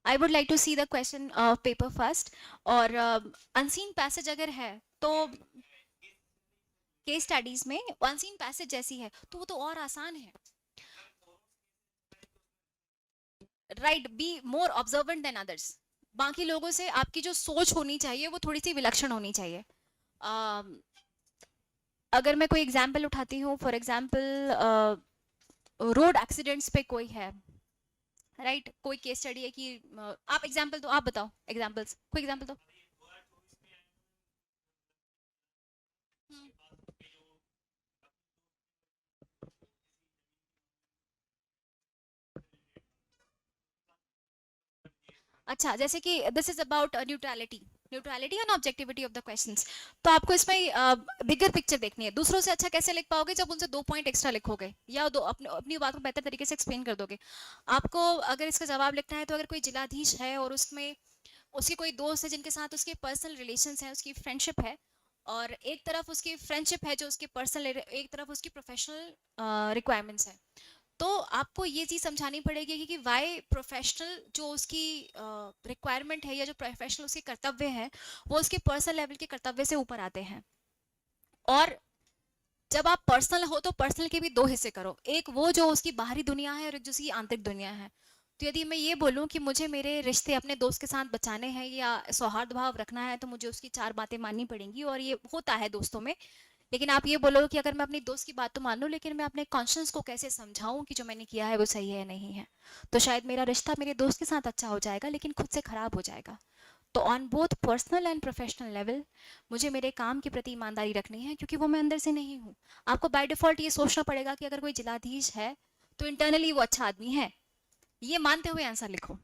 I would like to see the question paper first, और अनसीन पैसेज अगर है तो केस स्टडीज में अनसीन पैसेज जैसी है तो वो तो और आसान है। Right, be more observant than others. बाकी लोगों से आपकी जो सोच होनी चाहिए वो थोड़ी सी विलक्षण होनी चाहिए। अगर मैं कोई एग्जाम्पल उठाती हूँ, फॉर एग्जाम्पल रोड एक्सीडेंट्स पे कोई है, राइट, कोई केस स्टडी है कि आप एग्जाम्पल दो, आप बताओ एग्जाम्पल्स, कोई एग्जाम्पल दो। अच्छा, जैसे कि this is about neutrality and objectivity of the questions, तो आपको इसमें बिगर पिक्चर देखनी है। दूसरों से अच्छा कैसे लिख पाओगे? जब उनसे 2 पॉइंट एक्स्ट्रा लिखोगे या अपनी बात को बेहतर तरीके से एक्सप्लेन कर दोगे। आपको अगर इसका जवाब लिखना है तो अगर कोई जिलाधीश है और उसमें उसके कोई दोस्त है जिनके साथ उसके पर्सनल रिलेशंस हैं, उसकी फ्रेंडशिप है, और एक तरफ उसकी फ्रेंडशिप है जो उसके पर्सनल, एक तरफ उसकी प्रोफेशनल रिक्वायरमेंट्स है, तो आपको ये चीज़ समझानी पड़ेगी कि वाई प्रोफेशनल जो उसकी रिक्वायरमेंट है या जो प्रोफेशनल उसके कर्तव्य है वो उसके पर्सनल लेवल के कर्तव्य से ऊपर आते हैं। और जब आप पर्सनल हो तो पर्सनल के भी 2 हिस्से करो, एक वो जो उसकी बाहरी दुनिया है और एक जो उसकी आंतरिक दुनिया है। तो यदि मैं ये बोलूँ कि मुझे मेरे रिश्ते अपने दोस्त के साथ बचाने हैं या सौहार्द भाव रखना है तो मुझे उसकी 4 बातें माननी पड़ेंगी, और ये होता है दोस्तों में। लेकिन आप ये बोलो कि अगर मैं अपनी दोस्त की बात तो मान लूँ, लेकिन मैं अपने कॉन्शियस को कैसे समझाऊं कि जो मैंने किया है वो सही है या नहीं है, तो शायद मेरा रिश्ता मेरे दोस्त के साथ अच्छा हो जाएगा लेकिन खुद से खराब हो जाएगा। तो on both personal and professional level मुझे मेरे काम के प्रति ईमानदारी रखनी है, क्योंकि वो मैं अंदर से नहीं हूँ। आपको बाय डिफॉल्ट ये सोचना पड़ेगा कि अगर कोई जिलाधीश है तो इंटरनली वो अच्छा आदमी है, ये मानते हुए आंसर लिखो,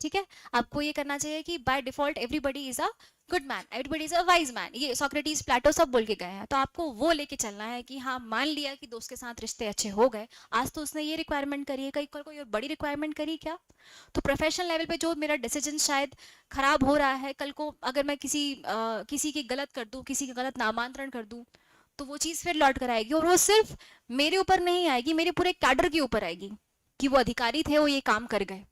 ठीक है। आपको ये करना चाहिए कि by default everybody is a good man, everybody is a wise man, ये सोक्रेटिस प्लेटो सब बोल के गए हैं, तो आपको वो लेके चलना है कि हाँ, मान लिया कि दोस्त के साथ रिश्ते अच्छे हो गए, आज तो उसने ये रिक्वायरमेंट करी है, कल कोई और बड़ी रिक्वायरमेंट करी क्या, तो प्रोफेशनल लेवल पे जो मेरा डिसीजन शायद खराब हो रहा है, कल को अगर मैं किसी की गलत कर दूं, किसी का गलत नामांतरण कर दूं, तो वो चीज़ फिर लौट कर आएगी, और वो सिर्फ मेरे ऊपर नहीं आएगी, मेरे पूरे कैडर के ऊपर आएगी कि वो अधिकारी थे, वो ये काम कर गए।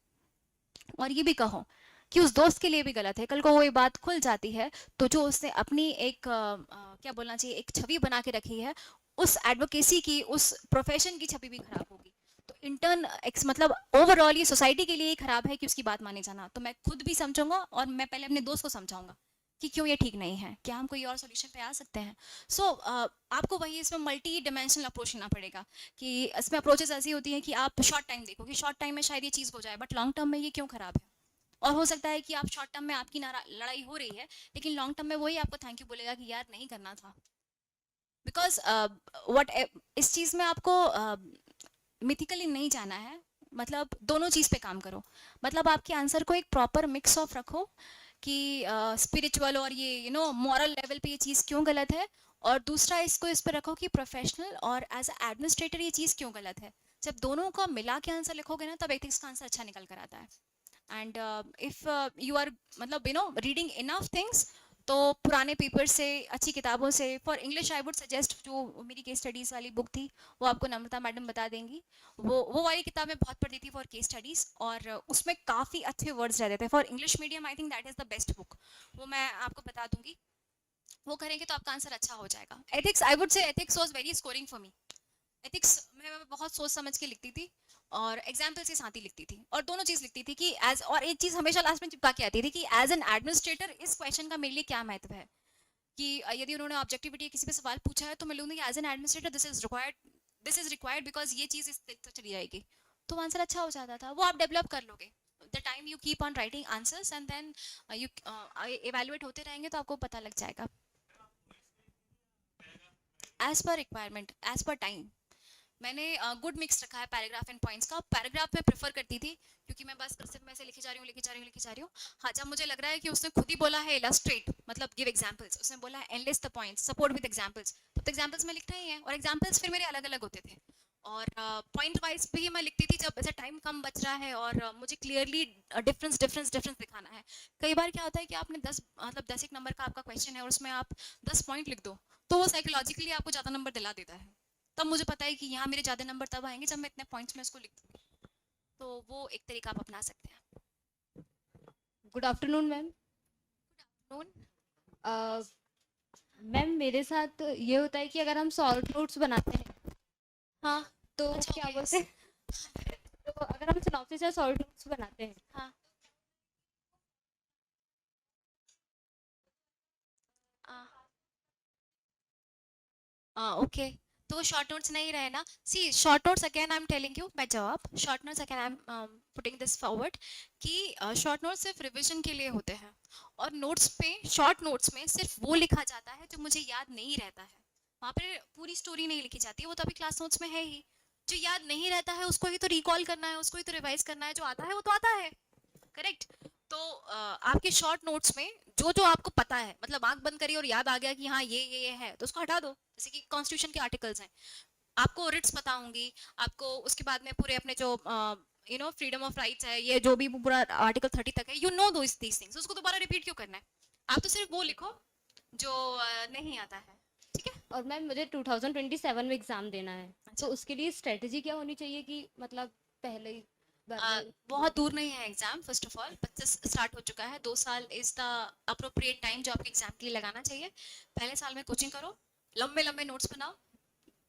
और ये भी कहो कि उस दोस्त के लिए भी गलत है, कल को वो ये बात खुल जाती है तो जो उसने अपनी एक क्या बोलना चाहिए, एक छवि बना के रखी है, उस एडवोकेसी की, उस प्रोफेशन की छवि भी खराब होगी। तो इंटर्न एक्स मतलब ओवरऑल ये सोसाइटी के लिए ही खराब है कि उसकी बात माने जाना। तो मैं खुद भी समझूंगा और मैं पहले अपने दोस्त को समझाऊंगा कि क्यों ये ठीक नहीं है, क्या हम कोई और सोल्यूशन पे आ सकते हैं। सो आपको वही इसमें मल्टी डिमेंशनल अप्रोच लेना पड़ेगा कि इसमें अप्रोचेस ऐसी होती हैं कि आप शॉर्ट टाइम देखो कि शॉर्ट टाइम में शायद ये चीज़ हो जाए, बट लॉन्ग टर्म में ये क्यों खराब है। और हो सकता है कि आप शॉर्ट टर्म में आपकी लड़ाई हो रही है, लेकिन लॉन्ग टर्म में वही आपको थैंक यू बोलेगा कि यार नहीं करना था। बिकॉज वट इस चीज़ में आपको मिथिकली नहीं जाना है, मतलब दोनों चीज़ पे काम करो। मतलब आपके आंसर को एक प्रॉपर मिक्स ऑफ रखो कि स्पिरिचुअल और ये मॉरल लेवल पे ये चीज़ क्यों गलत है, और दूसरा इसको इस पर रखो कि प्रोफेशनल और एज अ एडमिनिस्ट्रेटर ये चीज़ क्यों गलत है। जब दोनों का मिला के आंसर लिखोगे ना, तब एथिक्स का आंसर अच्छा निकल कर आता है। एंड इफ़ यू आर मतलब रीडिंग इनफ थिंग्स, तो पुराने पेपर से, अच्छी किताबों से, for English I would suggest जो मेरी केस स्टडीज़ वाली बुक थी, वो आपको नम्रता मैडम बता देंगी। वो वाली किताब मैं बहुत पढ़ती थी फॉर केस स्टडीज़, और उसमें काफ़ी अच्छे वर्ड्स रहते थे। For English medium I think that is the best book, वो मैं आपको बता दूंगी। वो करेंगे तो आपका आंसर अच्छा हो जाएगा। एथिक्स, आई वुड से ethics was very scoring for me. Ethics में मैं बहुत सोच समझ के लिखती थी और एग्जाम्पल के साथ ही लिखती थी, और दोनों चीज़ लिखती थी कि एज, और एक चीज़ हमेशा लास्ट में चिपका के आती थी कि एज एन एडमिनिस्ट्रेटर इस क्वेश्चन का मेरे लिए क्या महत्व है। कि यदि उन्होंने ऑब्जेक्टिविटी किसी पे सवाल पूछा है, तो मैं लूँगी as an administrator this is required because ये चीज़ इस तक चली जाएगी, तो आंसर अच्छा हो जाता था। वो आप डेवलप कर लोगे the time you keep on writing answers, and then you evaluate होते रहेंगे तो आपको पता लग जाएगा। As per requirement, as per time, मैंने गुड मिक्स रखा है पैराग्राफ एंड पॉइंट्स का। पैराग्राफ में प्रेफर करती थी क्योंकि मैं बस सिर्फ मैं से लिखी जा रही हूँ। हाँ, जब मुझे लग रहा है कि उसने खुद ही बोला है इलस्ट्रेट मतलब गिव एग्जांपल्स, उसने बोला है analyst the points, support with examples, तो एग्जांपल्स में लिखना ही है, और एग्जांपल्स फिर मेरे अलग अलग होते थे। और पॉइंट वाइज भी मैं लिखती थी जब ऐसा टाइम कम बच रहा है और मुझे क्लियरली डिफरेंस दिखाना है। कई बार क्या होता है कि आपने 10 मतलब 10 एक नंबर का आपका क्वेश्चन है और उसमें आप 10 पॉइंट लिख दो, तो वो साइकोलॉजिकली आपको ज़्यादा नंबर दिला देता है। तब मुझे पता है कि यहाँ मेरे ज़्यादा नंबर तब आएंगे जब मैं इतने पॉइंट्स में इसको लिख दूँगी। तो वो एक तरीका आप अपना सकते हैं। Good afternoon ma'am. Known ma'am मेरे साथ ये होता है कि अगर हम सॉल्व नोट्स बनाते हैं, हाँ, तो अच्छा, क्या okay, बोलते हैं, तो अगर हम सिनॉप्सिस या सॉल्व नोट्स बनाते हैं, हाँ, ओके, तो वो शॉर्ट नोट्स नहीं रहे ना। See short notes again I am telling you my जवाब, short notes again I am putting this forward कि शॉर्ट नोट्स सिर्फ रिवीजन के लिए होते हैं, और नोट्स पे, शॉर्ट नोट्स में सिर्फ वो लिखा जाता है जो मुझे याद नहीं रहता है। वहाँ पर पूरी स्टोरी नहीं लिखी जाती है, वो तो अभी क्लास नोट्स में है ही। जो याद नहीं रहता है उसको ही तो रिकॉल करना है, उसको ही तो रिवाइज करना है, जो आता है वो तो आता है, करेक्ट। तो आपके शॉर्ट नोट्स में जो जो आपको पता है, मतलब आंख बंद करिए और याद आ गया कि हाँ ये है, तो उसको हटा दो। जैसे कि कॉन्स्टिट्यूशन के आर्टिकल्स हैं, आपको रिट्स पता होंगी, आपको उसके बाद में पूरे अपने जो फ्रीडम ऑफ राइट्स है, ये जो भी पूरा आर्टिकल 30 तक है, यू नो दो दीज थिंग्स, उसको दोबारा रिपीट क्यों करना है। आप तो सिर्फ वो लिखो जो नहीं आता है, ठीक है। और मैम मुझे 2027 में एग्जाम देना है, अच्छा। तो उसके लिए स्ट्रेटजी क्या होनी चाहिए कि मतलब पहले ही बार में- बहुत दूर नहीं है exam. First of all 25 start हो चुका है, 2 साल इज द अप्रोप्रिएट टाइम जो आपके एग्जाम के लिए लगाना चाहिए। पहले साल में कोचिंग करो, लंबे लंबे नोट्स बनाओ,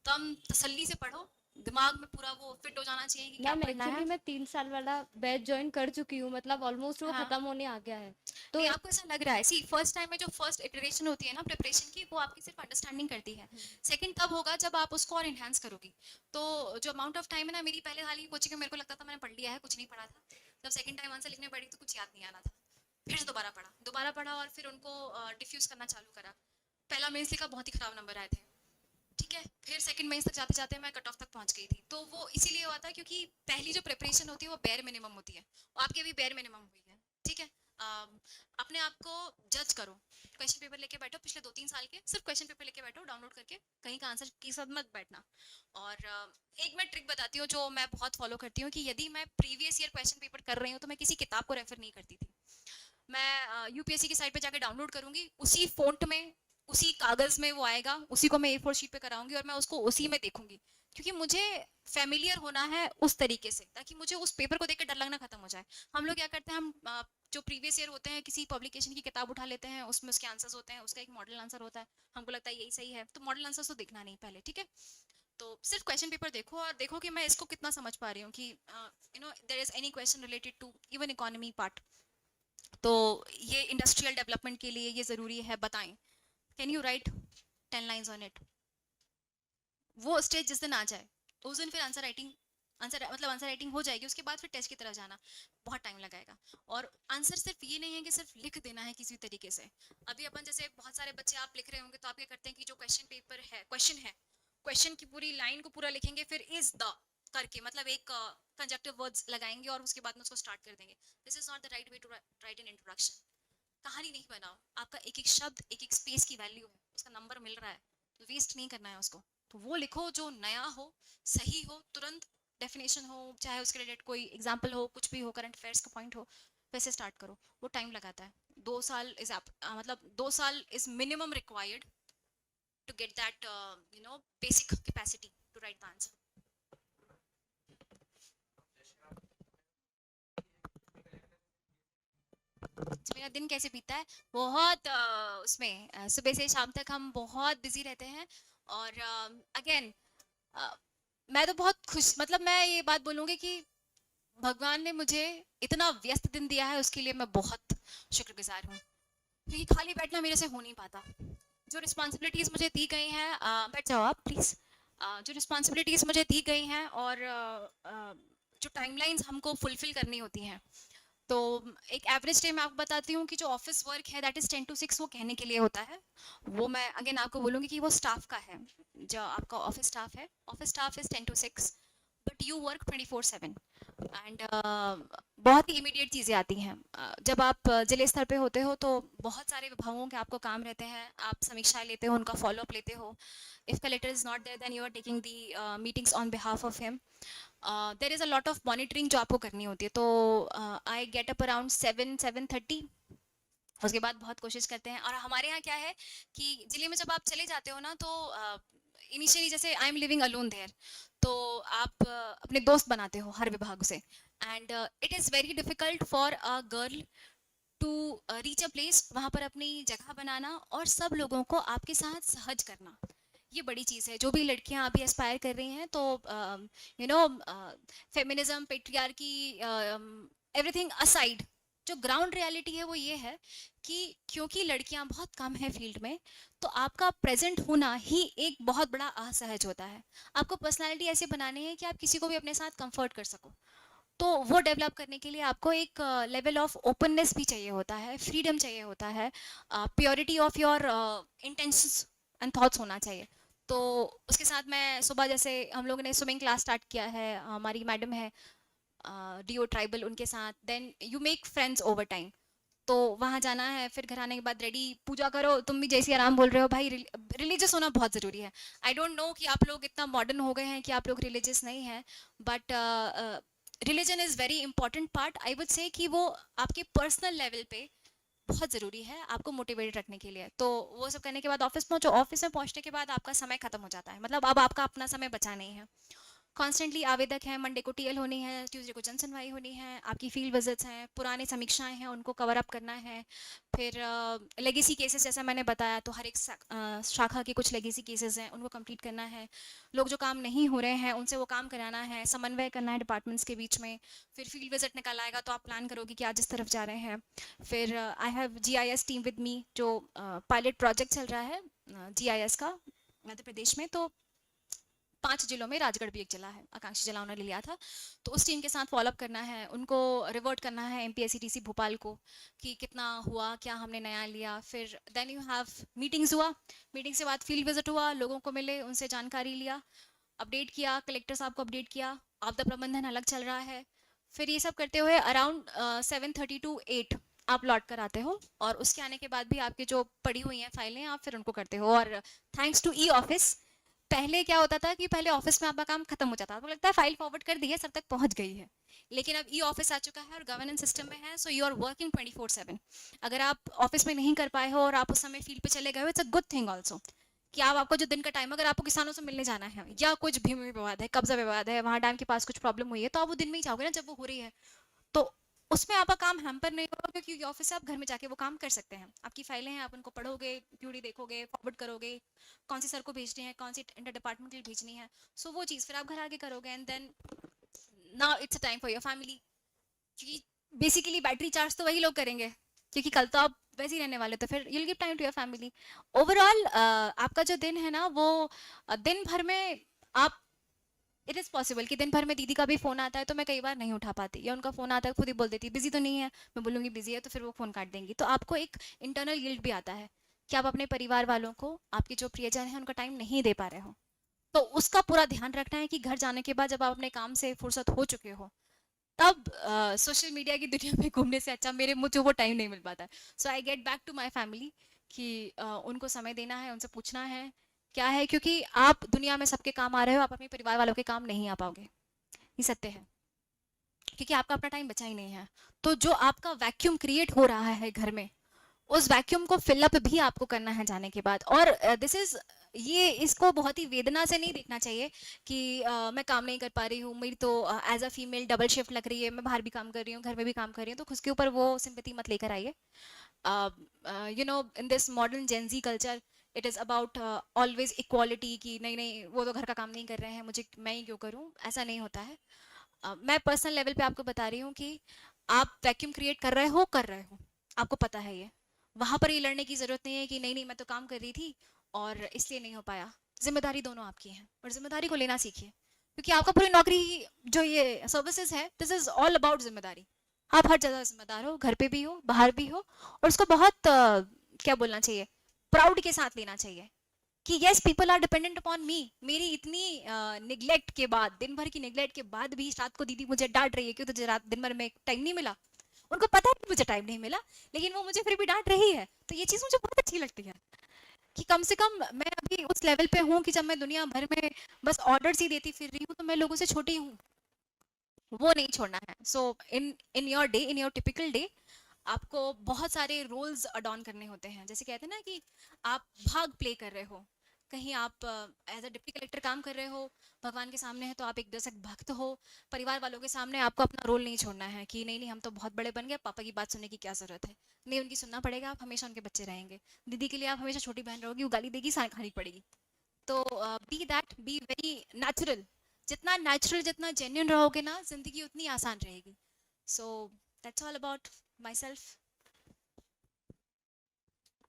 तब तसल्ली से पढ़ो, दिमाग में पूरा वो फिट हो जाना चाहिए कि क्या मैम पढ़ना है। एक्चुअली मैं 3 साल वाला बैच ज्वाइन कर चुकी हूँ, मतलब ऑलमोस्ट वो हाँ। खत्म होने आ गया है, तो तो आपको ऐसा लग रहा है, सी फर्स्ट टाइम में जो फर्स्ट इटरेशन होती है ना प्रिपरेशन की, वो आपकी सिर्फ अंडरस्टैंडिंग करती है। सेकंड तब होगा जब आप उसको और इन्हांस करोगी। तो जो अमाउंट ऑफ टाइम है ना, मेरी पहले हाल की कोचिंग में मेरे को लगता था मैंने पढ़ लिया है, कुछ नहीं पढ़ा था। जब सेकंड टाइम आंसर लिखने पड़ी तो कुछ याद नहीं आ रहा था, फिर से दोबारा पढ़ा और फिर उनको डिफ्यूज करना चालू करा। पहला मेंस लिखा, बहुत ही खराब नंबर आए थे, ठीक है। फिर सेकंड मेंस तक जाते जाते मैं कट ऑफ तक पहुंच गई थी। तो वो इसीलिए हुआ था क्योंकि पहली जो प्रिपरेशन होती है वो बेयर मिनिमम होती है, और आपकी भी बेयर मिनिमम हुई है, ठीक है। अपने आप को जज करो, क्वेश्चन पेपर लेके बैठो, पिछले 2-3 साल के सिर्फ क्वेश्चन पेपर लेके बैठो डाउनलोड करके, कहीं का आंसर के साथ मत बैठना। और एक मैं ट्रिक बताती हूँ जो मैं बहुत फॉलो करती हूँ कि यदि मैं प्रीवियस ईयर क्वेश्चन पेपर कर रही हूँ तो मैं किसी किताब को रेफर नहीं करती थी। मैं यूपीएससी की साइट पे जाके डाउनलोड करूंगी, उसी फॉन्ट में, उसी कागज में वो आएगा, उसी को मैं A4 शीट पे कराऊंगी और मैं उसको उसी में देखूंगी, क्योंकि मुझे फेमिलियर होना है उस तरीके से, ताकि मुझे उस पेपर को देख के डर लगना खत्म हो जाए। हम लोग क्या करते हैं, हम जो प्रीवियस ईयर होते हैं किसी पब्लिकेशन की किताब उठा लेते हैं, उसमें उसके आंसर्स होते हैं, उसका एक मॉडल आंसर होता है, हमको लगता है यही सही है, तो मॉडल आंसर तो देखना नहीं पहले, ठीक है। तो सिर्फ क्वेश्चन पेपर देखो और देखो कि मैं इसको कितना समझ पा रही हूँ कि there is any question related to even economy part, तो ये इंडस्ट्रियल डेवलपमेंट के लिए ये ज़रूरी है, बताएं। Can you right 10 lines on it. वो स्टेज जिस दिन आ जाए उस दिन फिर आंसर राइटिंग हो जाएगी, उसके बाद फिर टेस्ट की तरफ जाना बहुत टाइम लगाएगा। और आंसर सिर्फ ये नहीं है कि सिर्फ लिख देना है किसी तरीके से। अभी अपन जैसे बहुत सारे बच्चे आप लिख रहे होंगे तो आप क्या करते हैं कि जो क्वेश्चन की पूरी लाइन को पूरा लिखेंगे, फिर इज द करके मतलब एक कंजक्टिव वर्ड्स लगाएंगे और उसके बाद में उसको स्टार्ट कर देंगे। This is not the right way to write an introduction. कहानी नहीं बनाओ, आपका एक एक शब्द एक एक स्पेस की वैल्यू है, उसका नंबर मिल रहा है तो वेस्ट नहीं करना है उसको। तो वो लिखो जो नया हो, सही हो, तुरंत डेफिनेशन हो, चाहे उसके रिलेटेड कोई एग्जाम्पल हो, कुछ भी हो, करंट अफेयर्स का पॉइंट हो, वैसे स्टार्ट करो। वो टाइम लगाता है। 2 साल इज मतलब 2 साल is minimum required to get that basic capacity to write the answer. तो मेरा दिन कैसे बीतता है, बहुत उसमें सुबह से शाम तक हम बहुत बिजी रहते हैं। और अगेन मैं तो बहुत खुश, मतलब मैं ये बात बोलूँगी कि भगवान ने मुझे इतना व्यस्त दिन दिया है, उसके लिए मैं बहुत शुक्रगुजार हूँ, क्योंकि खाली बैठना मेरे से हो नहीं पाता। जो रिस्पॉन्सिबिलिटीज़ मुझे दी गई हैं, बैठ जाओ आप प्लीज़। जो रिस्पॉन्सिबिलिटीज़ मुझे दी गई हैं और जो टाइमलाइंस हमको फुलफिल करनी होती हैं, तो एक एवरेज डे मैं आपको बताती हूँ कि जो ऑफिस वर्क है दैट इज़ 10 to 6 वो कहने के लिए होता है। वो मैं अगेन आपको बोलूँगी कि वो स्टाफ का है, जो आपका ऑफिस स्टाफ है, office staff is 10 to 6 but you work 24/7 and बहुत ही इमीडिएट चीज़ें आती हैं। जब आप जिले स्तर पे होते हो तो बहुत सारे विभागों के आपको काम रहते हैं, आप समीक्षा लेते हो, उनका फॉलोअप लेते हो। If collector is not there then you are taking the meetings on behalf of him. There is a lot of monitoring जो आपको करनी होती है। तो आई गेट अप अराउंड 7-7:30। उसके बाद बहुत कोशिश करते हैं। और हमारे यहाँ क्या है कि जिले में जब आप चले जाते हो ना, तो इनिशियली जैसे I am living alone there, तो आप अपने दोस्त बनाते हो हर विभाग से, and it is very difficult for a girl to reach a place, वहाँ पर अपनी जगह बनाना और सब लोगों को आपके साथ सहज करना, ये बड़ी चीज़ है। जो भी लड़कियाँ अभी एस्पायर कर रही हैं, तो फेमिनिज्म, पेट्रियार्की, एवरीथिंग असाइड, जो ग्राउंड रियलिटी है वो ये है कि क्योंकि लड़कियां बहुत कम है फील्ड में, तो आपका प्रेजेंट होना ही एक बहुत बड़ा असहज होता है। आपको पर्सनालिटी ऐसे बनानी है कि आप किसी को भी अपने साथ कंफर्ट कर सको। तो वो डेवलप करने के लिए आपको एक लेवल ऑफ ओपननेस भी चाहिए होता है, फ्रीडम चाहिए होता है, purity of your intentions and thoughts होना चाहिए। तो उसके साथ मैं सुबह, जैसे हम लोगों ने स्विमिंग क्लास स्टार्ट किया है, हमारी मैडम है डीओ ट्राइबल, उनके साथ, then you make friends over time. तो वहाँ जाना है, फिर घर आने के बाद रेडी, पूजा करो। तुम भी जैसे आराम बोल रहे हो भाई, रिलीजियस होना बहुत ज़रूरी है। आई डोंट नो कि आप लोग इतना मॉडर्न हो गए हैं कि आप लोग रिलीजियस नहीं हैं, but religion is very important part. I would से कि वो आपके पर्सनल लेवल पे बहुत ज़रूरी है आपको मोटिवेटेड रखने के लिए। तो वो सब करने के बाद ऑफिस पहुँचो। ऑफिस में पहुँचने के बाद आपका समय खत्म हो जाता है, मतलब अब आपका अपना समय बचा नहीं है। कॉन्स्टेंटली आवेदक हैं, मंडे को टीएल होनी है, ट्यूसडे को जनसुनवाई होनी है, आपकी फील्ड विजिट्स हैं, पुरानी समीक्षाएं हैं, उनको कवर अप करना है। फिर लेगेसी केसेस, जैसा मैंने बताया, तो हर एक शाखा के कुछ लेगेसी केसेस हैं, उनको कंप्लीट करना है। लोग जो काम नहीं हो रहे हैं उनसे वो काम कराना है, समन्वय करना है डिपार्टमेंट्स के बीच में। फिर फील्ड विजिट निकल आएगा तो आप प्लान करोगे कि आज इस तरफ जा रहे हैं। फिर I have GIS team with me, जो पायलट प्रोजेक्ट चल रहा है GIS का मध्य प्रदेश में। तो 5 जिलों में, राजगढ़ भी एक जिला है, आकांक्षी जिला उन्होंने लिया था, तो उस टीम के साथ फॉलोअप करना है, उनको रिवर्ट करना है MPSCTC भोपाल को कि कितना हुआ, क्या हमने नया लिया। फिर देन यू हैव मीटिंग्स हुआ, मीटिंग से बाद फील्ड विजिट हुआ, लोगों को मिले, उनसे जानकारी लिया, अपडेट किया, कलेक्टर साहब को अपडेट किया, आपदा प्रबंधन अलग चल रहा है। फिर ये सब करते हुए अराउंड 7:30 to 8 आप लौट कर आते हो, और उसके आने के बाद भी आपकी जो पड़ी हुई हैं फाइलें आप फिर उनको करते हो। और थैंक्स टू E-ऑफिस, पहले क्या होता था कि पहले ऑफिस में आपका काम खत्म हो जाता था, आपको लगता है फाइल फॉरवर्ड कर दी है, सर तक पहुंच गई है, लेकिन अब E-ऑफिस आ चुका है और गवर्नेंस सिस्टम में है, सो यू आर वर्किंग 24/7। अगर आप ऑफिस में नहीं कर पाए हो और आप उस समय फील्ड पे चले गए हो, it's a good thing also कि आप, आपका जो दिन का टाइम, अगर आपको किसानों से मिलने जाना है या कुछ भूमि विवाद है, कब्जा विवाद है, वहाँ डैम के पास कुछ प्रॉब्लम हुई है, तो आप वो दिन में ही जाओगे ना जब वो हो रही है। तो उसमें आपका काम हैम्पर नहीं होगा, क्योंकि ऑफिस से आप घर में जाके वो काम कर सकते हैं। आपकी फाइलें हैं, आप उनको पढ़ोगे, क्यूरी देखोगे, फॉरवर्ड करोगे, कौन सी सर को भेजनी है, कौन सी इंटर डिपार्टमेंटल भेजनी है। सो वो चीज़ फिर आप घर आके करोगे, and then now it's a time for your family. क्योंकि बेसिकली बैटरी चार्ज तो वही लोग करेंगे, क्योंकि कल तो आप वैसे ही रहने वाले, तो फिर you'll give time to your family. Overall आपका जो दिन है ना, वो दिन भर में आप, इट इज़ पॉसिबल कि दिन भर में दीदी का भी फ़ोन आता है तो मैं कई बार नहीं उठा पाती, या उनका फ़ोन आता है खुद ही बोल देती बिजी तो नहीं है, मैं बोलूँगी बिजी है, तो फिर वो फ़ोन काट देंगी। तो आपको एक इंटरनल गिल्ट भी आता है कि आप अपने परिवार वालों को, आपके जो प्रियजन हैं, उनका टाइम नहीं दे पा रहे हो। तो उसका पूरा ध्यान रखना है कि घर जाने के बाद जब आप अपने काम से फुर्सत हो चुके हो, तब सोशल मीडिया की दुनिया में घूमने से अच्छा मुझे वो टाइम नहीं मिल पाता है। So I get back to my family कि उनको समय देना है, उनसे पूछना है क्या है, क्योंकि आप दुनिया में सबके काम आ रहे हो, आप अपने परिवार वालों के काम नहीं आ पाओगे, ये सत्य है, क्योंकि आपका अपना टाइम बचा ही नहीं है। तो जो आपका वैक्यूम क्रिएट हो रहा है घर में, उस वैक्यूम को फिलअप भी आपको करना है जाने के बाद। और दिस इज, ये इसको बहुत ही वेदना से नहीं देखना चाहिए कि मैं काम नहीं कर पा रही हूँ, मेरी तो as a female double shift लग रही है, मैं बाहर भी काम कर रही हूँ, घर में भी काम कर रही हूँ, तो खुद के ऊपर वो सिंपैथी मत लेकर आइए। You know, in this modern Gen Z culture, it is about always equality, कि नहीं नहीं वो तो घर का काम नहीं कर रहे हैं, मुझे मैं ही क्यों करूँ, ऐसा नहीं होता है। मैं पर्सनल लेवल पे आपको बता रही हूँ कि आप वैक्यूम क्रिएट कर रहे हो, आपको पता है ये, वहां पर ये लड़ने की जरूरत नहीं है कि नहीं नहीं मैं तो काम कर रही थी और इसलिए नहीं हो पाया। जिम्मेदारी दोनों आपकी है, और जिम्मेदारी को लेना सीखिए, क्योंकि आपका पूरी नौकरी, जो ये सर्विसेज है, दिस इज ऑल अबाउट जिम्मेदारी। आप हर जगह जिम्मेदार हो, घर पे भी हो, बाहर भी हो, और उसको बहुत क्या बोलना चाहिए, प्राउड के साथ लेना चाहिए कि yes people are dependent upon me. मेरी इतनी निगलेक्ट के बाद, दिन भर की निगलेक्ट के बाद भी रात को दीदी मुझे डांट रही है कि तुझे रात दिन भर में टाइम नहीं मिला। उनको पता है कि मुझे टाइम नहीं मिला, लेकिन वो मुझे फिर भी डांट रही है। तो ये चीज़ मुझे बहुत अच्छी लगती है कि कम से कम मैं अभी उस लेवल पे हूँ कि जब मैं दुनिया भर में बस ऑर्डर्स ही देती फिर रही हूँ, तो मैं लोगों से छोटी हूँ, वो नहीं छोड़ना है। So in in your day, in your typical day, आपको बहुत सारे रोल्स अडॉन करने होते हैं। जैसे कहते हैं ना कि आप भाग प्ले कर रहे हो, कहीं आप एज अ डिप्टी कलेक्टर काम कर रहे हो, भगवान के सामने है तो आप एक दर्शक भक्त हो, परिवार वालों के सामने आपको अपना रोल नहीं छोड़ना है कि नहीं नहीं हम तो बहुत बड़े बन गए, पापा की बात सुनने की क्या जरूरत है। नहीं, उनकी सुनना पड़ेगा, आप हमेशा उनके बच्चे रहेंगे। दीदी के लिए आप हमेशा छोटी बहन रहोगी, वो गाली देगी, साथ खानी पड़ेगी। तो be that, be very natural. जितना नेचुरल, जितना जेन्युइन रहोगे ना, जिंदगी उतनी आसान रहेगी। So that's all about myself.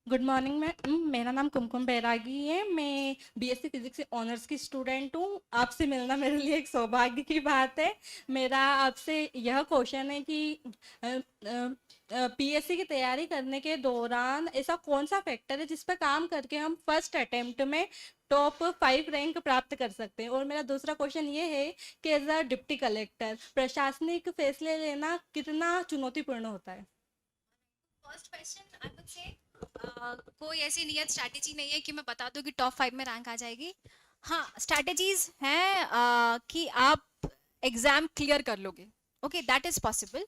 Good morning ma'am, मेरा नाम कुमकुम बैरागी है। मैं बीएससी फिजिक्स से ऑनर्स की स्टूडेंट हूँ। आपसे मिलना मेरे लिए एक सौभाग्य की बात है। मेरा आपसे यह क्वेश्चन है कि पीएससी की तैयारी करने के दौरान ऐसा कौन सा फैक्टर है जिस पर काम करके हम फर्स्ट अटेम्प्ट में टॉप 5 रैंक प्राप्त कर सकते हैं। और मेरा दूसरा क्वेश्चन ये है कि एज अ डिप्टी कलेक्टर प्रशासनिक फैसले लेना कितना चुनौतीपूर्ण होता है। फर्स्ट क्वेश्चन, आई वुड से कोई ऐसी नियत स्ट्रैटेजी नहीं है कि मैं बता दूं कि टॉप 5 में रैंक आ जाएगी। हाँ, स्ट्रैटेजीज हैं कि आप एग्जाम क्लियर कर लोगे, ओके, दैट इज पॉसिबल।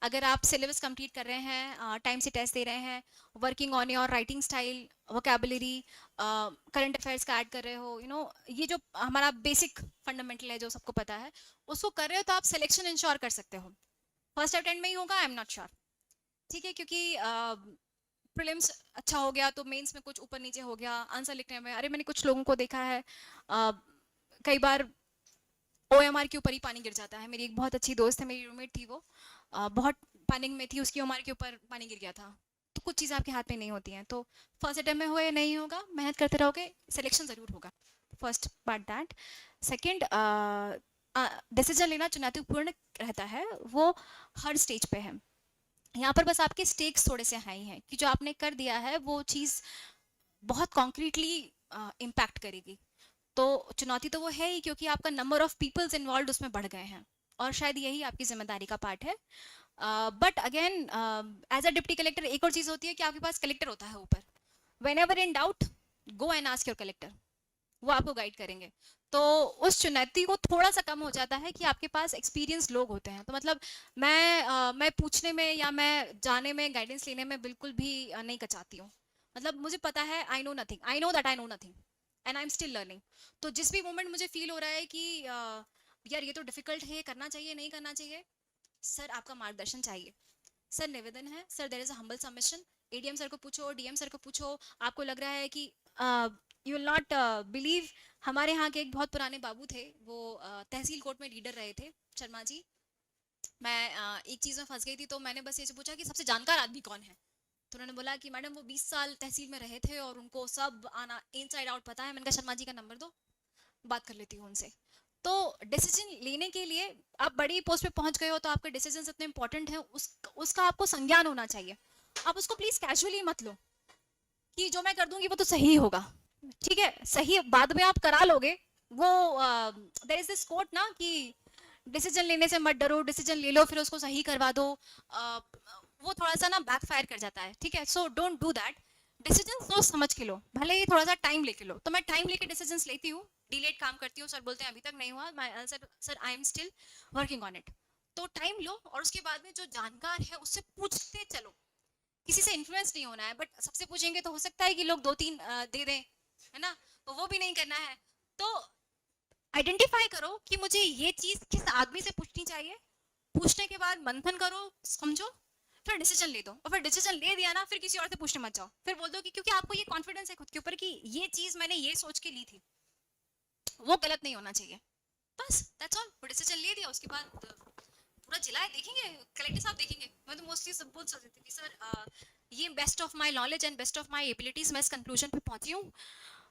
अगर आप सिलेबस कंप्लीट कर रहे हैं, टाइम से टेस्ट दे रहे हैं, working on your writing style, vocabulary, current affairs का ऐड कर रहे हो, यू नो, ये जो हमारा बेसिक फंडामेंटल है जो सबको पता है, उसको कर रहे हो, तो आप सिलेक्शन इंश्योर कर सकते हो। फर्स्ट अटेम्प्ट में ही होगा, आई एम नॉट श्योर, ठीक है, क्योंकि प्रीलिम्स अच्छा हो गया तो मेंस में कुछ ऊपर नीचे हो गया आंसर लिखने में। अरे मैंने कुछ लोगों को देखा है, कई बार ओएमआर के ऊपर ही पानी गिर जाता है। मेरी एक बहुत अच्छी दोस्त है, मेरी रूममेट थी, वो बहुत पैनिक में थी, उसकी ओएमआर के ऊपर पानी गिर गया था। तो कुछ चीज़ें आपके हाथ में नहीं होती हैं, तो फर्स्ट अटेम्प्ट में हुए नहीं होगा, मेहनत करते रहोगे, सिलेक्शन ज़रूर होगा। First part that. Second, decision लेना चुनौतीपूर्ण रहता है, वो हर स्टेज पे है। यहाँ पर बस आपके स्टेक्स थोड़े से हाई हैं कि जो आपने कर दिया है वो चीज़ बहुत कॉन्क्रीटली इम्पैक्ट करेगी। तो चुनौती तो वो है ही, क्योंकि आपका नंबर ऑफ पीपल्स इन्वॉल्व उसमें बढ़ गए हैं, और शायद यही आपकी जिम्मेदारी का पार्ट है। But again, as a deputy collector एक और चीज़ होती है कि आपके पास कलेक्टर होता है ऊपर। When ever in doubt, go and ask your collector, वो आपको गाइड करेंगे। तो उस चुनौती को थोड़ा सा कम हो जाता है कि आपके पास एक्सपीरियंस लोग होते हैं। तो मतलब मैं पूछने में या मैं जाने में, गाइडेंस लेने में बिल्कुल भी नहीं कचाती हूँ। मतलब मुझे पता है, I know nothing, I know that I know nothing and I am still learning. तो जिस भी मोमेंट मुझे फील हो रहा है कि यार ये तो डिफिकल्ट है, करना चाहिए नहीं करना चाहिए, सर आपका मार्गदर्शन चाहिए। सर निवेदन है, sir there is a humble submission, ADM sir को पूछो, डीएम सर को पूछो, आपको लग रहा है कि यू विल नॉट बिलीव, हमारे यहाँ के एक बहुत पुराने बाबू थे, वो तहसील कोर्ट में लीडर रहे थे, शर्मा जी। मैं एक चीज़ में फंस गई थी, तो मैंने बस ये पूछा कि सबसे जानकार आदमी कौन है, तो उन्होंने बोला कि मैडम वो 20 साल तहसील में रहे थे और उनको सब आना इनसाइड आउट पता है। मैंने कहा शर्मा जी का नंबर दो, बात कर लेती हूँ उनसे। तो डिसीजन लेने के लिए आप बड़ी पोस्ट पे पहुंच गए हो तो आपके डिसीजन इतने इंपॉर्टेंट हैं, उसका आपको संज्ञान होना चाहिए। आप उसको प्लीज कैजुअली मत लो कि जो मैं कर दूंगी वो तो सही होगा, ठीक है, सही बाद में आप करा लोगे। वो देयर इज दिस कोट ना कि डिसीजन लेने से मत डरो, डिसीजन ले लो फिर उसको सही करवा दो, वो थोड़ा सा ना बैकफायर कर जाता है, ठीक है। So don't do that, decision सोच समझ के लो, भले ही थोड़ा सा टाइम लेके लो। तो मैं टाइम लेके डिसीजंस लेती हूँ, डिलेट काम करती हूँ, सर बोलते हैं अभी तक नहीं हुआ, मैं sir I am still working on it. तो टाइम लो और उसके बाद में जो जानकार है उससे पूछते चलो, किसी से इन्फ्लुएंस नहीं होना है। बट सबसे पूछेंगे तो हो सकता है कि लोग 2-3 दे दें, है ना, तो वो भी नहीं करना है। तो आइडेंटिफाई करो कि मुझे ये चीज किस आदमी से पूछनी चाहिए, पूछने के बाद मंथन करो, समझो, फिर डिसीजन ले दो। और फिर डिसीजन ले दिया ना, फिर किसी और से पूछने मत जाओ, फिर बोल दो कि क्योंकि आपको ये कॉन्फिडेंस है खुद के ऊपर कि ये चीज मैंने ये सोच के ली थी, वो गलत नहीं होना चाहिए। बस दैट्स ऑल। वो डिसीजन ले दिया, उसके बाद पूरा जिला है देखेंगे, कलेक्टर साहब देखेंगे। मैं तो मोस्टली सब बोल सकती थी कि सर ये best of my knowledge and best of my abilities, मैं इस कंक्लूजन पे पहुंची हूँ।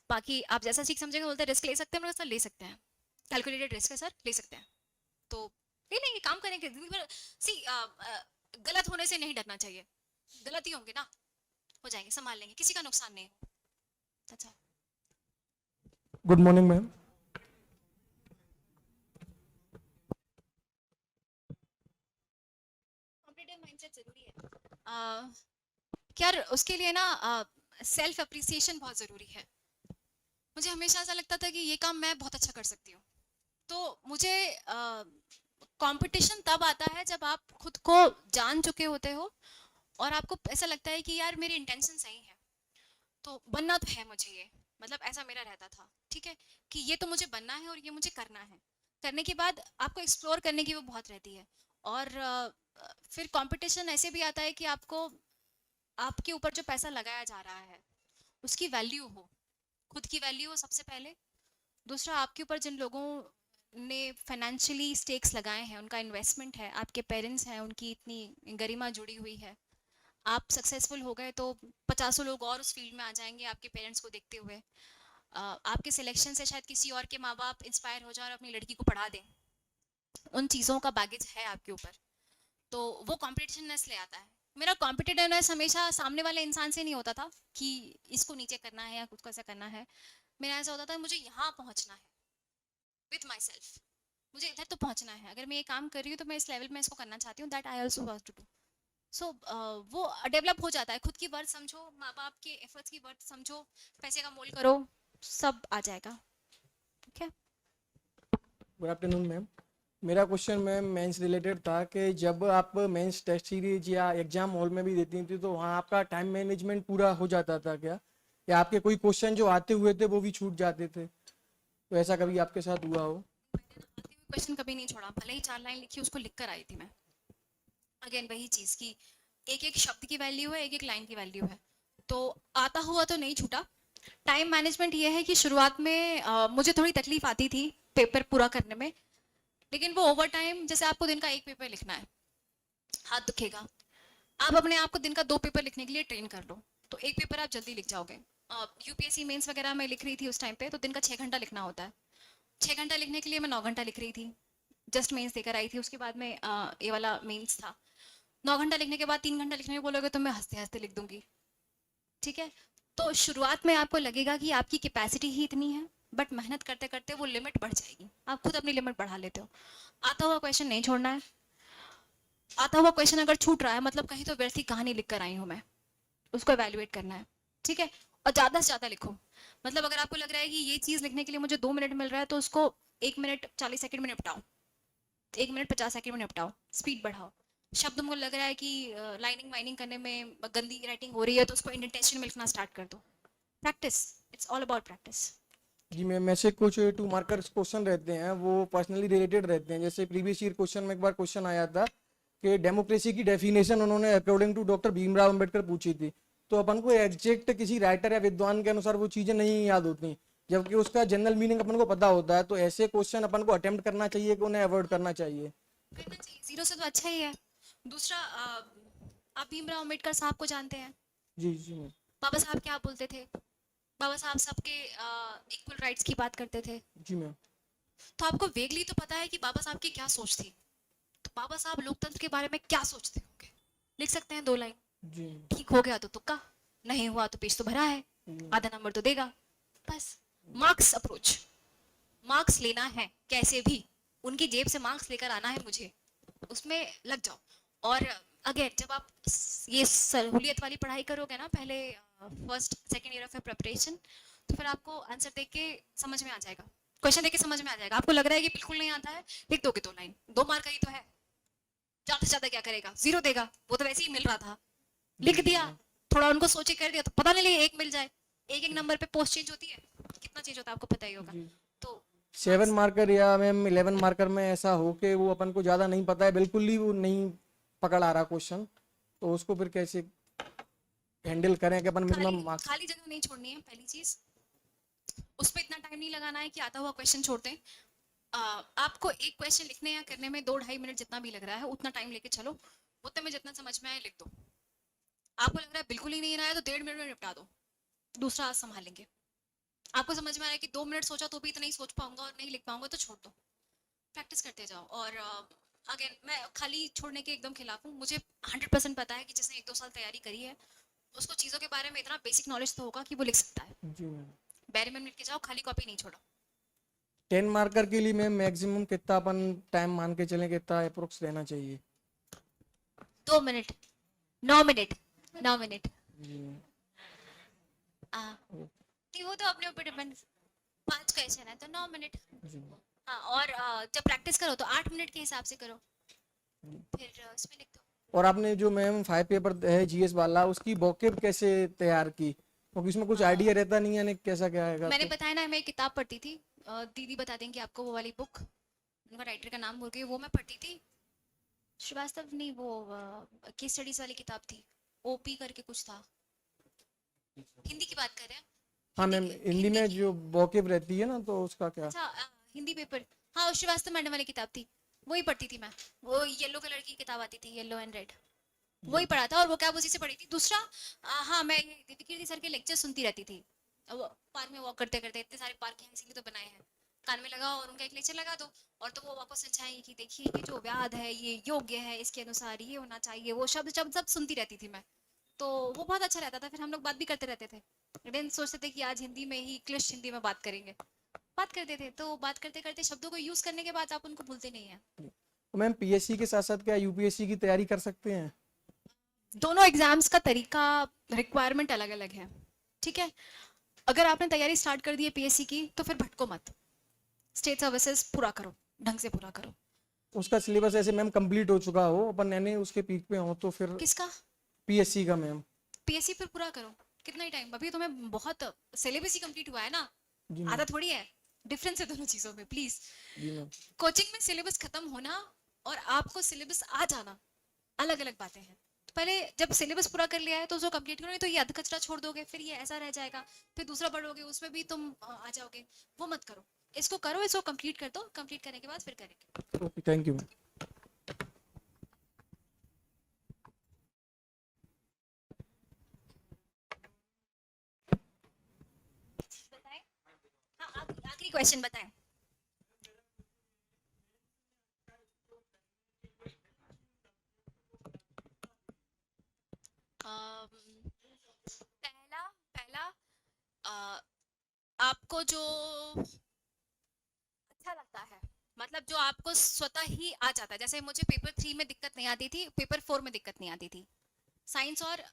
बाकी आप जैसा सीख समझेंगे, बोलते रिस्क ले सकते हैं, मतलब सर ले सकते हैं, कैलकुलेटेड रिस्क है सर, ले सकते हैं, तो ले लेंगे, काम करेंगे जिंदगी भर। सी गलत होने से नहीं डरना चाहिए, गलती होंगे ना, हो जाएंगे, संभाल लेंगे, किसी का नुकसान नहीं हो। अच्छा, good morning ma'am. Competitive mindset जरूरी है यार, उसके लिए ना सेल्फ अप्रिसिएशन बहुत ज़रूरी है। मुझे हमेशा ऐसा लगता था कि ये काम मैं बहुत अच्छा कर सकती हूँ, तो मुझे कंपटीशन तब आता है जब आप खुद को जान चुके होते हो और आपको ऐसा लगता है कि यार मेरी इंटेंशन सही है, तो बनना तो है मुझे ये, मतलब ऐसा मेरा रहता था, ठीक है, कि ये तो मुझे बनना है और ये मुझे करना है। करने के बाद आपको एक्सप्लोर करने की वो बहुत रहती है। और फिर कंपटीशन ऐसे भी आता है कि आपको आपके ऊपर जो पैसा लगाया जा रहा है उसकी वैल्यू हो, खुद की वैल्यू हो सबसे पहले। दूसरा, आपके ऊपर जिन लोगों ने फाइनेंशियली स्टेक्स लगाए हैं, उनका इन्वेस्टमेंट है, आपके पेरेंट्स हैं, उनकी इतनी गरिमा जुड़ी हुई है। आप सक्सेसफुल हो गए तो 50 लोग और उस फील्ड में आ जाएंगे आपके पेरेंट्स को देखते हुए। आपके सिलेक्शन से शायद किसी और के माँ बाप इंस्पायर हो जाए और अपनी लड़की को पढ़ा दें। उन चीज़ों का बैगेज है आपके ऊपर, तो वो कॉम्पिटिटिवनेस ले आता है। मेरा कॉम्पिटिटिवनेस हमेशा सामने वाले इंसान से नहीं होता था कि इसको नीचे करना है या खुद को ऐसा करना है। मेरा ऐसा होता था मुझे यहाँ पहुँचना है विथ माई सेल्फ, मुझे इधर तो पहुँचना है, अगर मैं ये काम कर रही हूँ तो मैं इस लेवल में इसको करना चाहती हूँ, that I also want to do. So वो डेवलप हो जाता है। खुद की वर्थ समझो, माँ बाप के एफर्ट्स की वर्थ समझो, पैसे का मोल करो, सब आ जाएगा, ठीक है। Good afternoon ma'am. मेरा क्वेश्चन मैम मेंस रिलेटेड था कि जब आप मेंस टेस्ट सीरीज या एग्जाम हॉल में भी देती थी तो वहाँ आपका टाइम मैनेजमेंट पूरा हो जाता था क्या, या आपके कोई क्वेश्चन जो आते हुए थे वो भी छूट जाते थे, तो ऐसा कभी आपके साथ हुआ हो? क्वेश्चन कभी नहीं छोड़ा, भले ही 4 लाइन लिखी उसको लिख कर आई थी मैं। अगेन वही चीज़ कि एक एक शब्द की वैल्यू है, एक एक लाइन की वैल्यू है, तो आता हुआ तो नहीं छूटा। टाइम मैनेजमेंट ये है कि शुरुआत में मुझे थोड़ी तकलीफ आती थी पेपर पूरा करने में, लेकिन वो ओवर टाइम, जैसे आपको दिन का 1 पेपर लिखना है, हाथ दुखेगा, आप अपने आप को दिन का 2 पेपर लिखने के लिए ट्रेन कर लो, तो 1 पेपर आप जल्दी लिख जाओगे। यूपीएससी मेंस वगैरह में लिख रही थी उस टाइम पे, तो दिन का 6 घंटा लिखना होता है। 6 घंटा लिखने के लिए मैं 9 घंटा लिख रही थी, जस्ट मेंस देकर आई थी, उसके बाद में ये वाला मेंस था। 9 घंटा लिखने के बाद 3 घंटा लिखने में बोलोगे तो मैं हंसते हंसते लिख दूंगी, ठीक है। तो शुरुआत में आपको लगेगा कि आपकी कैपेसिटी ही इतनी है, बट मेहनत करते करते वो लिमिट बढ़ जाएगी, आप खुद अपनी लिमिट बढ़ा लेते हो। आता हुआ क्वेश्चन नहीं छोड़ना है, आता हुआ क्वेश्चन अगर छूट रहा है मतलब कहीं तो व्यर्थी कहानी लिख कर आई हूँ मैं, उसको एवेल्युएट करना है, ठीक है। और ज़्यादा से ज़्यादा लिखो, मतलब अगर आपको लग रहा है कि ये चीज़ लिखने के लिए मुझे 2 मिनट मिल रहा है तो उसको 1 मिनट 40 सेकंड में निपटाओ, 1 मिनट 50 सेकंड में निपटाओ, स्पीड बढ़ाओ। शब्द मुझे लग रहा है कि लाइनिंग वाइनिंग करने में गंदी राइटिंग हो रही है तो उसको इंडेंटेशन में लिखना स्टार्ट कर दो। Practice, it's all about practice. जी मैम, ऐसे कुछ 2 मार्कर्स क्वेश्चन रहते हैं वो पर्सनली रिलेटेड रहते हैं। जैसे प्रीवियस ईयर क्वेश्चन में एक बार क्वेश्चन आया था कि डेमोक्रेसी की डेफिनेशन उन्होंने according to doctor Bhimrao Ambedkar पूछी थी, तो अपन को एग्जैक्ट किसी राइटर या विद्वान के अनुसार वो चीजें नहीं याद होती, जबकि उसका जनरल मीनिंग अपन को पता होता है। तो ऐसे क्वेश्चन अपन को अटेम्प्ट करना चाहिए कि उन्हें अवॉइड करना चाहिए? करना चाहिए, जीरो से तो अच्छा ही है। दूसरा आप भीमराव अम्बेडकर साहब को जानते हैं? जी जी मैम। बाबा साहब क्या बोलते थे? बाबा साहब सबके इक्वल राइट्स की बात करते थे। जी मैम। तो आपको वेगली तो पता है कि बाबा साहब की क्या सोच थी। तो बाबा साहब लोकतंत्र के बारे में क्या सोचते होंगे, लिख सकते हैं 2 लाइन। जी ठीक हो गया तो तुक्का, नहीं हुआ तो पेज तो भरा है, आधा नंबर तो देगा। बस मार्क्स अप्रोच, मार्क्स लेना है कैसे भी, उनकी जेब से मार्क्स लेकर आना है मुझे, उसमें लग जाओ। और अगेन जब आप ये सहूलियत वाली पढ़ाई करोगे ना, पहले first second year of preparation, तो फिर आपको आंसर देख के समझ में आ जाएगा, क्वेश्चन देख के समझ में आ जाएगा। आपको लग रहा है कि बिल्कुल नहीं आता है, लिख दोगे 2 लाइन, 2 मार्क का ही तो है, ज्यादा से ज्यादा क्या करेगा, 0 देगा, वो तो वैसे ही मिल रहा था, लिख दिया, थोड़ा उनको सोचे कर दिया तो पता नहीं लगे 1 मिल जाए। एक नंबर पे पोस्ट चेंज होती है, कितना चेंज होता है आपको पता ही होगा। तो 7 मार्कर या मैम 11 मार्कर में ऐसा हो कि वो अपन को ज्यादा नहीं पता है, बिल्कुल ही वो नहीं पकड़ आ रहा क्वेश्चन, तो उसको फिर कैसे हैंडल करें कि अपन मिनिमम मार्क्स? खाली जगह नहीं छोड़नी है पहली चीज, उसमें इतना टाइम नहीं लगाना है कि आता हुआ क्वेश्चन छोड़ दें। आपको एक क्वेश्चन लिखने या करने में 2-2.5 मिनट जितना भी लग रहा है उतना टाइम लेके चलो, उतने में जितना समझ में आए लिख दो। आपको लग रहा है बिल्कुल ही नहीं रहा है तो 1.5 मिनट में निपटा दो, दूसरा आज संभालेंगे। आपको समझ में आ रहा है कि 2 मिनट सोचा तो भी इतना ही सोच पाऊंगा और नहीं लिख पाऊंगा तो छोड़ दो, प्रैक्टिस करते जाओ। और अगेन मैं खाली छोड़ने के एकदम खिलाफ हूँ। मुझे 100% पता है कि जिसने 1-2 साल तैयारी करी है उसको चीज़ों के बारे में इतना बेसिक नॉलेज तो होगा कि वो लिख सकता है। जी मैम। बैरी में लिख के जाओ, खाली कॉपी नहीं छोड़ो। 10 मार्कर के लिए मैम मैक्सिमम कितना अपन टाइम मान के चलें, कितना अप्रोक्स लेना चाहिए? 2 मिनट, 9 मिनट, 9 मिनट। नहीं वो तो अपने ऊपर डिपेंड, 5 क्वेश्चन है तो 9 मिनट। हाँ, और जब प्रैक्टिस करो तो 8 मिनट के हिसाब से करो, फिर उसमें लिख दो। और आपने जो मैम 5 पेपर है जीएस वाला, उसकी वोकेब कैसे तैयार की? क्योंकि उसमें कुछ आइडिया रहता नहीं है, कैसा क्या आएगा? मैंने बताया ना, मैं एक किताब पढ़ती थी, दीदी बता देंगे आपको वो वाली बुक, उनका राइटर का नाम भूल गई, वो मैं पढ़ती थी। श्रीवास्तव नहीं, वो केस स्टडीज वाली किताब थी, ओपी करके कुछ था। हिंदी की बात कर रहे हैं? हाँ मैम, हिंदी में जो वोकेब रहती है ना, तो उसका क्या? अच्छा, हिंदी पेपर, हाँ श्रीवास्तव मैडम वाली किताब थी, वही पढ़ती थी मैं। वो येलो कलर की किताब आती थी, येलो एंड रेड, वही पढ़ा था और वो क्या उसी से पढ़ी थी। दूसरा हाँ, मैं कीर्ति सर के लेक्चर सुनती रहती थी, पार्क में वॉक करते करते, इतने सारे पार्क हैं इसीलिए तो बनाए हैं, कान में लगाओ और उनका एक लेक्चर लगा दो, और तो वो आपको समझाएंगे कि देखिए ये जो व्याध है ये योग्य है, इसके अनुसार ये होना चाहिए, वो शब्द शब्द सब सुनती रहती थी मैं, तो वो बहुत अच्छा रहता था। फिर हम लोग बात भी करते रहते थे, लेकिन सोचते थे कि आज हिंदी में ही क्लिष्ट हिंदी में बात करेंगे, बात करते थे, तो बात करते करते शब्दों को यूज करने के बाद आप उनको भूलते नहीं है। तो मैम पीएससी के साथ साथ क्या यूपीएससी की तैयारी कर सकते हैं? दोनों एग्जाम्स का तरीका, रिक्वायरमेंट अलग अलग है, ठीक है। अगर आपने तैयारी स्टार्ट कर दी है पीएससी की तो फिर भटको मत, स्टेट सर्विसेज पूरा करो, ढंग से पूरा करो। उसका सिलेबस ऐसे मैम कंप्लीट हो चुका हो, अपन यानी उसके पीक पे हो, तो फिर किसका? पीएससी का मैम। पीएससी फिर पूरा करो, कितना ही टाइम, अभी तुम्हें बहुत सिलेबस ही कंप्लीट हुआ है ना, जी आधा थोड़ी है, डिफरेंस है दोनों चीजों में प्लीज। जी मैम। कोचिंग में सिलेबस खत्म होना और आपको सिलेबस आ जाना अलग अलग बातें हैं। तो पहले जब सिलेबस पूरा कर लिया है तो उसको कंप्लीट करो, नहीं तो ये अध कचरा छोड़ दोगे, फिर ये ऐसा रह जाएगा, फिर दूसरा पढ़ोगे उसमें भी तुम आ जाओगे, वो मत करो, इसको करो, इसको कंप्लीट कर दो, कंप्लीट करने के बाद फिर करेंगे। Okay, thank you ma'am. बताएं, हाँ आखिरी क्वेश्चन बताएं। पहला पहला आपको जो अच्छा लगता है, मतलब जो आपको स्वतः ही आ जाता है, जैसे मुझे पेपर 3 में दिक्कत नहीं आती थी, पेपर 4 में दिक्कत नहीं आती थी, साइंस और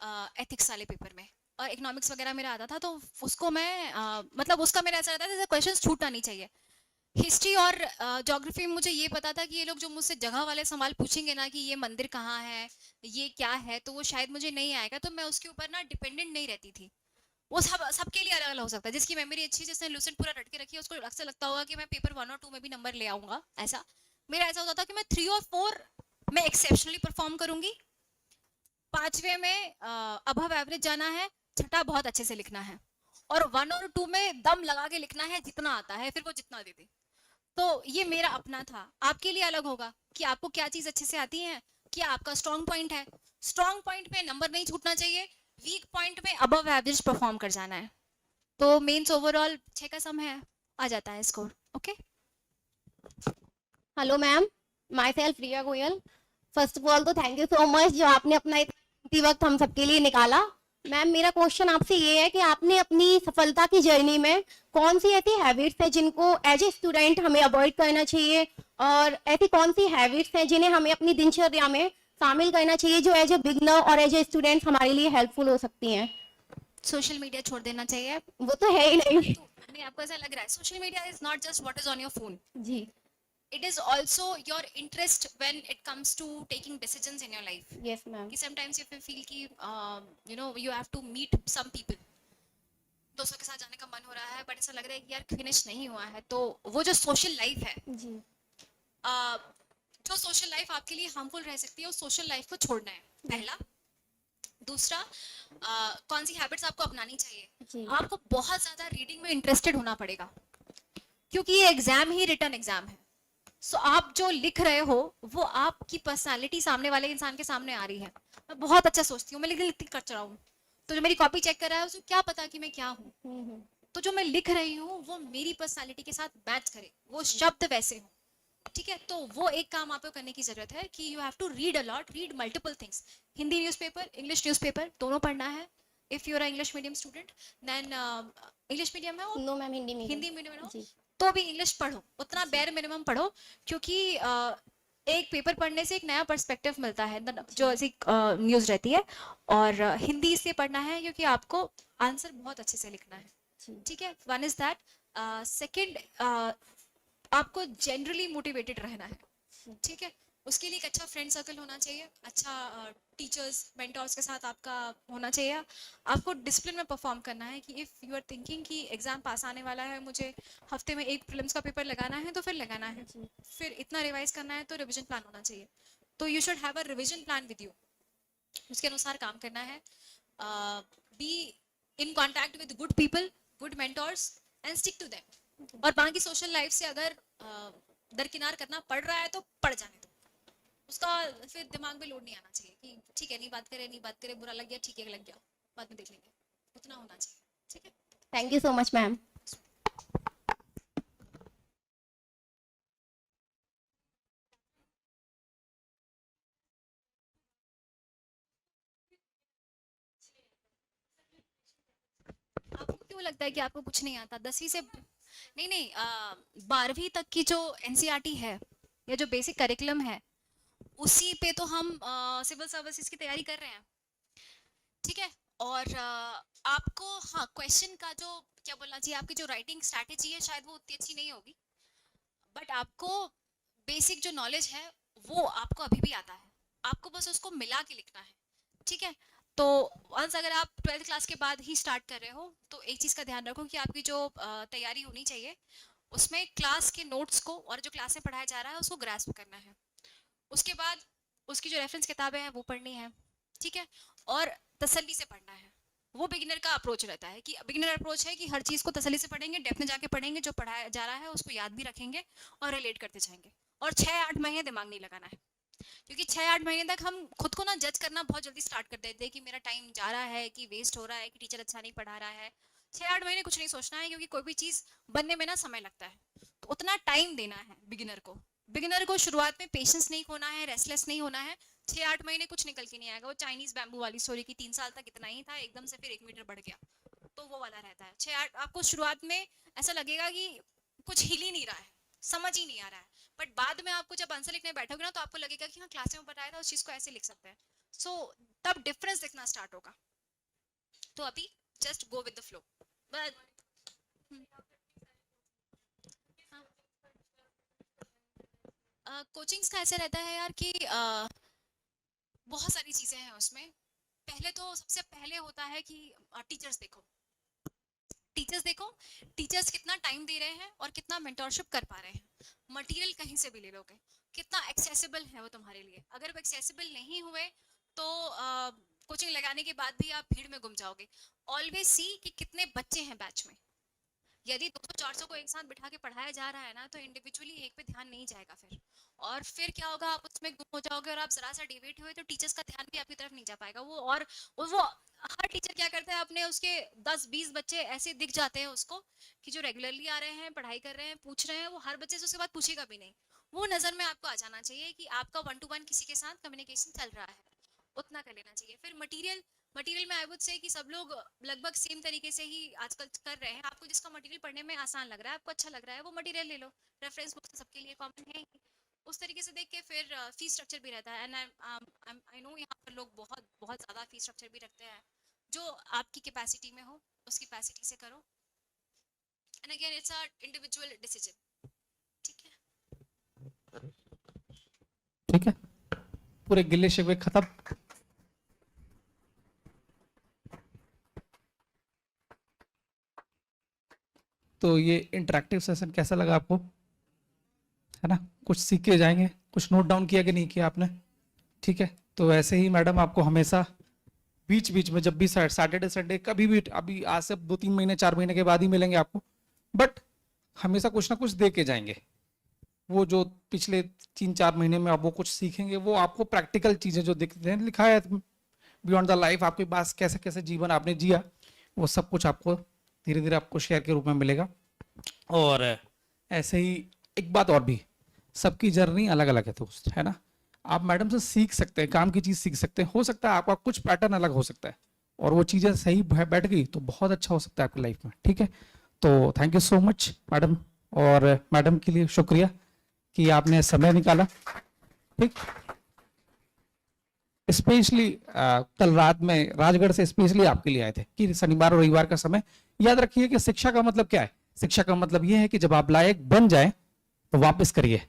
एथिक्स वाले पेपर में, और इकोनॉमिक्स वगैरह मेरा आता था, तो उसको मैं मतलब उसका मेरा ऐसा रहता था जैसे क्वेश्चन छूटना नहीं चाहिए। हिस्ट्री और ज्योग्राफी में मुझे ये पता था कि ये लोग जो मुझसे जगह वाले सवाल पूछेंगे ना कि ये मंदिर कहाँ है, ये क्या है, तो वो शायद मुझे नहीं आएगा, तो मैं उसके ऊपर ना डिपेंडेंट नहीं रहती थी। वो सबके लिए अलग अलग हो सकता है, जिसकी मेमोरी अच्छी है, जिसने लूसेंट पूरा रट के रखी है, उसको अक्सर लगता होगा कि मैं पेपर 1 और 2 में भी नंबर ले आऊंगा। ऐसा मेरा ऐसा होता था कि मैं 3 और 4 मैं एक्सेप्शनली परफॉर्म करूंगी। 5वें में अबव एवरेज जाना है, छठा बहुत अच्छे से लिखना है, और 1 और 2 में दम लगा के लिखना है, जितना आता है फिर वो जितना दे दे। तो ये मेरा अपना था। आपके लिए अलग होगा कि आपको क्या चीज अच्छे से आती है, क्या आपका स्ट्रॉन्ग पॉइंट है। स्ट्रॉन्ग पॉइंट में नंबर नहीं छूटना चाहिए, वीक पॉइंट में अबव एवरेज परफॉर्म कर जाना है। तो मेंस ओवरऑल 6 का सम है, आ जाता है score. Okay, hello ma'am, myself Riya Goyal. First of all तो थैंक यू सो मच जो आपने अपना इतना कीमती वक्त हम सबके लिए निकाला। मैम, मेरा क्वेश्चन आपसे ये है कि आपने अपनी सफलता की जर्नी में कौन सी ऐसी हैबिट्स हैं जिनको एज ए स्टूडेंट हमें अवॉइड करना चाहिए, और ऐसी कौन सी हैबिट्स हैं जिन्हें हमें अपनी दिनचर्या में शामिल करना चाहिए जो एज ए बिगनर और एज ए स्टूडेंट हमारे लिए हेल्पफुल हो सकती हैं? सोशल मीडिया छोड़ देना चाहिए। वो तो है ही नहीं। तो नहीं, आपको ऐसा लग रहा है social media is not just what is on your phone, जी, it is also your interest when it comes to taking decisions in your life. Yes ma'am. कि sometimes if you feel कि you know you have to meet some people, दोस्तों के साथ जाने का मन हो रहा है बट ऐसा लग रहा है कि यार फिनिश नहीं हुआ है, तो वो जो सोशल लाइफ है, जी, जो सोशल लाइफ आपके लिए हार्मफुल रह सकती है, उस सोशल लाइफ को छोड़ना है, पहला। दूसरा, कौन सी हैबिट्स आपको अपनानी चाहिए? जी, आपको बहुत ज्यादा रीडिंग में इंटरेस्टेड होना पड़ेगा, क्योंकि ये एग्जाम ही रिटर्न एग्जाम है। सो आप जो लिख रहे हो वो आपकी पर्सनालिटी सामने वाले इंसान के सामने आ रही है। मैं बहुत अच्छा सोचती हूँ, मैं लिखती कचरा हूँ, तो जो मेरी कॉपी चेक कर रहा है उसे क्या पता कि मैं क्या हूँ। तो जो मैं लिख रही हूँ वो मेरी पर्सनालिटी के साथ मैच करे, वो शब्द वैसे हो, ठीक है। तो वो एक काम आपको करने की जरूरत है कि you have to read a lot, read multiple things. Hindi newspaper, English newspaper, दोनों पढ़ना है। If you are English medium student then English medium है, no ma'am, Hindi medium. Hindi medium में हो जी, तो भी इंग्लिश पढ़ो, उतना बेयर मिनिमम पढ़ो, क्योंकि एक पेपर पढ़ने से एक नया पर्सपेक्टिव मिलता है, जो ऐसी न्यूज़ रहती है। और हिंदी इसलिए पढ़ना है क्योंकि आपको आंसर बहुत अच्छे से लिखना है, ठीक है। One is that. सेकंड, आपको जनरली मोटिवेटेड रहना है, ठीक है। उसके लिए एक अच्छा फ्रेंड सर्कल होना चाहिए, अच्छा टीचर्स मेंटर्स के साथ आपका होना चाहिए। आपको डिसिप्लिन में परफॉर्म करना है कि इफ़ यू आर थिंकिंग कि एग्जाम पास आने वाला है, मुझे हफ्ते में एक प्रीलिम्स का पेपर लगाना है, तो फिर लगाना है, फिर इतना रिवाइज करना है, तो रिविजन प्लान होना चाहिए। तो you should have a revision plan with you, उसके अनुसार काम करना है। Be in contact with good people, good mentors and stick to them. और बाकी सोशल लाइफ से अगर दरकिनार करना पड़ रहा है तो पड़ जाने दो, उसका फिर दिमाग में लोड नहीं आना चाहिए कि ठीक है नहीं बात करे, बुरा लग गया, ठीक है लग गया, बाद में देख लेंगे, उतना होना चाहिए, ठीक है। Thank you so much ma'am. आपको क्यों लगता है कि आपको कुछ नहीं आता? 10वीं से नहीं 12वीं तक की जो एनसीईआरटी है या जो बेसिक करिकुलम है, उसी पे तो हम सिविल सर्विसेज की तैयारी कर रहे हैं, ठीक है। और आपको हाँ क्वेश्चन का जो क्या बोलना चाहिए, आपकी जो राइटिंग स्ट्रैटेजी है शायद वो उतनी अच्छी नहीं होगी, बट आपको बेसिक जो नॉलेज है वो आपको अभी भी आता है, आपको बस उसको मिला के लिखना है, ठीक है। तो वंस अगर आप 12th क्लास के बाद ही स्टार्ट कर रहे हो तो एक चीज़ का ध्यान रखो कि आपकी जो तैयारी होनी चाहिए उसमें क्लास के नोट्स को और जो क्लास में पढ़ाया जा रहा है उसको ग्रास्प करना है। उसके बाद उसकी जो रेफरेंस किताबें हैं वो पढ़नी है, ठीक है। और तसल्ली से पढ़ना है। वो बिगिनर का अप्रोच रहता है कि बिगिनर अप्रोच है कि हर चीज़ को तसल्ली से पढ़ेंगे, डेप्थ में जाके पढ़ेंगे, जो पढ़ाया जा रहा है उसको याद भी रखेंगे और रिलेट करते जाएंगे। और 6-8 महीने दिमाग नहीं लगाना है, क्योंकि 6-8 महीने तक हम खुद को ना जज करना बहुत जल्दी स्टार्ट कर देते हैं कि मेरा टाइम जा रहा है, कि वेस्ट हो रहा है, कि टीचर अच्छा नहीं पढ़ा रहा है। 6-8 महीने कुछ नहीं सोचना है, क्योंकि कोई भी चीज़ बनने में ना समय लगता है, तो उतना टाइम देना है बिगिनर को। बिगिनर को शुरुआत में पेशेंस नहीं खोना है, रेस्टलेस नहीं होना है। 6-8 महीने कुछ निकल के नहीं आएगा। वो चाइनीज बैम्बू वाली स्टोरी की 3 साल तक इतना ही था, एकदम से फिर 1 मीटर बढ़ गया, तो वो वाला रहता है। 6-8 आपको शुरुआत में ऐसा लगेगा कि कुछ हिल ही नहीं रहा है, समझ ही नहीं आ रहा है, बट बाद में आपको जब आंसर लिखने बैठोगे ना तो आपको लगेगा कि हाँ क्लास में बताया था उस चीज़ को ऐसे लिख सकते हैं। सो तब डिफरेंस दिखना स्टार्ट होगा। तो अभी just go with the flow. Coachings का ऐसे रहता है यार कि बहुत सारी चीज़ें हैं उसमें। पहले तो सबसे पहले होता है कि टीचर्स देखो, टीचर्स कितना टाइम दे रहे हैं और कितना मेंटोरशिप कर पा रहे हैं। मटेरियल कहीं से भी ले लोगे, कितना एक्सेसिबल है वो तुम्हारे लिए। अगर वो एक्सेसिबल नहीं हुए तो कोचिंग लगाने के बाद भी आप भीड़ में गुम जाओगे। ऑलवेज सी कि कितने बच्चे हैं बैच में। यदि 200-400 को एक साथ बिठा के पढ़ाया जा रहा है ना, तो इंडिविजुअली एक पे ध्यान नहीं जाएगा फिर, और फिर क्या होगा, आप उसमें गुम हो जाओगे और आप जरा सा डिवेट हुए तो टीचर्स का ध्यान भी आपकी तरफ नहीं जा पाएगा। वो हर टीचर क्या करता है, अपने उसके 10-20 बच्चे ऐसे दिख जाते हैं उसको कि जो रेगुलरली आ रहे हैं, पढ़ाई कर रहे हैं, पूछ रहे हैं, वो हर बच्चे से उसके बाद पूछेगा भी नहीं। वो नजर में आपको आ जाना चाहिए कि आपका 1-to-1 किसी के साथ कम्युनिकेशन चल रहा है, उतना कर लेना चाहिए। फिर मटेरियल में आई वुड से कि सब लोग लगभग सेम तरीके से ही आजकल कर रहे हैं। आपको जिसका मटेरियल पढ़ने में आसान लग रहा है, आपको अच्छा लग रहा है, वो मटेरियल ले लो। रेफरेंस बुक्स तो सबके लिए कॉमन है ही। उस तरीके से देख के फिर फीस स्ट्रक्चर भी रहता है। एंड आई नो यहाँ पर लोग बहुत बहुत ज़्यादा फीस स्ट्रक्चर भी रखते हैं। जो आपकी कैपेसिटी में हो उस कैपेसिटी से करो। And again it's a individual decision. ठीक है, ठीक है, पूरे गिले शिकवे खत्म। तो ये इंटरेक्टिव सेशन कैसा लगा आपको, है ना? कुछ सीख के जाएंगे, कुछ नोट डाउन किया कि नहीं किया आपने? ठीक है, तो ऐसे ही मैडम आपको हमेशा बीच बीच में, जब भी सैटरडे संडे कभी भी, अभी आज से 2-3 महीने 4 महीने के बाद ही मिलेंगे आपको, बट हमेशा कुछ ना कुछ दे के जाएंगे। वो जो पिछले 3-4 महीने में आप वो कुछ सीखेंगे, वो आपको प्रैक्टिकल चीजें जो दिखते हैं, लिखा है बियॉन्ड द लाइफ, आपके पास कैसे कैसे जीवन आपने जिया, वो सब कुछ आपको धीरे धीरे आपको शेयर के रूप में मिलेगा। और ऐसे ही एक बात और भी, सबकी जर्नी अलग अलग है दोस्त, है ना? आप मैडम से सीख सकते हैं, काम की चीज सीख सकते हैं। हो सकता है आपका कुछ पैटर्न अलग हो सकता है, और वो चीजें सही बैठ गई तो बहुत अच्छा हो सकता है आपकी लाइफ में। ठीक है, तो thank you so much madam, और मैडम के लिए शुक्रिया कि आपने समय निकाला। ठीक, स्पेशली कल रात में राजगढ़ से स्पेशली आपके लिए आए थे कि शनिवार और रविवार का समय। याद रखिए कि शिक्षा का मतलब क्या है? शिक्षा का मतलब यह है कि जब आप लायक बन जाएं तो वापस करिए।